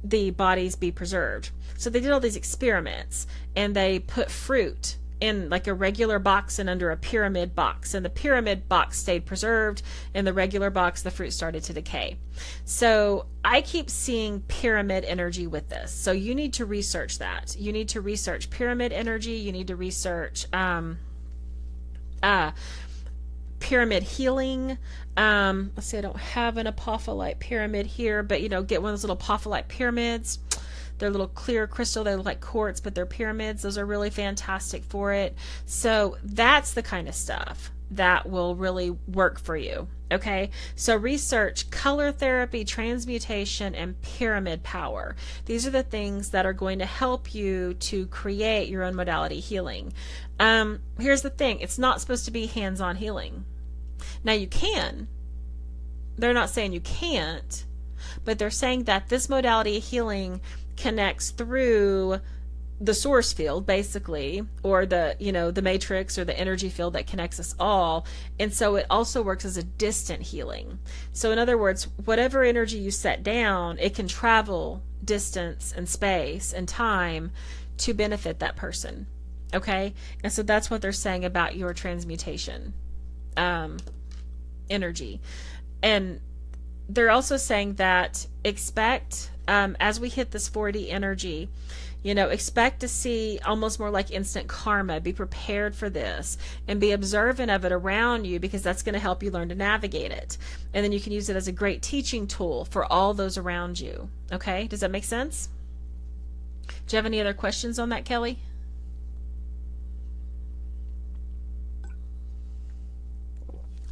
the bodies be preserved. So they did all these experiments, and they put fruit in like a regular box and under a pyramid box, and the pyramid box stayed preserved. In the regular box, the fruit started to decay. So I keep seeing pyramid energy with this. So you need to research that. You need to research pyramid energy. You need to research pyramid healing. Let's see, I don't have an apophyllite pyramid here, but get one of those little apophyllite pyramids. They're little clear crystal. They look like quartz, but they're pyramids. Those are really fantastic for it. So that's the kind of stuff that will really work for you. Okay, so research color therapy, transmutation, and pyramid power. These are the things that are going to help you to create your own modality healing. Here's the thing. It's not supposed to be hands-on healing. Now you can. They're not saying you can't, but they're saying that this modality of healing connects through the source field, basically, or the the matrix or the energy field that connects us all. And so it also works as a distant healing. So in other words, whatever energy you set down, it can travel distance and space and time to benefit that person. Okay, and so that's what they're saying about your transmutation energy. And they're also saying that expect, as we hit this 4D energy, expect to see almost more like instant karma. Be prepared for this and be observant of it around you, because that's going to help you learn to navigate it. And then you can use it as a great teaching tool for all those around you. Okay, does that make sense? Do you have any other questions on that, Kelly?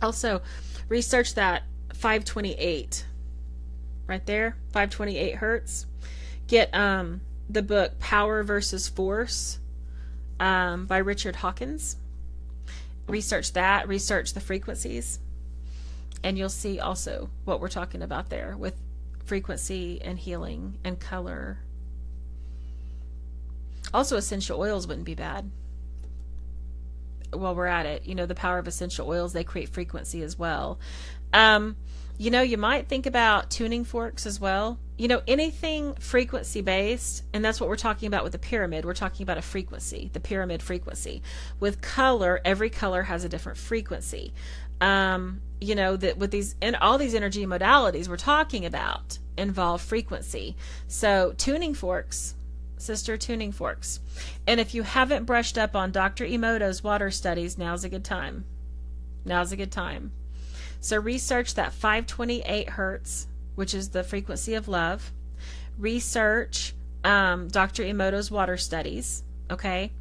Also, research that 528 right there, 528 hertz. Get the book Power versus Force by Richard Hawkins. Research that, research the frequencies, and you'll see also what we're talking about there with frequency and healing and color. Also, essential oils wouldn't be bad. While we're at it, the power of essential oils, they create frequency as well. You might think about tuning forks as well. Anything frequency based, and that's what we're talking about with the pyramid. We're talking about a frequency, the pyramid frequency. With color, every color has a different frequency. That with these and all these energy modalities we're talking about involve frequency. So tuning forks, sister, tuning forks. And if you haven't brushed up on Dr. Emoto's water studies, now's a good time. Now's a good time. So research that 528 hertz, which is the frequency of love. Research Dr. Emoto's water studies, okay?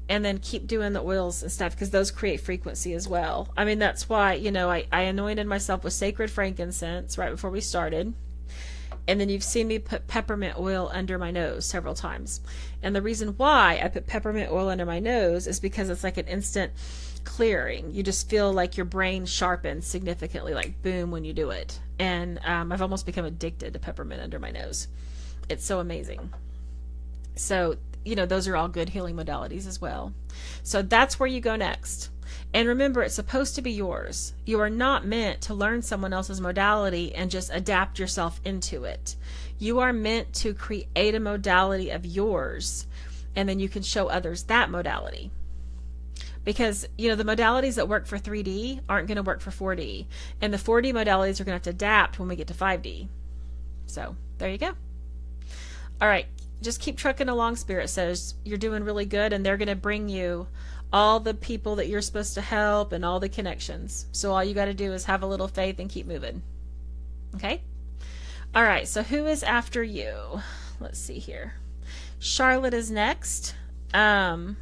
And then keep doing the oils and stuff, because those create frequency as well. I mean, that's why, I anointed myself with sacred frankincense right before we started. And then you've seen me put peppermint oil under my nose several times. And the reason why I put peppermint oil under my nose is because it's like an instant clearing. You just feel like your brain sharpens significantly, like boom, when you do it. And I've almost become addicted to peppermint under my nose. It's so amazing. So, those are all good healing modalities as well. So that's where you go next. And remember, it's supposed to be yours. You are not meant to learn someone else's modality and just adapt yourself into it. You are meant to create a modality of yours, and then you can show others that modality. Because, the modalities that work for 3D aren't going to work for 4D. And the 4D modalities are going to have to adapt when we get to 5D. So, there you go. All right. Just keep trucking along, Spirit says. You're doing really good, and they're going to bring you all the people that you're supposed to help and all the connections. So all you got to do is have a little faith and keep moving. Okay? All right, so who is after you? Let's see here. Charlotte is next. Let's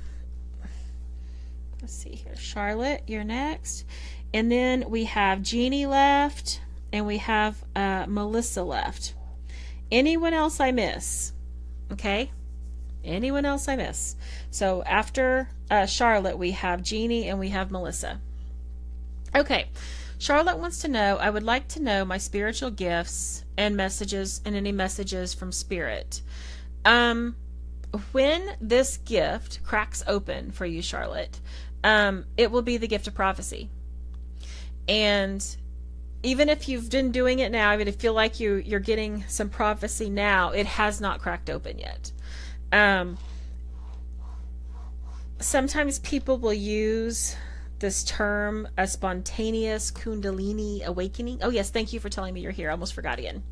see here. Charlotte, you're next. And then we have Jeannie left, and we have Melissa left. Anyone else I miss? Okay? Anyone else I miss? So after Charlotte, we have Jeannie and we have Melissa. Okay. Charlotte wants to know, I would like to know my spiritual gifts and messages and any messages from Spirit. When this gift cracks open for you, Charlotte, it will be the gift of prophecy. And even if you've been doing it now, even if you feel like you're getting some prophecy now, it has not cracked open yet. Sometimes people will use this term, a spontaneous Kundalini awakening. Oh yes, thank you for telling me you're here. I almost forgot again.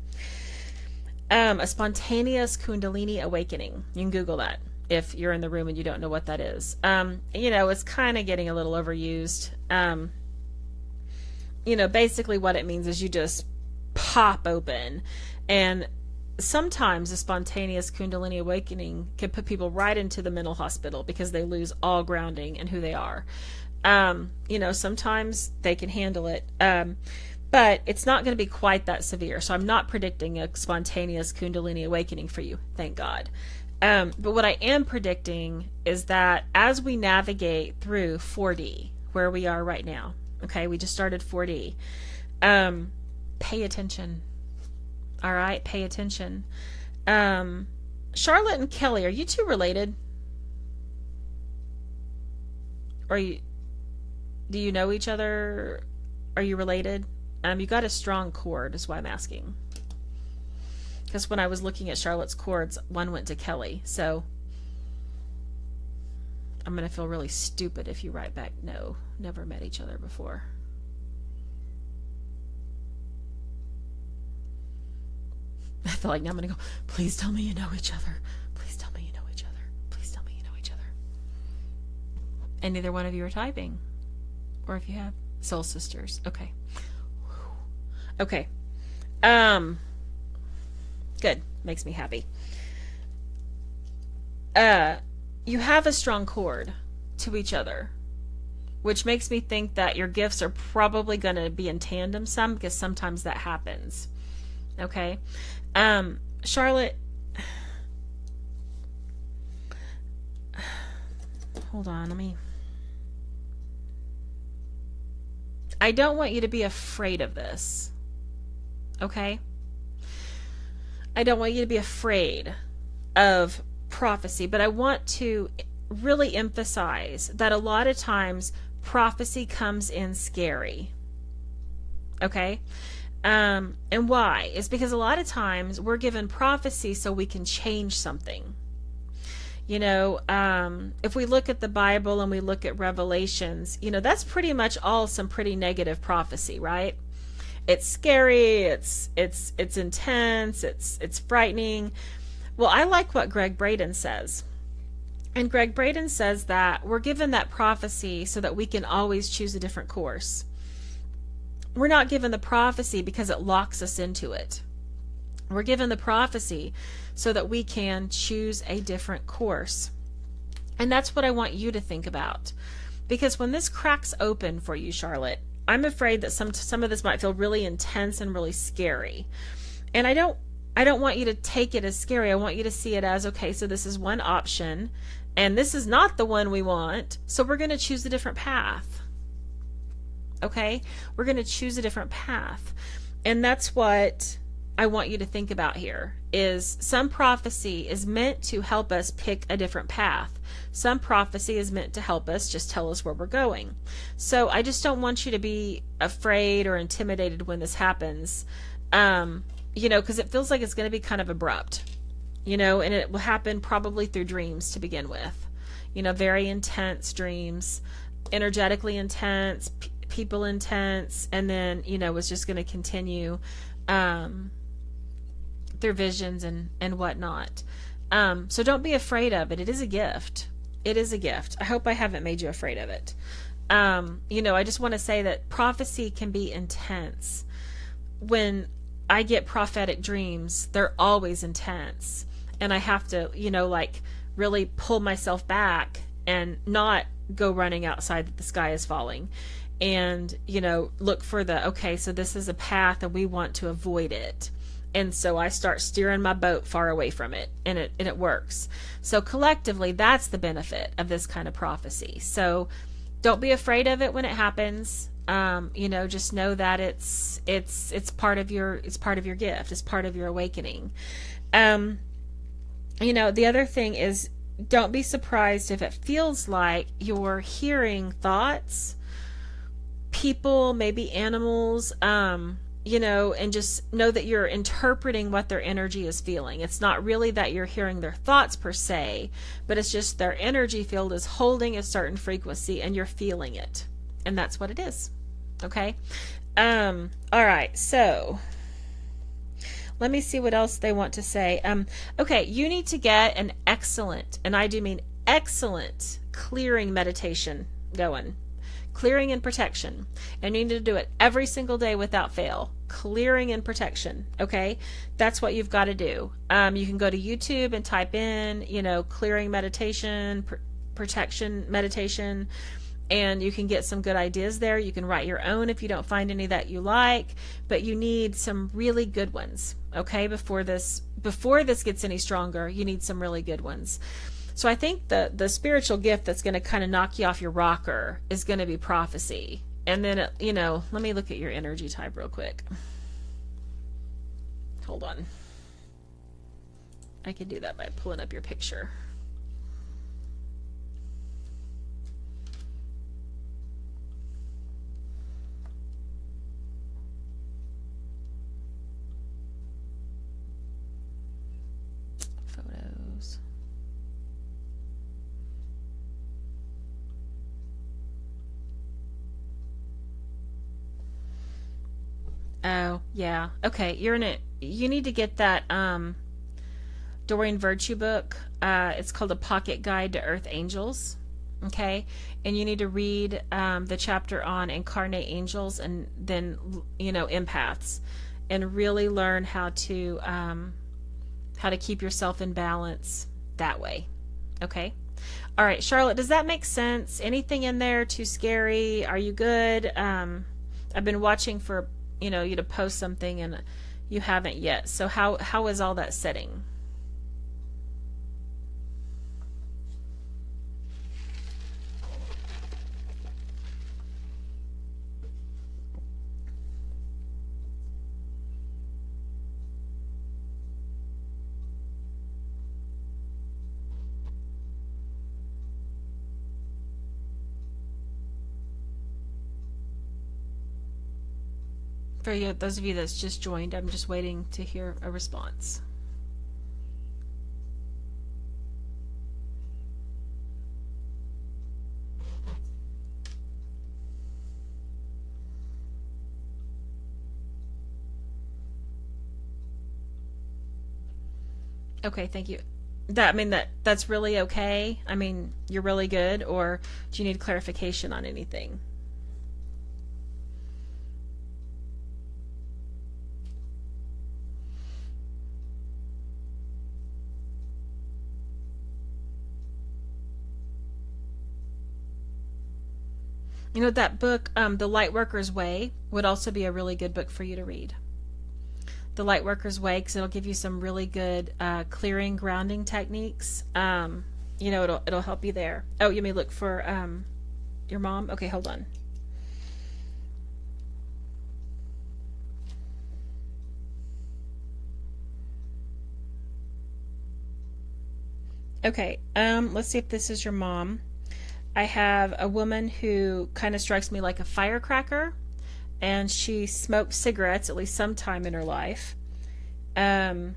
A spontaneous Kundalini awakening. You can Google that if you're in the room and you don't know what that is. It's kind of getting a little overused. Basically what it means is you just pop open, and sometimes a spontaneous Kundalini awakening can put people right into the mental hospital because they lose all grounding in who they are. Sometimes they can handle it, but it's not going to be quite that severe. So I'm not predicting a spontaneous Kundalini awakening for you, thank God. But what I am predicting is that as we navigate through 4D, where we are right now, okay, we just started 4D, pay attention. All right, pay attention. Charlotte and Kelly, are you two related? Do you know each other? Are you related? You got a strong cord, is why I'm asking. Because when I was looking at Charlotte's cords, one went to Kelly. So I'm going to feel really stupid if you write back, no, never met each other before. I feel like now I'm going to go, please tell me you know each other. Please tell me you know each other. Please tell me you know each other. And neither one of you are typing. Or if you have, soul sisters. Okay. Okay. Good. Makes me happy. You have a strong cord to each other, which makes me think that your gifts are probably going to be in tandem some, because sometimes that happens. Okay. Charlotte, hold on, I don't want you to be afraid of this. Okay? I don't want you to be afraid of prophecy, but I want to really emphasize that a lot of times prophecy comes in scary. Okay? And why? It's because a lot of times we're given prophecy so we can change something. You know, if we look at the Bible and we look at Revelations, you know, that's pretty much all some pretty negative prophecy, right? It's scary, it's intense, it's frightening. Well, I like what Greg Braden says. And Greg Braden says that we're given that prophecy so that we can always choose a different course. We're not given the prophecy because it locks us into it. We're given the prophecy so that we can choose a different course. And that's what I want you to think about. Because when this cracks open for you, Charlotte, I'm afraid that some of this might feel really intense and really scary. And I don't want you to take it as scary. I want you to see it as, okay, so this is one option, and this is not the one we want, so we're going to choose a different path. Okay? We're going to choose a different path. And that's what I want you to think about here, is some prophecy is meant to help us pick a different path. Some prophecy is meant to help us just tell us where we're going. So I just don't want you to be afraid or intimidated when this happens, you know, because it feels like it's going to be kind of abrupt, you know, and it will happen probably through dreams to begin with, you know, very intense dreams, energetically intense, people intense, and then, you know, it's just going to continue through visions and whatnot. So don't be afraid of it. It is a gift. It is a gift. I hope I haven't made you afraid of it. You know, I just want to say that prophecy can be intense. When I get prophetic dreams, they're always intense. And I have to, you know, like really pull myself back and not go running outside that the sky is falling. And, you know, look for okay, so this is a path and we want to avoid it. And so I start steering my boat far away from it, and it works. So collectively, that's the benefit of this kind of prophecy. So don't be afraid of it when it happens. You know, just know that it's part of your gift. It's part of your awakening. You know, the other thing is, don't be surprised if it feels like you're hearing thoughts, people, maybe animals, you know, and just know that you're interpreting what their energy is feeling. It's not really that you're hearing their thoughts per se, but it's just their energy field is holding a certain frequency and you're feeling it. And that's what it is. Okay? All right, so let me see what else they want to say. Okay, you need to get an excellent, and I do mean excellent, clearing meditation going. Clearing and protection. And you need to do it every single day without fail. Clearing and protection. Okay? That's what you've got to do. You can go to YouTube and type in, you know, clearing meditation, protection meditation, and you can get some good ideas there. You can write your own if you don't find any that you like, but you need some really good ones. Okay? Before this gets any stronger, you need some really good ones. So I think the spiritual gift that's going to kind of knock you off your rocker is going to be prophecy. And then, you know, let me look at your energy type real quick. Hold on. I can do that by pulling up your picture. Photos. Oh, yeah. Okay, you need to get that Doreen Virtue book. It's called A Pocket Guide to Earth Angels. Okay? And you need to read the chapter on incarnate angels and then, you know, empaths, and really learn how to keep yourself in balance that way. Okay? All right, Charlotte, does that make sense? Anything in there too scary? Are you good? I've been watching for, you know, you to post something and you haven't yet. So how is all that setting? For you, those of you that's just joined, I'm just waiting to hear a response. Okay, thank you. That's really okay. I mean, you're really good, or do you need clarification on anything? You know, that book, The Lightworker's Way, would also be a really good book for you to read. The Lightworker's Way, because it'll give you some really good clearing, grounding techniques. It'll help you there. Oh, you may look for your mom. Okay, hold on. Okay, let's see if this is your mom. I have a woman who kind of strikes me like a firecracker, and she smoked cigarettes at least sometime in her life. Um,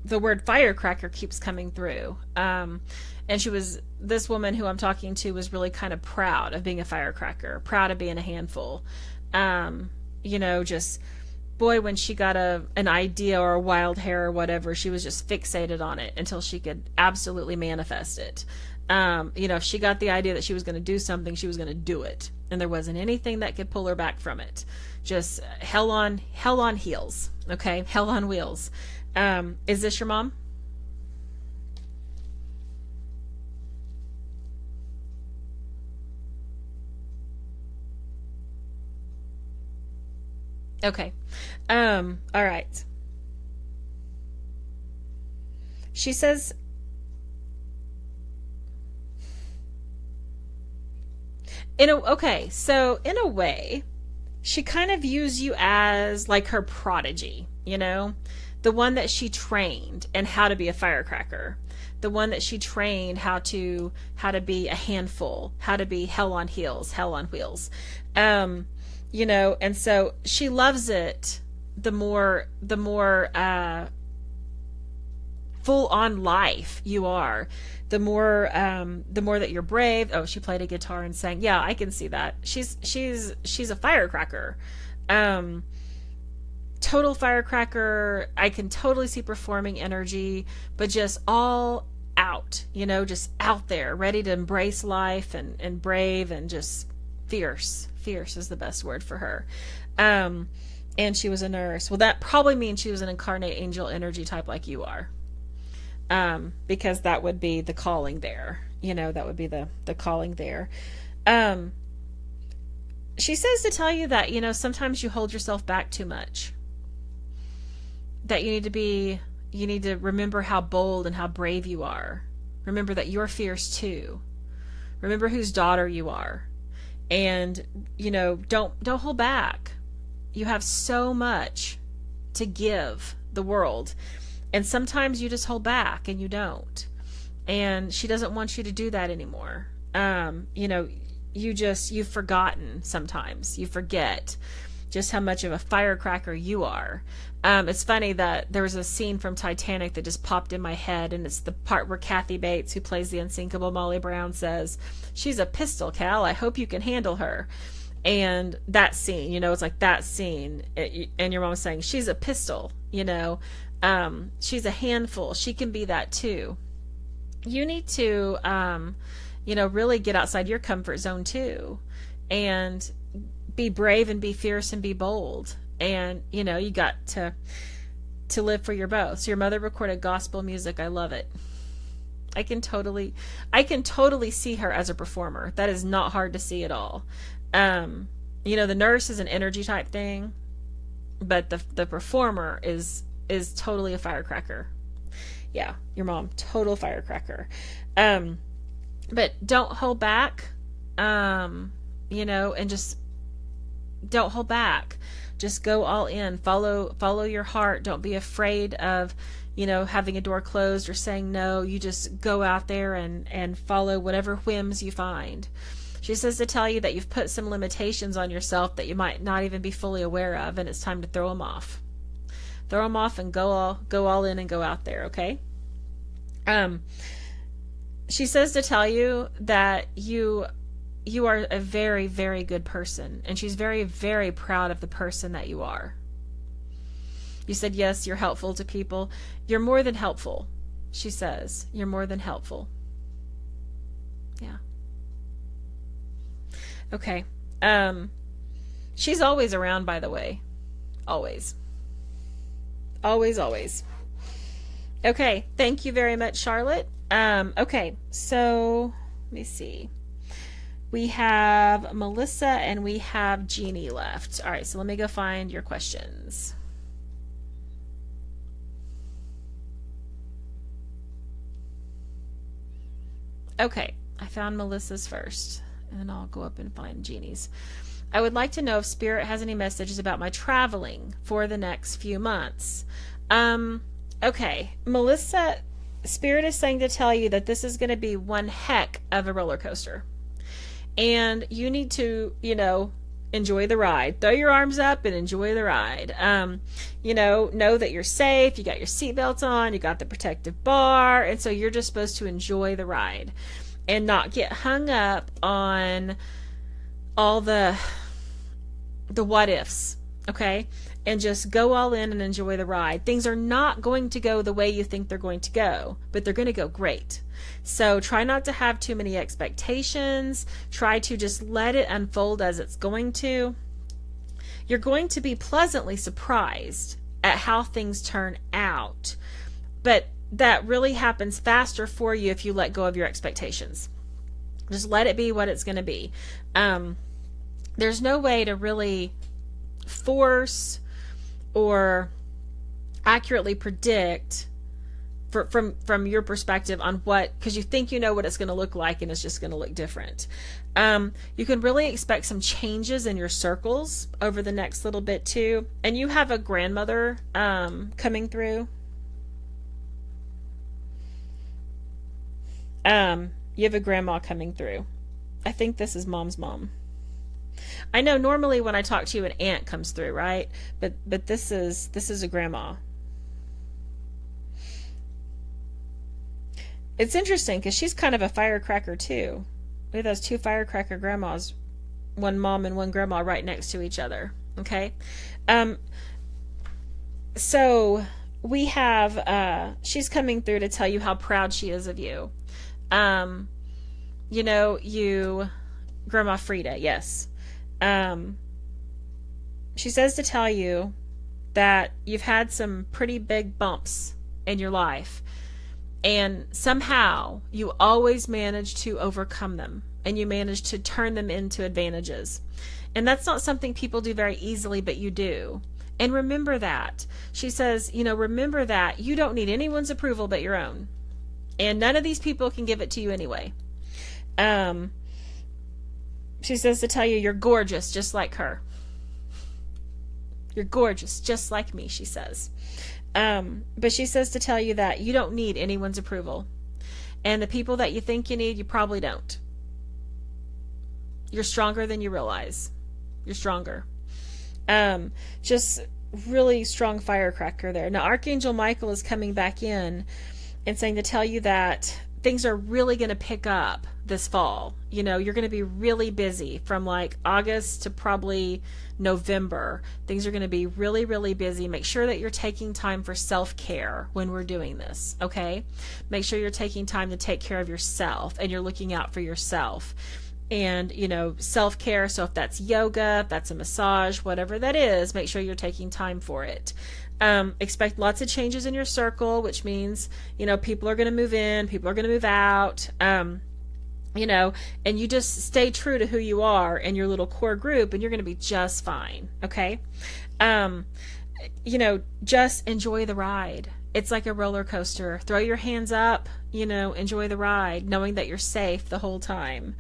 the word firecracker keeps coming through. And this woman who I'm talking to was really kind of proud of being a firecracker, proud of being a handful. Just boy, when she got an idea or a wild hair or whatever, she was just fixated on it until she could absolutely manifest it. If she got the idea that she was going to do something, she was going to do it, and there wasn't anything that could pull her back from it. Just hell on heels. Okay, hell on wheels. Is this your mom? Okay. All right. She says, so in a way, she kind of views you as like her prodigy, the one that she trained and how to be a firecracker, the one that she trained how to be a handful, how to be hell on heels, hell on wheels. And so she loves it the more full on life you are, the more that you're brave. Oh, she played a guitar and sang. Yeah, I can see that. She's a firecracker. Um, Total firecracker. I can totally see performing energy, but just all out, just out there, ready to embrace life and brave and just fierce. Fierce is the best word for her. And she was a nurse. Well, that probably means she was an incarnate angel energy type like you are. Because that would be the calling there. That would be the calling there. Um, she says to tell you that, sometimes you hold yourself back too much. That you need to remember how bold and how brave you are. Remember that you're fierce too. Remember whose daughter you are. And, don't hold back. You have so much to give the world. And sometimes you just hold back and you don't. And she doesn't want you to do that anymore. You've forgotten sometimes. You forget just how much of a firecracker you are. It's funny that there was a scene from Titanic that just popped in my head, and it's the part where Kathy Bates, who plays the unsinkable Molly Brown, says, "She's a pistol, Cal. I hope you can handle her." And that scene, it's like that scene, and your mom was saying, "She's a pistol, she's a handful. She can be that too." You need to, really get outside your comfort zone too, and be brave and be fierce and be bold. And you got to live for your both. So your mother recorded gospel music. I love it. I can totally see her as a performer. That is not hard to see at all. The nurse is an energy type thing, but the performer is totally a firecracker. Yeah, your mom, total firecracker. But don't hold back. And just don't hold back. Just go all in. Follow your heart. Don't be afraid of, having a door closed or saying no. You just go out there and follow whatever whims you find. She says to tell you that you've put some limitations on yourself that you might not even be fully aware of, and it's time to throw them off. Throw them off and go all in and go out there, okay? She says to tell you that you are a very, very good person, and she's very, very proud of the person that you are. You said, yes, you're helpful to people. You're more than helpful, she says. You're more than helpful. Yeah. Okay. She's always around, by the way. Always. Always, always. Okay. Thank you very much, Charlotte. Okay. So, let me see. We have Melissa and we have Jeannie left. All right. So let me go find your questions. Okay. I found Melissa's first, and I'll go up and find Jeannie's. I would like to know if Spirit has any messages about my traveling for the next few months. Okay, Melissa, Spirit is saying to tell you that this is going to be one heck of a roller coaster. And you need to, enjoy the ride. Throw your arms up and enjoy the ride. Know that you're safe. You got your seatbelts on. You got the protective bar. And so you're just supposed to enjoy the ride and not get hung up on all the what ifs, okay? And just go all in and enjoy the ride. Things are not going to go the way you think they're going to go, but they're going to go great. So try not to have too many expectations. Try to just let it unfold as it's going to. You're going to be pleasantly surprised at how things turn out, but that really happens faster for you if you let go of your expectations. Just let it be what it's going to be. There's no way to really force or accurately predict from your perspective on what, because you think you know what it's going to look like and it's just going to look different. You can really expect some changes in your circles over the next little bit too. And you have a grandmother coming through. You have a grandma coming through. I think this is Mom's mom. I know normally when I talk to you, an aunt comes through, right? But this is a grandma. It's interesting because she's kind of a firecracker too. We have those two firecracker grandmas, one mom and one grandma right next to each other. Okay. So we have, she's coming through to tell you how proud she is of you. Grandma Frida, yes. She says to tell you that you've had some pretty big bumps in your life, and somehow you always manage to overcome them, and you manage to turn them into advantages. And that's not something people do very easily, but you do. And remember that. She says, remember that you don't need anyone's approval but your own. And none of these people can give it to you anyway. She says to tell you you're gorgeous just like her. You're gorgeous just like me, she says. But she says to tell you that you don't need anyone's approval. And the people that you think you need, you probably don't. You're stronger than you realize. You're stronger. Just really strong firecracker there. Now, Archangel Michael is coming back in and saying to tell you that things are really going to pick up this fall. You're going to be really busy from like August to probably November. Things are going to be really, really busy. Make sure that you're taking time for self-care when we're doing this, okay? Make sure you're taking time to take care of yourself and you're looking out for yourself. And, self-care, so if that's yoga, if that's a massage, whatever that is, make sure you're taking time for it. Expect lots of changes in your circle, which means, people are going to move in, people are going to move out, and you just stay true to who you are and your little core group, and you're going to be just fine, okay? Just enjoy the ride. It's like a roller coaster. Throw your hands up, enjoy the ride, knowing that you're safe the whole time.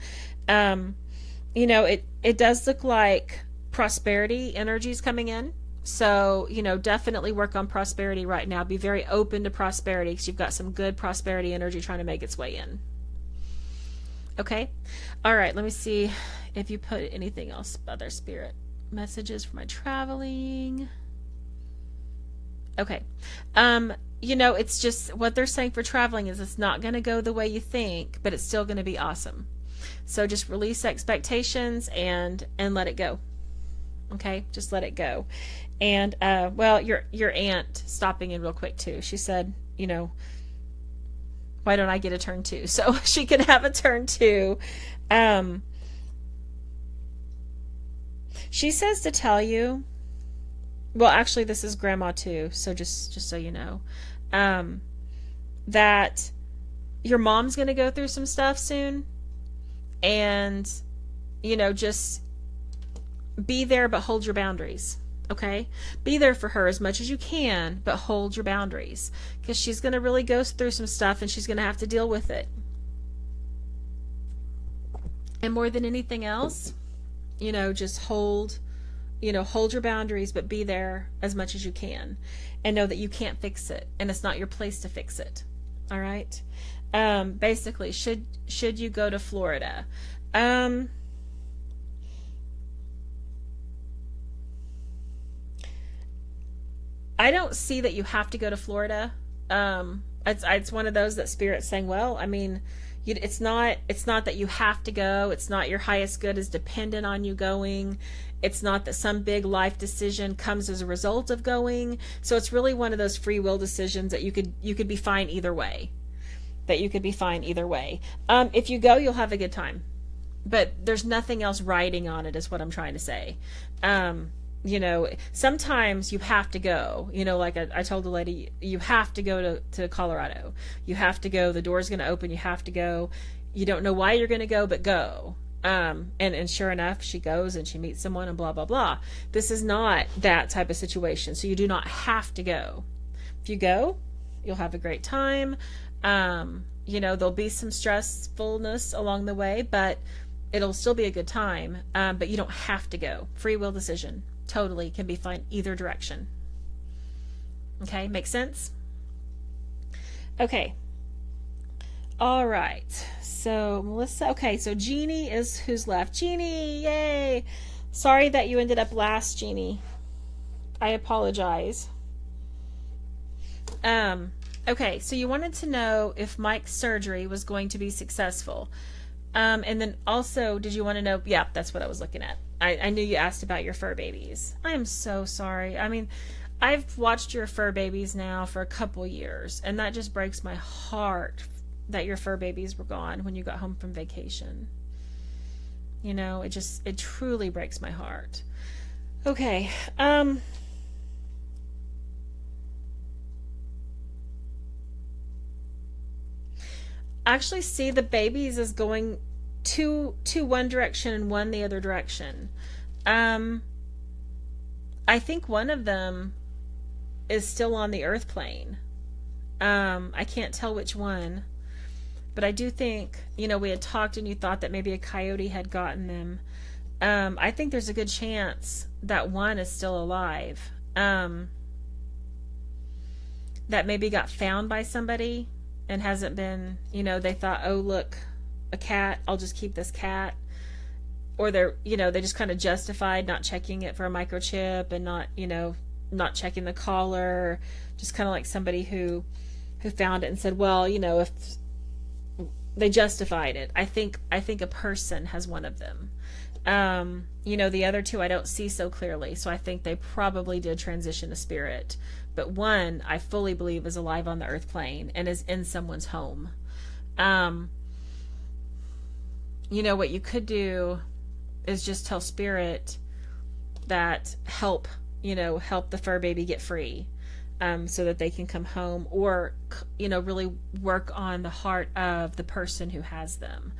It does look like prosperity energy is coming in. So, definitely work on prosperity right now. Be very open to prosperity because you've got some good prosperity energy trying to make its way in. Okay. All right. Let me see if you put anything else, other spirit messages for my traveling. Okay. It's just what they're saying for traveling is it's not going to go the way you think, but it's still going to be awesome. So just release expectations and let it go. Okay, just let it go. And well, your aunt stopping in real quick too. She said, why don't I get a turn too? So she can have a turn too. She says to tell you. Well, actually, this is Grandma too. So just so you know, that your mom's gonna go through some stuff soon, and just be there, but hold your boundaries. Okay, be there for her as much as you can, but hold your boundaries, because she's going to really go through some stuff and she's going to have to deal with it. And more than anything else, just hold your boundaries, but be there as much as you can, and know that you can't fix it and it's not your place to fix it. All right. Basically, should you go to Florida? I don't see that you have to go to Florida. It's one of those that Spirit's saying, well, I mean, it's not that you have to go. It's not your highest good is dependent on you going. It's not that some big life decision comes as a result of going. So it's really one of those free will decisions that you could be fine either way. If you go, you'll have a good time. But there's nothing else riding on it, is what I'm trying to say. Sometimes you have to go, like I told the lady, you have to go to Colorado. You have to go. The door's going to open. You have to go. You don't know why you're going to go, but go. And sure enough, she goes and she meets someone and blah, blah, blah. This is not that type of situation. So you do not have to go. If you go, you'll have a great time. There'll be some stressfulness along the way, but it'll still be a good time. But you don't have to go. Free will decision. Totally can be fine either direction. Okay, makes sense? Okay. All right. So Melissa, okay, so Jeannie is who's left. Jeannie, yay! Sorry that you ended up last, Jeannie. I apologize. Okay, so you wanted to know if Mike's surgery was going to be successful. And then also, did you want to know? Yeah, that's what I was looking at. I knew you asked about your fur babies. I am so sorry. I mean, I've watched your fur babies now for a couple years, and that just breaks my heart that your fur babies were gone when you got home from vacation. It truly breaks my heart. Okay. Actually see the babies as going two one direction and one the other direction. I think one of them is still on the earth plane. I can't tell which one, but I do think, we had talked and you thought that maybe a coyote had gotten them. I think there's a good chance that one is still alive. That maybe got found by somebody and hasn't been, they thought, oh, look, a cat, I'll just keep this cat. Or they just kind of justified not checking it for a microchip and not checking the collar. Just kind of like somebody who found it and said, well, if they justified it. I think a person has one of them. The other two I don't see so clearly, so I think they probably did transition to spirit. But one, I fully believe, is alive on the earth plane and is in someone's home. What you could do is just tell spirit that help the fur baby get free, so that they can come home, or, really work on the heart of the person who has them,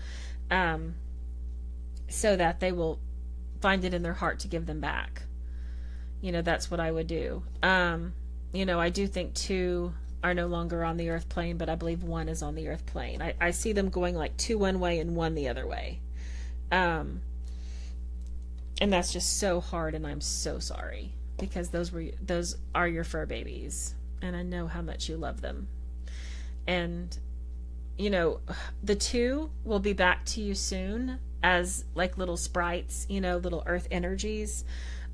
so that they will find it in their heart to give them back. That's what I would do. I do think two are no longer on the earth plane, but I believe one is on the earth plane. I see them going like two one way and one the other way. And that's just so hard, and I'm so sorry, because those are your fur babies, and I know how much you love them. And the two will be back to you soon as like little sprites, little earth energies.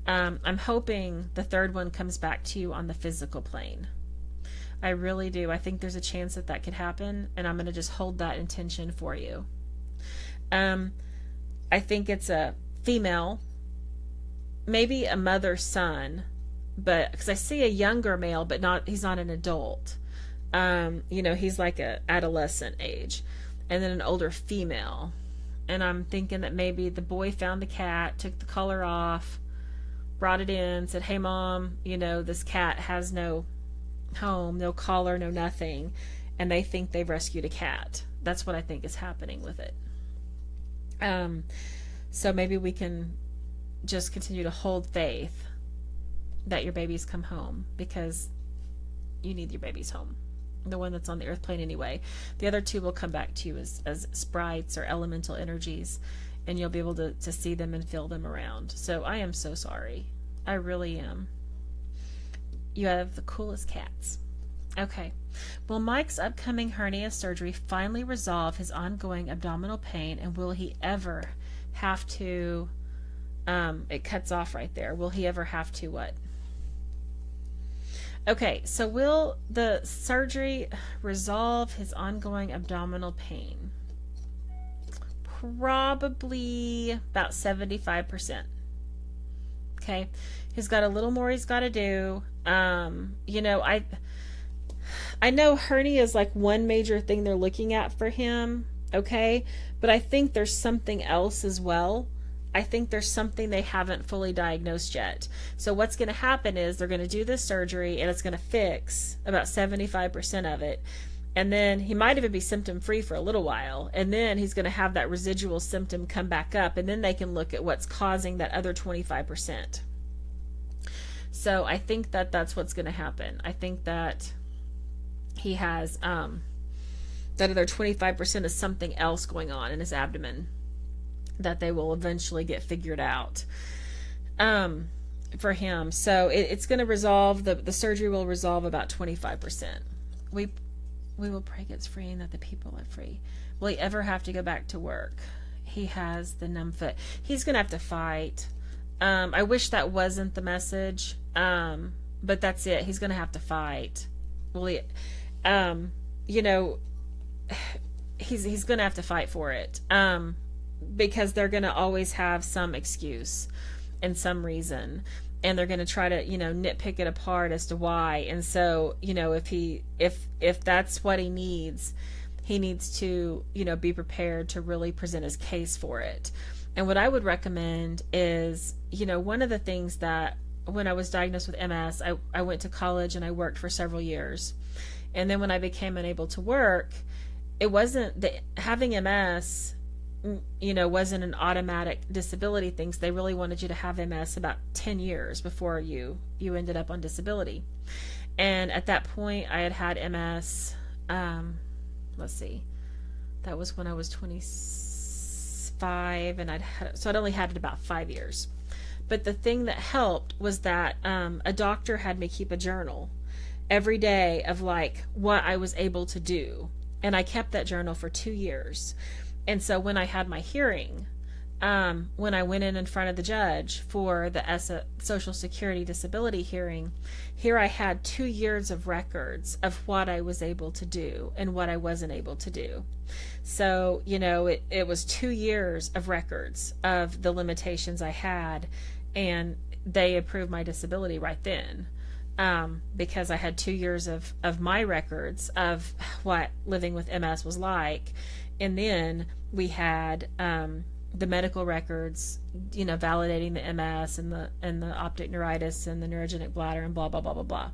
I'm hoping the third one comes back to you on the physical plane. I really do. I think there's a chance that that could happen, and I'm going to just hold that intention for you. I think it's a female, maybe a mother-son, but because I see a younger male, but he's not an adult. He's like a adolescent age, and then an older female. And I'm thinking that maybe the boy found the cat, took the collar off, brought it in, said, "Hey mom, this cat has no home, no collar, no nothing," and they think they've rescued a cat. That's what I think is happening with it. So maybe we can just continue to hold faith that your babies come home, because you need your babies home. The one that's on the earth plane anyway. The other two will come back to you as sprites or elemental energies, and you'll be able to see them and feel them around. So I am so sorry. I really am. You have the coolest cats. Okay. Will Mike's upcoming hernia surgery finally resolve his ongoing abdominal pain, and will he ever have to, it cuts off right there. Will he ever have to what? Okay, so will the surgery resolve his ongoing abdominal pain? Probably about 75%. Okay, he's got a little more he's got to do. I know hernia is like one major thing they're looking at for him, okay? But I think there's something else as well. I think there's something they haven't fully diagnosed yet. So what's going to happen is they're going to do this surgery, and it's going to fix about 75% of it. And then he might even be symptom free for a little while. And then he's going to have that residual symptom come back up, and then they can look at what's causing that other 25%. So I think that that's what's going to happen. I think that he has that other 25% is something else going on in his abdomen that they will eventually get figured out for him. So it's going to resolve, the surgery will resolve about 25%. We will pray gets free and that the people are free. Will he ever have to go back to work? He has the numb foot. He's going to have to fight. I wish that wasn't the message, but that's it. He's going to have to fight. Will he, he's going to have to fight for it. Because they're going to always have some excuse and some reason, and they're going to try to, nitpick it apart as to why. And so, if that's what he needs to, be prepared to really present his case for it. And what I would recommend is, one of the things that when I was diagnosed with MS, I went to college and I worked for several years. And then when I became unable to work, it wasn't that having MS, wasn't an automatic disability thing. So they really wanted you to have MS about 10 years before you ended up on disability. And at that point I had MS, let's see, that was when I was 25, and so I'd only had it about 5 years. But the thing that helped was that a doctor had me keep a journal every day of like what I was able to do. And I kept that journal for 2 years. And so when I had my hearing, when I went in front of the judge for the Social Security disability hearing, here I had 2 years of records of what I was able to do and what I wasn't able to do. So, it was 2 years of records of the limitations I had, and they approved my disability right then. Because I had 2 years of my records of what living with MS was like. And then we had the medical records, validating the MS and the optic neuritis and the neurogenic bladder and blah, blah, blah, blah, blah.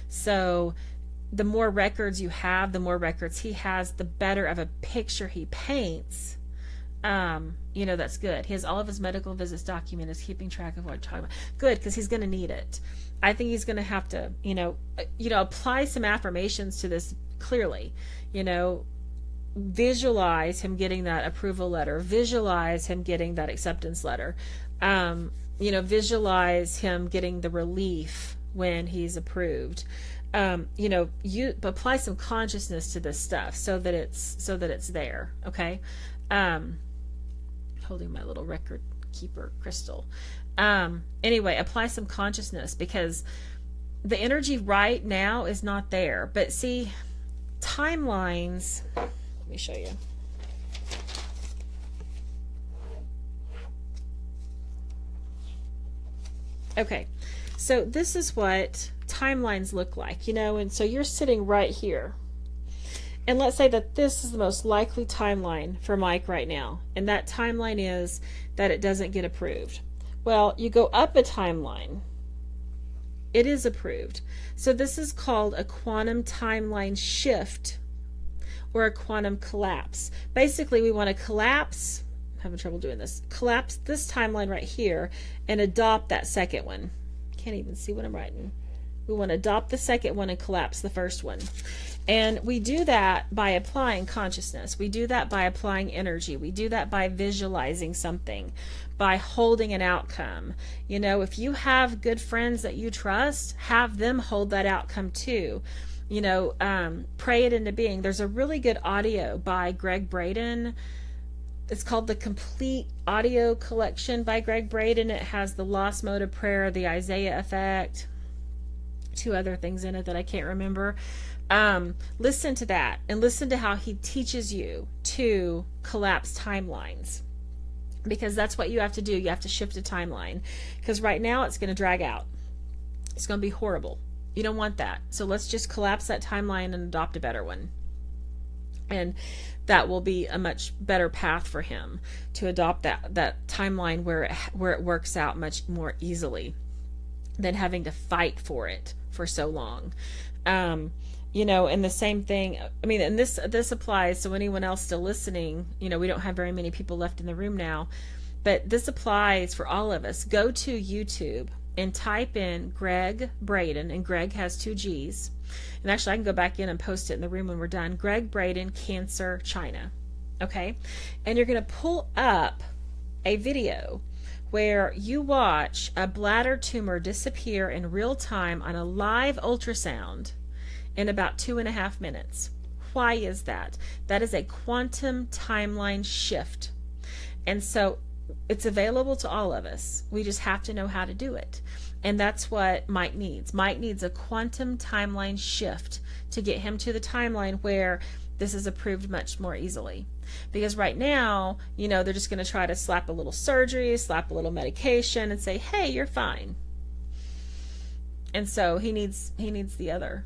So the more records you have, the more records he has, the better of a picture he paints. That's good. He has all of his medical visits documented, is keeping track of what I'm talking about. Good, because he's going to need it. I think he's going to have to, apply some affirmations to this clearly, visualize him getting that approval letter, visualize him getting that acceptance letter, visualize him getting the relief when he's approved. you apply some consciousness to this stuff so that it's there. Okay. Holding my little record keeper crystal. Anyway, apply some consciousness, because the energy right now is not there. But see, timelines, let me show you. Okay, so this is what timelines look like, and so you're sitting right here. And let's say that this is the most likely timeline for Mike right now. And that timeline is that it doesn't get approved. Well, you go up a timeline. It is approved. So this is called a quantum timeline shift or a quantum collapse. Basically, we want to collapse, I'm having trouble doing this, collapse this timeline right here and adopt that second one. Can't even see what I'm writing. We want to adopt the second one and collapse the first one. And we do that by applying consciousness. We do that by applying energy. We do that by visualizing something, by holding an outcome. If you have good friends that you trust, have them hold that outcome too. Pray it into being. There's a really good audio by Greg Braden. It's called the Complete Audio Collection by Greg Braden. It has the Lost Mode of Prayer, the Isaiah Effect, 2 other things in it that I can't remember. Listen to that and listen to how he teaches you to collapse timelines, because that's what you have to do. You have to shift a timeline, because right now it's going to drag out. It's going to be horrible. You don't want that. So let's just collapse that timeline and adopt a better one. And that will be a much better path for him to adopt that timeline where it works out much more easily than having to fight for it for so long. And the same thing, and this applies to anyone else still listening. We don't have very many people left in the room now, but this applies for all of us. Go to YouTube and type in Greg Braden, and Greg has 2 G's. And actually, I can go back in and post it in the room when we're done. Greg Braden, Cancer, China. Okay? And you're going to pull up a video where you watch a bladder tumor disappear in real time on a live ultrasound in about 2.5 minutes. Why is that? That is a quantum timeline shift. And so it's available to all of us. We just have to know how to do it. And that's what Mike needs. Mike needs a quantum timeline shift to get him to the timeline where this is approved much more easily. Because right now, they're just going to try to slap a little surgery, slap a little medication, and say, hey, you're fine. And so he needs the other.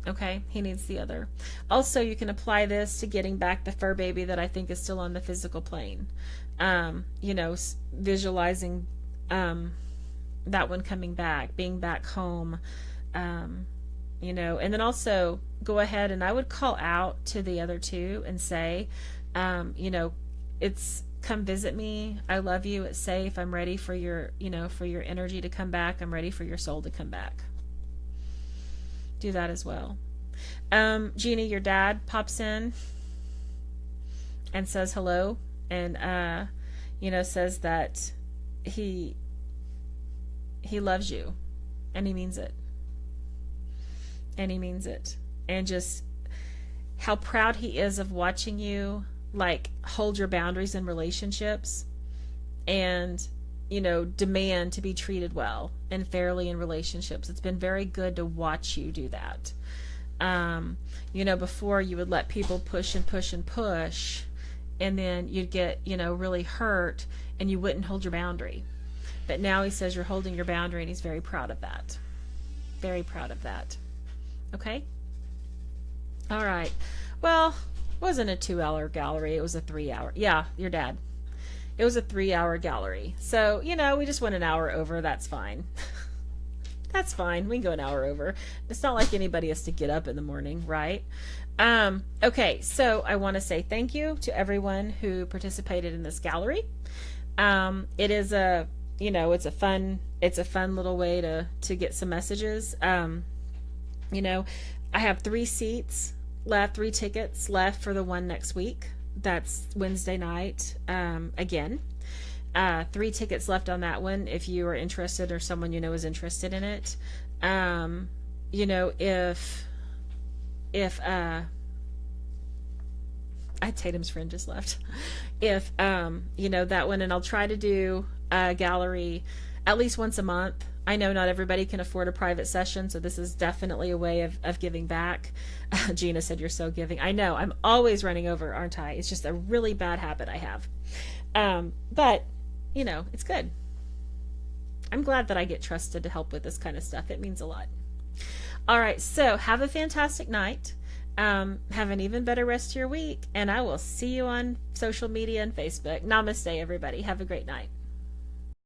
Okay, he needs the other. Also, you can apply this to getting back the fur baby that I think is still on the physical plane. Visualizing that one coming back, being back home, and then also go ahead and I would call out to the other 2 and say, it's come visit me. I love you. It's safe. I'm ready for your energy to come back. I'm ready for your soul to come back. Do that as well. Jeannie, your dad pops in and says hello, and says that he loves you, and he means it. And just how proud he is of watching you hold your boundaries in relationships and demand to be treated well and fairly in relationships. It's been very good to watch you do that. Before you would let people push and push and push, and then you'd get, really hurt and you wouldn't hold your boundary. But now he says you're holding your boundary, and he's very proud of that. Very proud of that. Okay? All right. Well, it wasn't a 2-hour gallery. It was a 3-hour. Yeah, your dad. It was a 3-hour gallery. So, we just went an hour over. That's fine. That's fine. We can go an hour over. It's not like anybody has to get up in the morning, right? Okay, so I want to say thank you to everyone who participated in this gallery. It is it's a fun little way to get some messages. I have 3 seats left, 3 tickets left for the one next week. That's Wednesday night. Again, 3 tickets left on that one if you are interested or someone is interested in it. if Tatum's friend just left. If that one, and I'll try to do a gallery at least once a month. I know not everybody can afford a private session, so this is definitely a way of giving back. Gina said you're so giving. I know, I'm always running over, aren't I? It's just a really bad habit I have. But it's good. I'm glad that I get trusted to help with this kind of stuff. It means a lot. All right, so have a fantastic night. Have an even better rest of your week, and I will see you on social media and Facebook. Namaste, everybody. Have a great night.